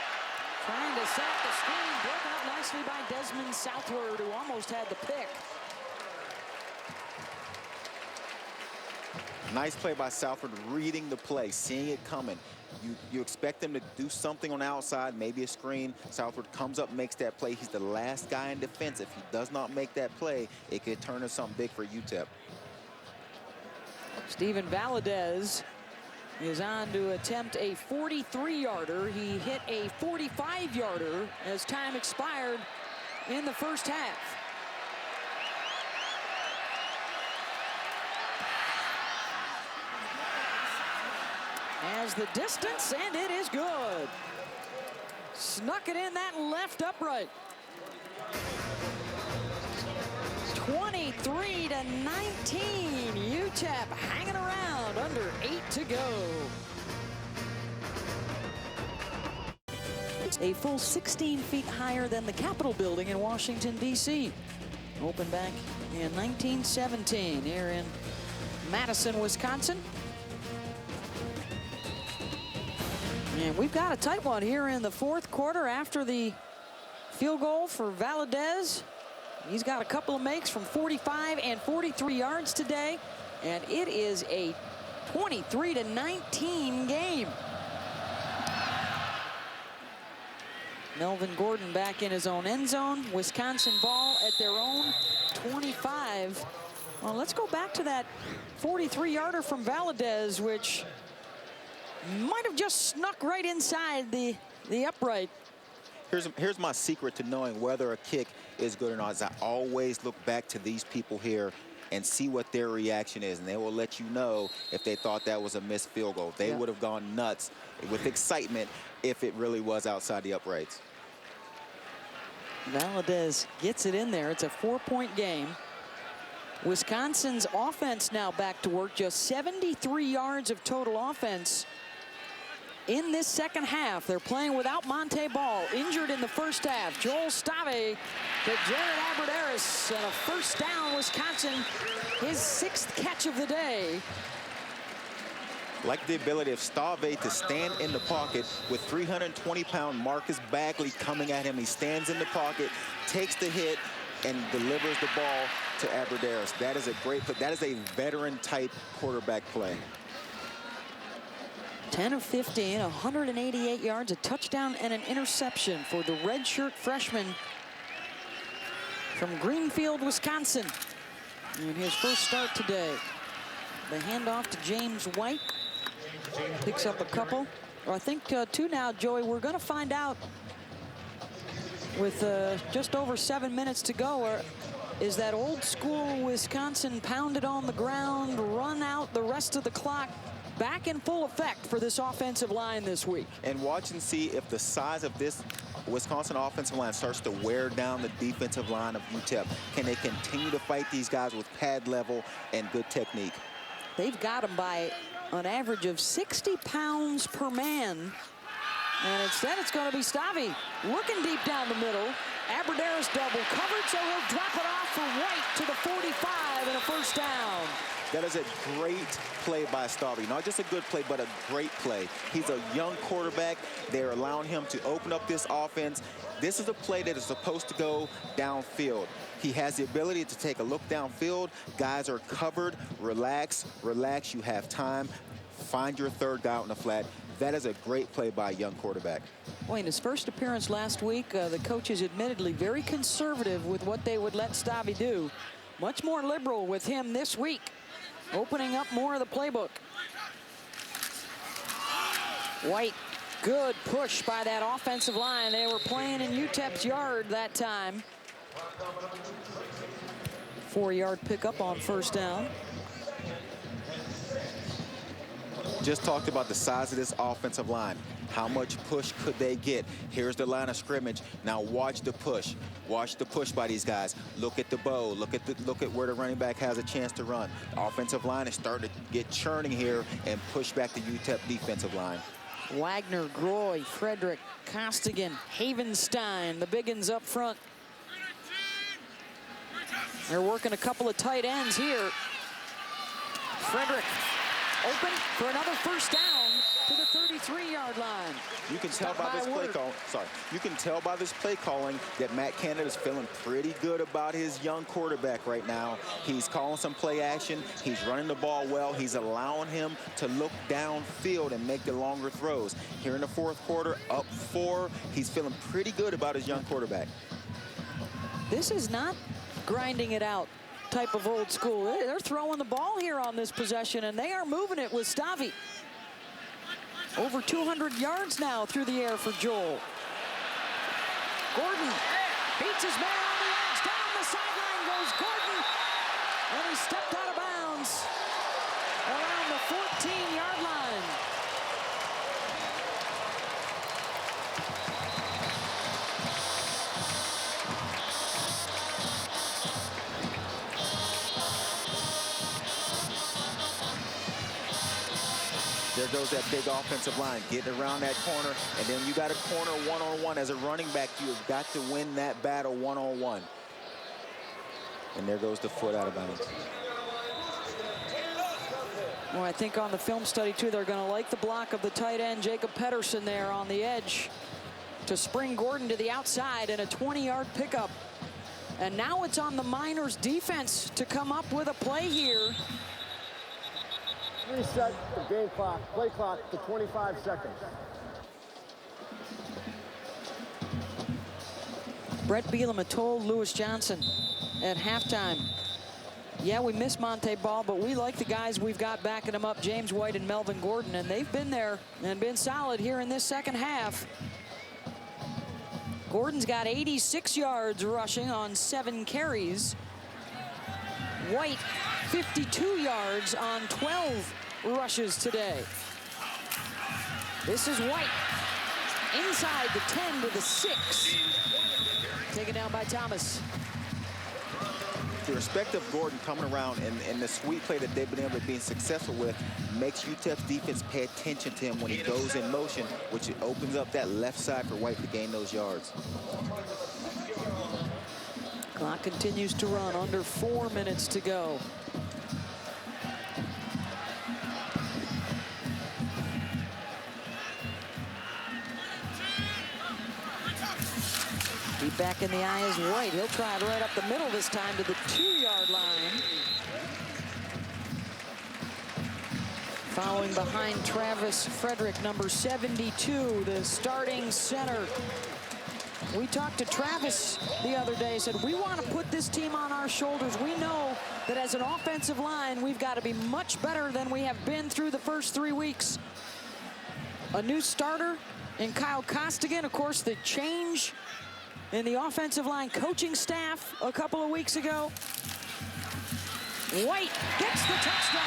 Trying to set up the screen, broken up nicely by Desmond Southward, who almost had the pick. Nice play by Southward, reading the play, seeing it coming. You expect him to do something on the outside, maybe a screen. Southward comes up, makes that play. He's the last guy in defense. If he does not make that play, it could turn into something big for UTEP. Steven Valadez is on to attempt a 43-yarder. He hit a 45-yarder as time expired in the first half. As the distance, and it is good. Snuck it in that left upright. 23-19, UTEP hanging around, under 8 to go. It's a full 16 feet higher than the Capitol building in Washington, D.C. Opened back in 1917 here in Madison, Wisconsin. And we've got a tight one here in the fourth quarter after the field goal for Valadez. He's got a couple of makes from 45 and 43 yards today, and it is a 23-19 game. Melvin Gordon back in his own end zone. Wisconsin ball at their own 25. Well, let's go back to that 43-yarder from Valadez, which might have just snuck right inside the upright. Here's my secret to knowing whether a kick is good or not, is I always look back to these people here and see what their reaction is, and they will let you know if they thought that was a missed field goal. They would have gone nuts with excitement if it really was outside the uprights. Valadez gets it in there. It's a 4-point game. Wisconsin's offense now back to work. Just 73 yards of total offense in this second half. They're playing without Monte Ball, injured in the first half. Joel Stave to Jared Aberderis, and a first down, Wisconsin, his 6th catch of the day. Like the ability of Stave to stand in the pocket with 320-pound Marcus Bagley coming at him. He stands in the pocket, takes the hit, and delivers the ball to Aberderis. That is a great play. That is a veteran-type quarterback play. 10 of 15, 188 yards, a touchdown and an interception for the redshirt freshman from Greenfield, Wisconsin, in his first start today. The handoff to James White. Picks up a couple. Or I think 2 now, Joey. We're going to find out with just over 7 minutes to go. Or is that old school Wisconsin pounded on the ground, run out the rest of the clock back in full effect for this offensive line this week? And watch and see if the size of this Wisconsin offensive line starts to wear down the defensive line of UTEP. Can they continue to fight these guys with pad level and good technique? They've got them by an average of 60 pounds per man. And instead it's going to be Stave looking deep down the middle. Aberderis double covered, so he'll drop it off for White to the 45 and a first down. That is a great play by Stave. Not just a good play, but a great play. He's a young quarterback. They're allowing him to open up this offense. This is a play that is supposed to go downfield. He has the ability to take a look downfield. Guys are covered. Relax, relax. You have time. Find your third guy on the flat. That is a great play by a young quarterback. Boy, in his first appearance last week, the coaches admittedly very conservative with what they would let Stave do. Much more liberal with him this week, opening up more of the playbook. White, good push by that offensive line. They were playing in UTEP's yard that time. 4-yard pickup on first down. Just talked about the size of this offensive line. How much push could they get? Here's the line of scrimmage. Now watch the push. Watch the push by these guys. Look at the bow. Look at where the running back has a chance to run. The offensive line is starting to get churning here and push back the UTEP defensive line. Wagner, Groy, Frederick, Costigan, Havenstein, the big uns up front. They're working a couple of tight ends here. Frederick open for another first down. to the 33-yard line. You can tell by this play call. Sorry, you can tell by this play calling that Matt Canada's feeling pretty good about his young quarterback right now. He's calling some play action. He's running the ball well. He's allowing him to look downfield and make the longer throws. Here in the fourth quarter, up 4. He's feeling pretty good about his young quarterback. This is not grinding it out type of old school. They're throwing the ball here on this possession, and they are moving it with Stavi. Over 200 yards now through the air for Joel. Gordon beats his man on the edge. Down the sideline goes Gordon, and he stepped out of bounds around the 14-yard line. There goes that big offensive line, getting around that corner, and then you got a corner one-on-one. As a running back, you have got to win that battle one-on-one. And there goes the foot out of bounds. Well, I think on the film study, too, they're going to like the block of the tight end, Jacob Pedersen, there on the edge to spring Gordon to the outside and a 20-yard pickup. And now it's on the Miners defense to come up with a play here. Reset the game clock, play clock to 25 seconds. Brett Bielema had told Lewis Johnson at halftime, yeah, we miss Monte Ball, but we like the guys we've got backing them up, James White and Melvin Gordon, and they've been there and been solid here in this second half. Gordon's got 86 yards rushing on 7 carries. White, 52 yards on 12 rushes today. This is White inside the 10 to the 6. Taken down by Thomas. The respect of Gordon coming around and the sweep play that they've been able to be successful with makes UTEP's defense pay attention to him when he goes in motion, which opens up that left side for White to gain those yards. Clock continues to run, under 4 minutes to go. Deep back in the eye is White. He'll try it right up the middle this time to the 2-yard line. Following behind Travis Frederick, number 72, the starting center. We talked to Travis the other day, said we want to put this team on our shoulders. We know that as an offensive line, we've got to be much better than we have been through the first 3 weeks. A new starter in Kyle Costigan, of course, the change in the offensive line coaching staff a couple of weeks ago. White gets the touchdown.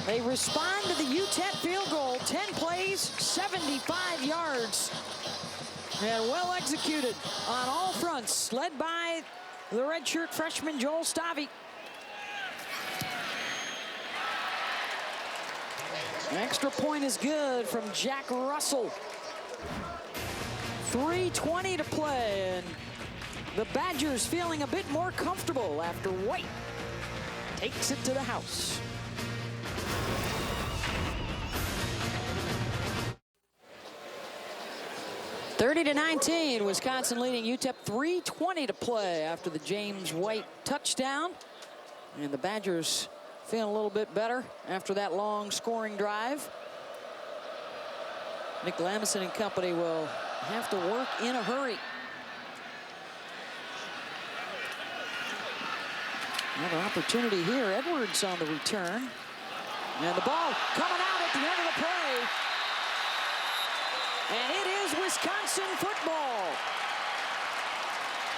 They respond to the UTEP field goal. 10 plays, 75 yards. And well executed on all fronts, led by the redshirt freshman Joel Stavi. An extra point is good from Jack Russell. 3:20 to play, and the Badgers feeling a bit more comfortable after White takes it to the house. Thirty to 19, Wisconsin leading UTEP. 3:20 to play after the James White touchdown. And the Badgers feeling a little bit better after that long scoring drive. Nick Lamison and company will have to work in a hurry. Another opportunity here. Edwards on the return. And the ball coming out at the end of the play. And it is Wisconsin football.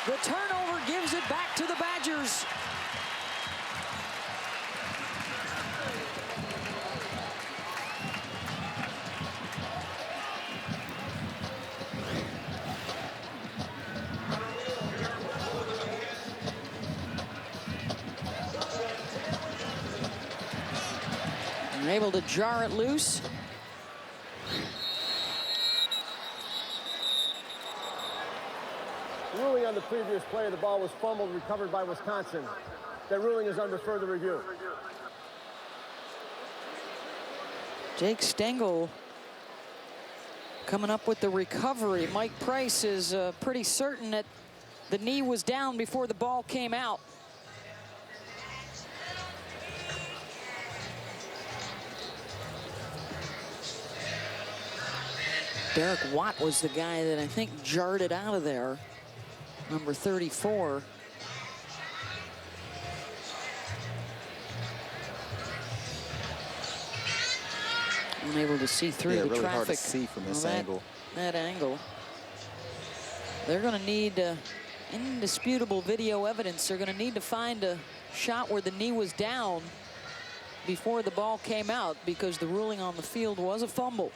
The turnover gives it back to the Badgers. Able to jar it loose. The ruling on the previous play, the ball was fumbled, recovered by Wisconsin. That ruling is under further review. Jake Stengel coming up with the recovery. Mike Price is pretty certain that the knee was down before the ball came out. Derek Watt was the guy that I think jarred it out of there. Number 34. Unable to see through the really traffic. hard to see from this angle. That angle. They're going to need indisputable video evidence. They're going to need to find a shot where the knee was down before the ball came out, because the ruling on the field was a fumble.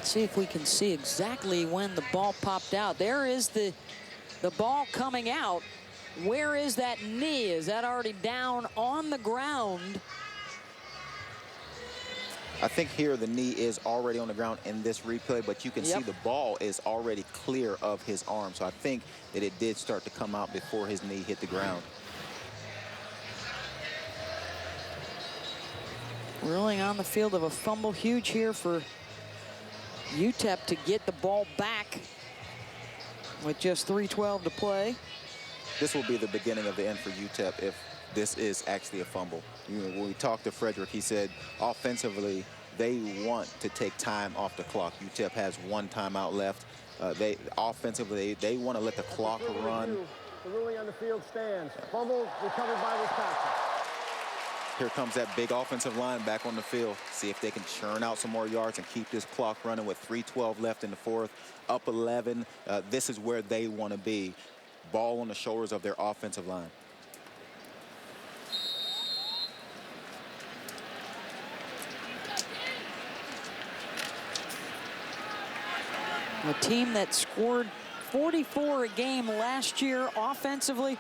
See if we can see exactly when the ball popped out. There is the ball coming out. Where is that knee? Is that already down on the ground? I think here the knee is already on the ground in this replay, but you can see the ball is already clear of his arm. So I think that it did start to come out before his knee hit the ground. Ruling on the field of a fumble. Huge here for UTEP to get the ball back with just 3:12 to play. This will be the beginning of the end for UTEP if this is actually a fumble. When we talked to Frederick, he said offensively they want to take time off the clock. UTEP has 1 timeout left. Offensively they want to let the clock run. The ruling on the field stands. Fumble recovered by Wisconsin. Here comes that big offensive line back on the field. See if they can churn out some more yards and keep this clock running with 3:12 left in the fourth. Up 11. This is where they want to be. Ball on the shoulders of their offensive line. A team that scored 44 a game last year offensively.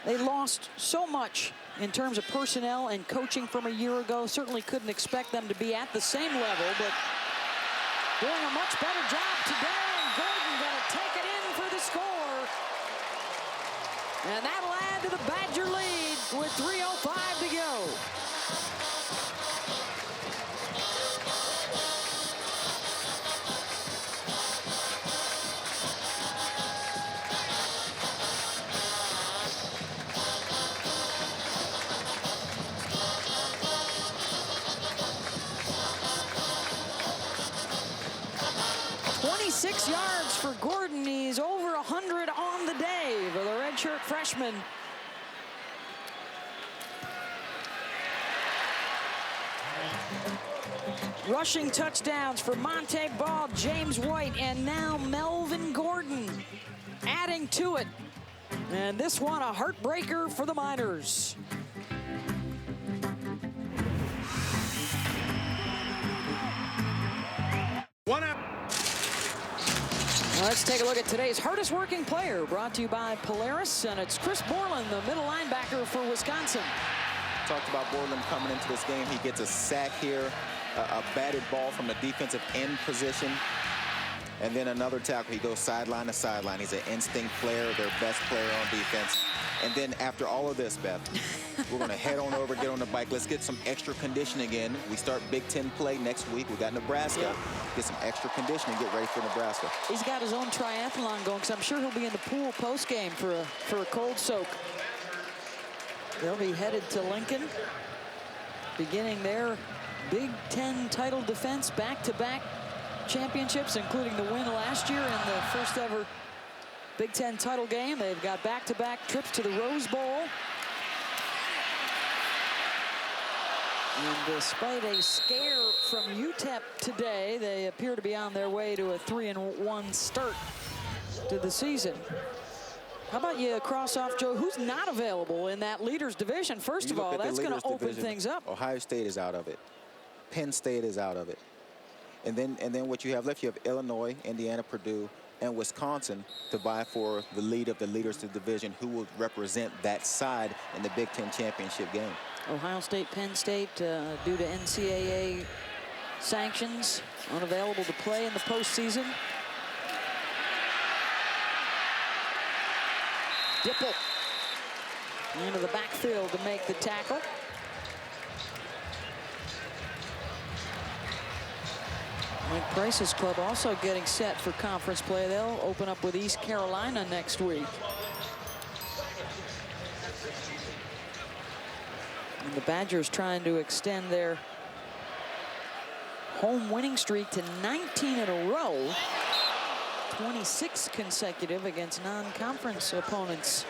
They lost so much in terms of personnel and coaching from a year ago. Certainly couldn't expect them to be at the same level, but doing a much better job today. And Gordon going to take it in for the score. And that'll add to the Badger lead with 3:05 to go. Yards for Gordon. He's over 100 on the day for the redshirt freshman. Rushing touchdowns for Monte Ball, James White, and now Melvin Gordon adding to it. And this one a heartbreaker for the Miners. Let's take a look at today's hardest working player, brought to you by Polaris, and it's Chris Borland, the middle linebacker for Wisconsin. Talked about Borland coming into this game. He gets a sack here, a batted ball from the defensive end position, and then another tackle. He goes sideline to sideline. He's an instinct player, their best player on defense. And then after all of this, Beth, we're going to head on over, get on the bike. Let's get some extra conditioning in. We start Big Ten play next week. We got Nebraska. Get some extra conditioning, get ready for Nebraska. He's got his own triathlon going, because I'm sure he'll be in the pool post-game for a cold soak. They'll be headed to Lincoln, beginning their Big Ten title defense, back-to-back championships, including the win last year in the first ever Big Ten title game. They've got back-to-back trips to the Rose Bowl. And despite a scare from UTEP today, they appear to be on their way to a 3-1 start to the season. How about you cross off, Joe, who's not available in that leaders division? First of all, that's going to open things up. Ohio State is out of it. Penn State is out of it. And then what you have left, you have Illinois, Indiana, Purdue, and Wisconsin to vie for the lead of the leaders of the division who will represent that side in the Big Ten championship game. Ohio State, Penn State, due to NCAA sanctions, unavailable to play in the postseason. Dipple into the backfield to make the tackle. Mike Price's club also getting set for conference play. They'll open up with East Carolina next week. And the Badgers trying to extend their home winning streak to 19 in a row. 26 consecutive against non-conference opponents.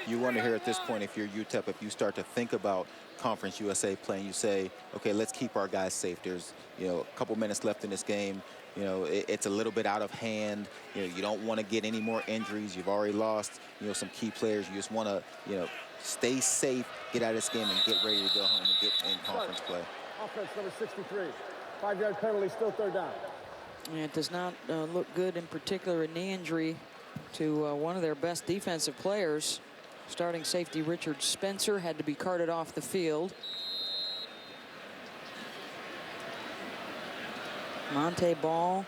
You wonder here at this point, if you're UTEP, if you start to think about Conference USA playing, you say, okay, let's keep our guys safe. There's, a couple minutes left in this game. It's a little bit out of hand. You don't want to get any more injuries. You've already lost, some key players. You just want to, stay safe, get out of this game, and get ready to go home and get in conference play. Offense number 63. 5-yard penalty, still third down. And it does not look good, in particular a knee injury to one of their best defensive players. Starting safety Richard Spencer had to be carted off the field. Monte Ball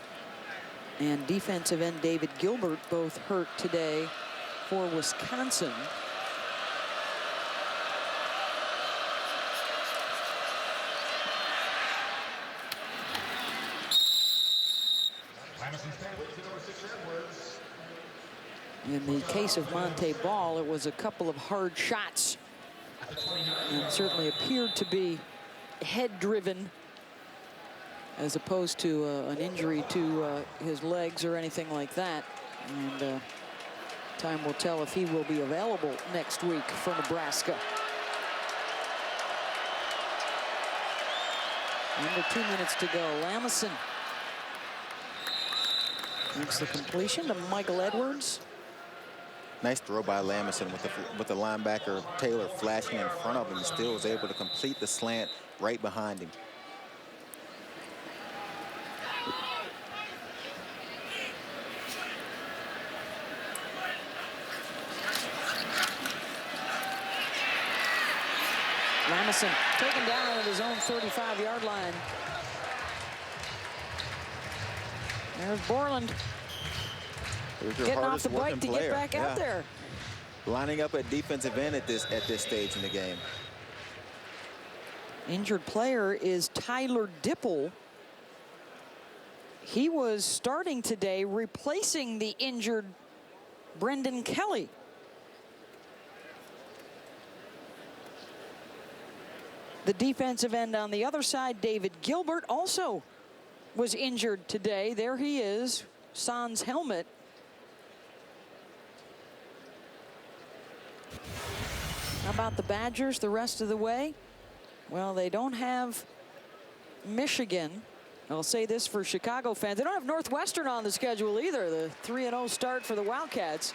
and defensive end David Gilbert both hurt today for Wisconsin. In the case of Monte Ball, it was a couple of hard shots and certainly appeared to be head-driven as opposed to an injury to his legs or anything like that. And time will tell if he will be available next week for Nebraska. Under 2 minutes to go. Lamison makes the completion to Michael Edwards. Nice throw by Lamison with the linebacker Taylor flashing in front of him. He still was able to complete the slant right behind him. Lamison taken down at his own 35-yard line. There's Borland. Getting off the bike to get back out there. Lining up at defensive end at this stage in the game. Injured player is Tyler Dipple. He was starting today replacing the injured Brendan Kelly. The defensive end on the other side, David Gilbert, also was injured today. There he is, sans helmet. How about the Badgers the rest of the way? Well, they don't have Michigan. I'll say this for Chicago fans. They don't have Northwestern on the schedule either. The 3-0 start for the Wildcats.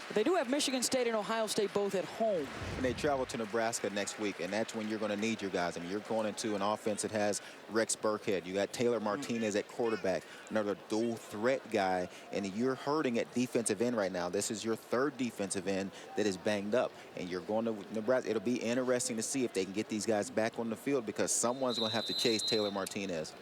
But they do have Michigan State and Ohio State both at home. And they travel to Nebraska next week, and that's when you're going to need your guys. I mean, you're going into an offense that has Rex Burkhead. You got Taylor Martinez at quarterback, another dual threat guy, and you're hurting at defensive end right now. This is your third defensive end that is banged up, and you're going to Nebraska. It'll be interesting to see if they can get these guys back on the field because someone's going to have to chase Taylor Martinez.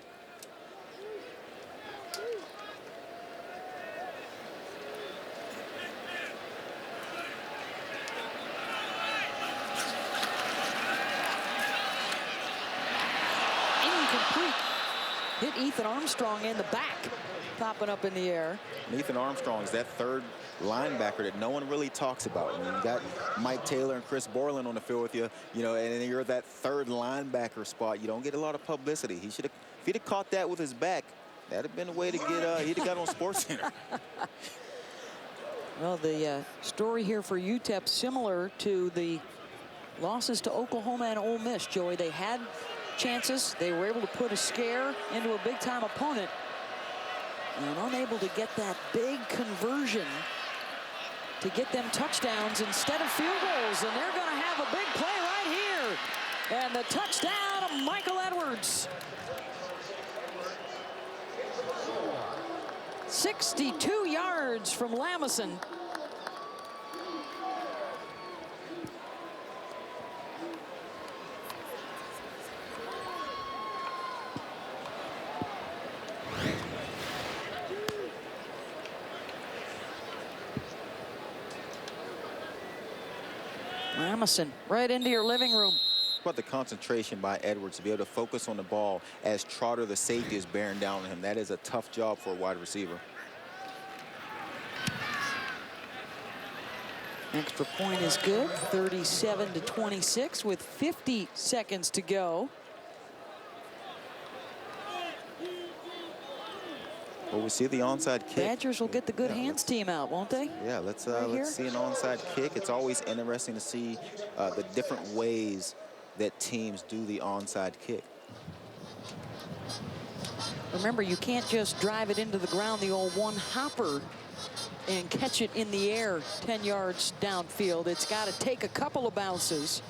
Hit Ethan Armstrong in the back, popping up in the air. And Ethan Armstrong is that third linebacker that no one really talks about. I mean, you got Mike Taylor and Chris Borland on the field with you, and then you're that third linebacker spot. You don't get a lot of publicity. He should have, if he'd have caught that with his back, that'd have been a way to get. He'd have got on SportsCenter. Well, the story here for UTEP similar to the losses to Oklahoma and Ole Miss, Joey. They had chances. They were able to put a scare into a big-time opponent and unable to get that big conversion to get them touchdowns instead of field goals. And they're going to have a big play right here. And the touchdown of Michael Edwards. 62 yards from Lamison. Lamison right into your living room. But the concentration by Edwards to be able to focus on the ball as Trotter, the safety, is bearing down on him. That is a tough job for a wide receiver. Extra point is good. 37-26 with 50 seconds to go. Well, we see the onside kick. Badgers will get the good hands team out, won't they? Yeah, let's see an onside kick. It's always interesting to see the different ways that teams do the onside kick. Remember, you can't just drive it into the ground, the old one hopper, and catch it in the air 10 yards downfield. It's got to take a couple of bounces.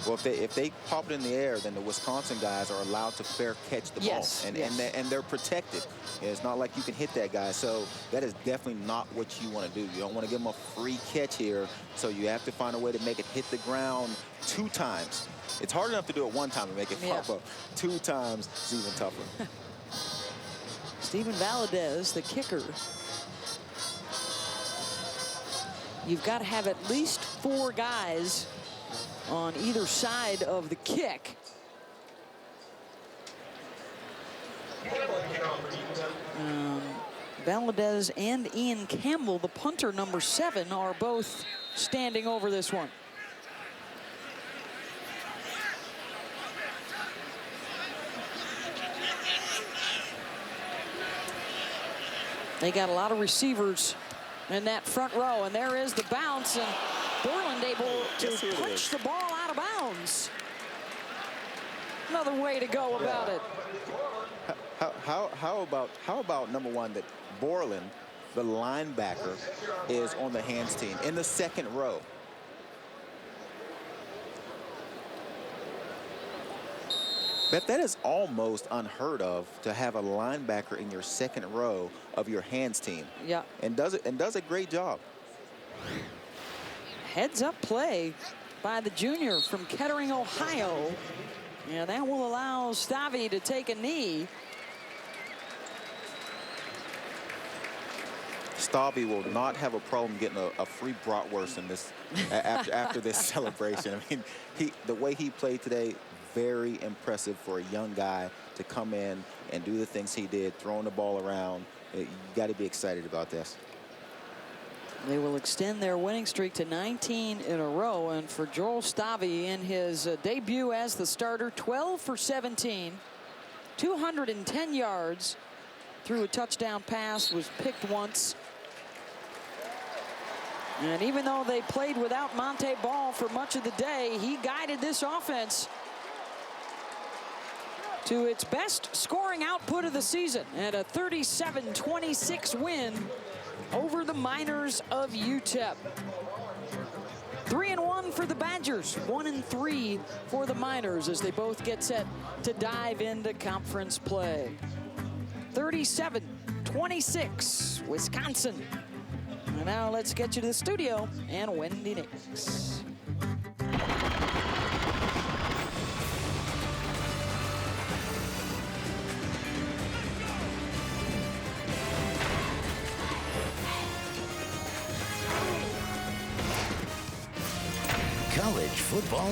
Well, if they pop it in the air, then the Wisconsin guys are allowed to fair catch the ball, and they're protected. It's not like you can hit that guy, so that is definitely not what you want to do. You don't want to give them a free catch here, so you have to find a way to make it hit the ground 2 times. It's hard enough to do it 1 time and make it pop up. 2 times is even tougher. Stephen Valadez, the kicker. You've got to have at least 4 guys on either side of the kick. Valadez and Ian Campbell, the punter, number 7, are both standing over this one. They got a lot of receivers in that front row, and there is the bounce, and Borland able to punch the ball out of bounds. Another way to go about it. How about number 1, that Borland, the linebacker, is on the hands team in the 2nd row. That is almost unheard of, to have a linebacker in your 2nd row of your hands team. Yeah. And does a great job. Heads up play by the junior from Kettering, Ohio. And that will allow Stavi to take a knee. Stavi will not have a problem getting a free bratwurst in this after this celebration. I mean, the way he played today, very impressive for a young guy to come in and do the things he did, throwing the ball around. You got to be excited about this. They will extend their winning streak to 19 in a row. And for Joel Stavi in his debut as the starter, 12 for 17, 210 yards, threw a touchdown pass, was picked once. And even though they played without Monte Ball for much of the day, he guided this offense to its best scoring output of the season and a 37-26 win over the Miners of UTEP. 3-1 for the Badgers, 1-3 for the Miners as they both get set to dive into conference play. 37-26, Wisconsin. And now let's get you to the studio and Wendy Nix. College football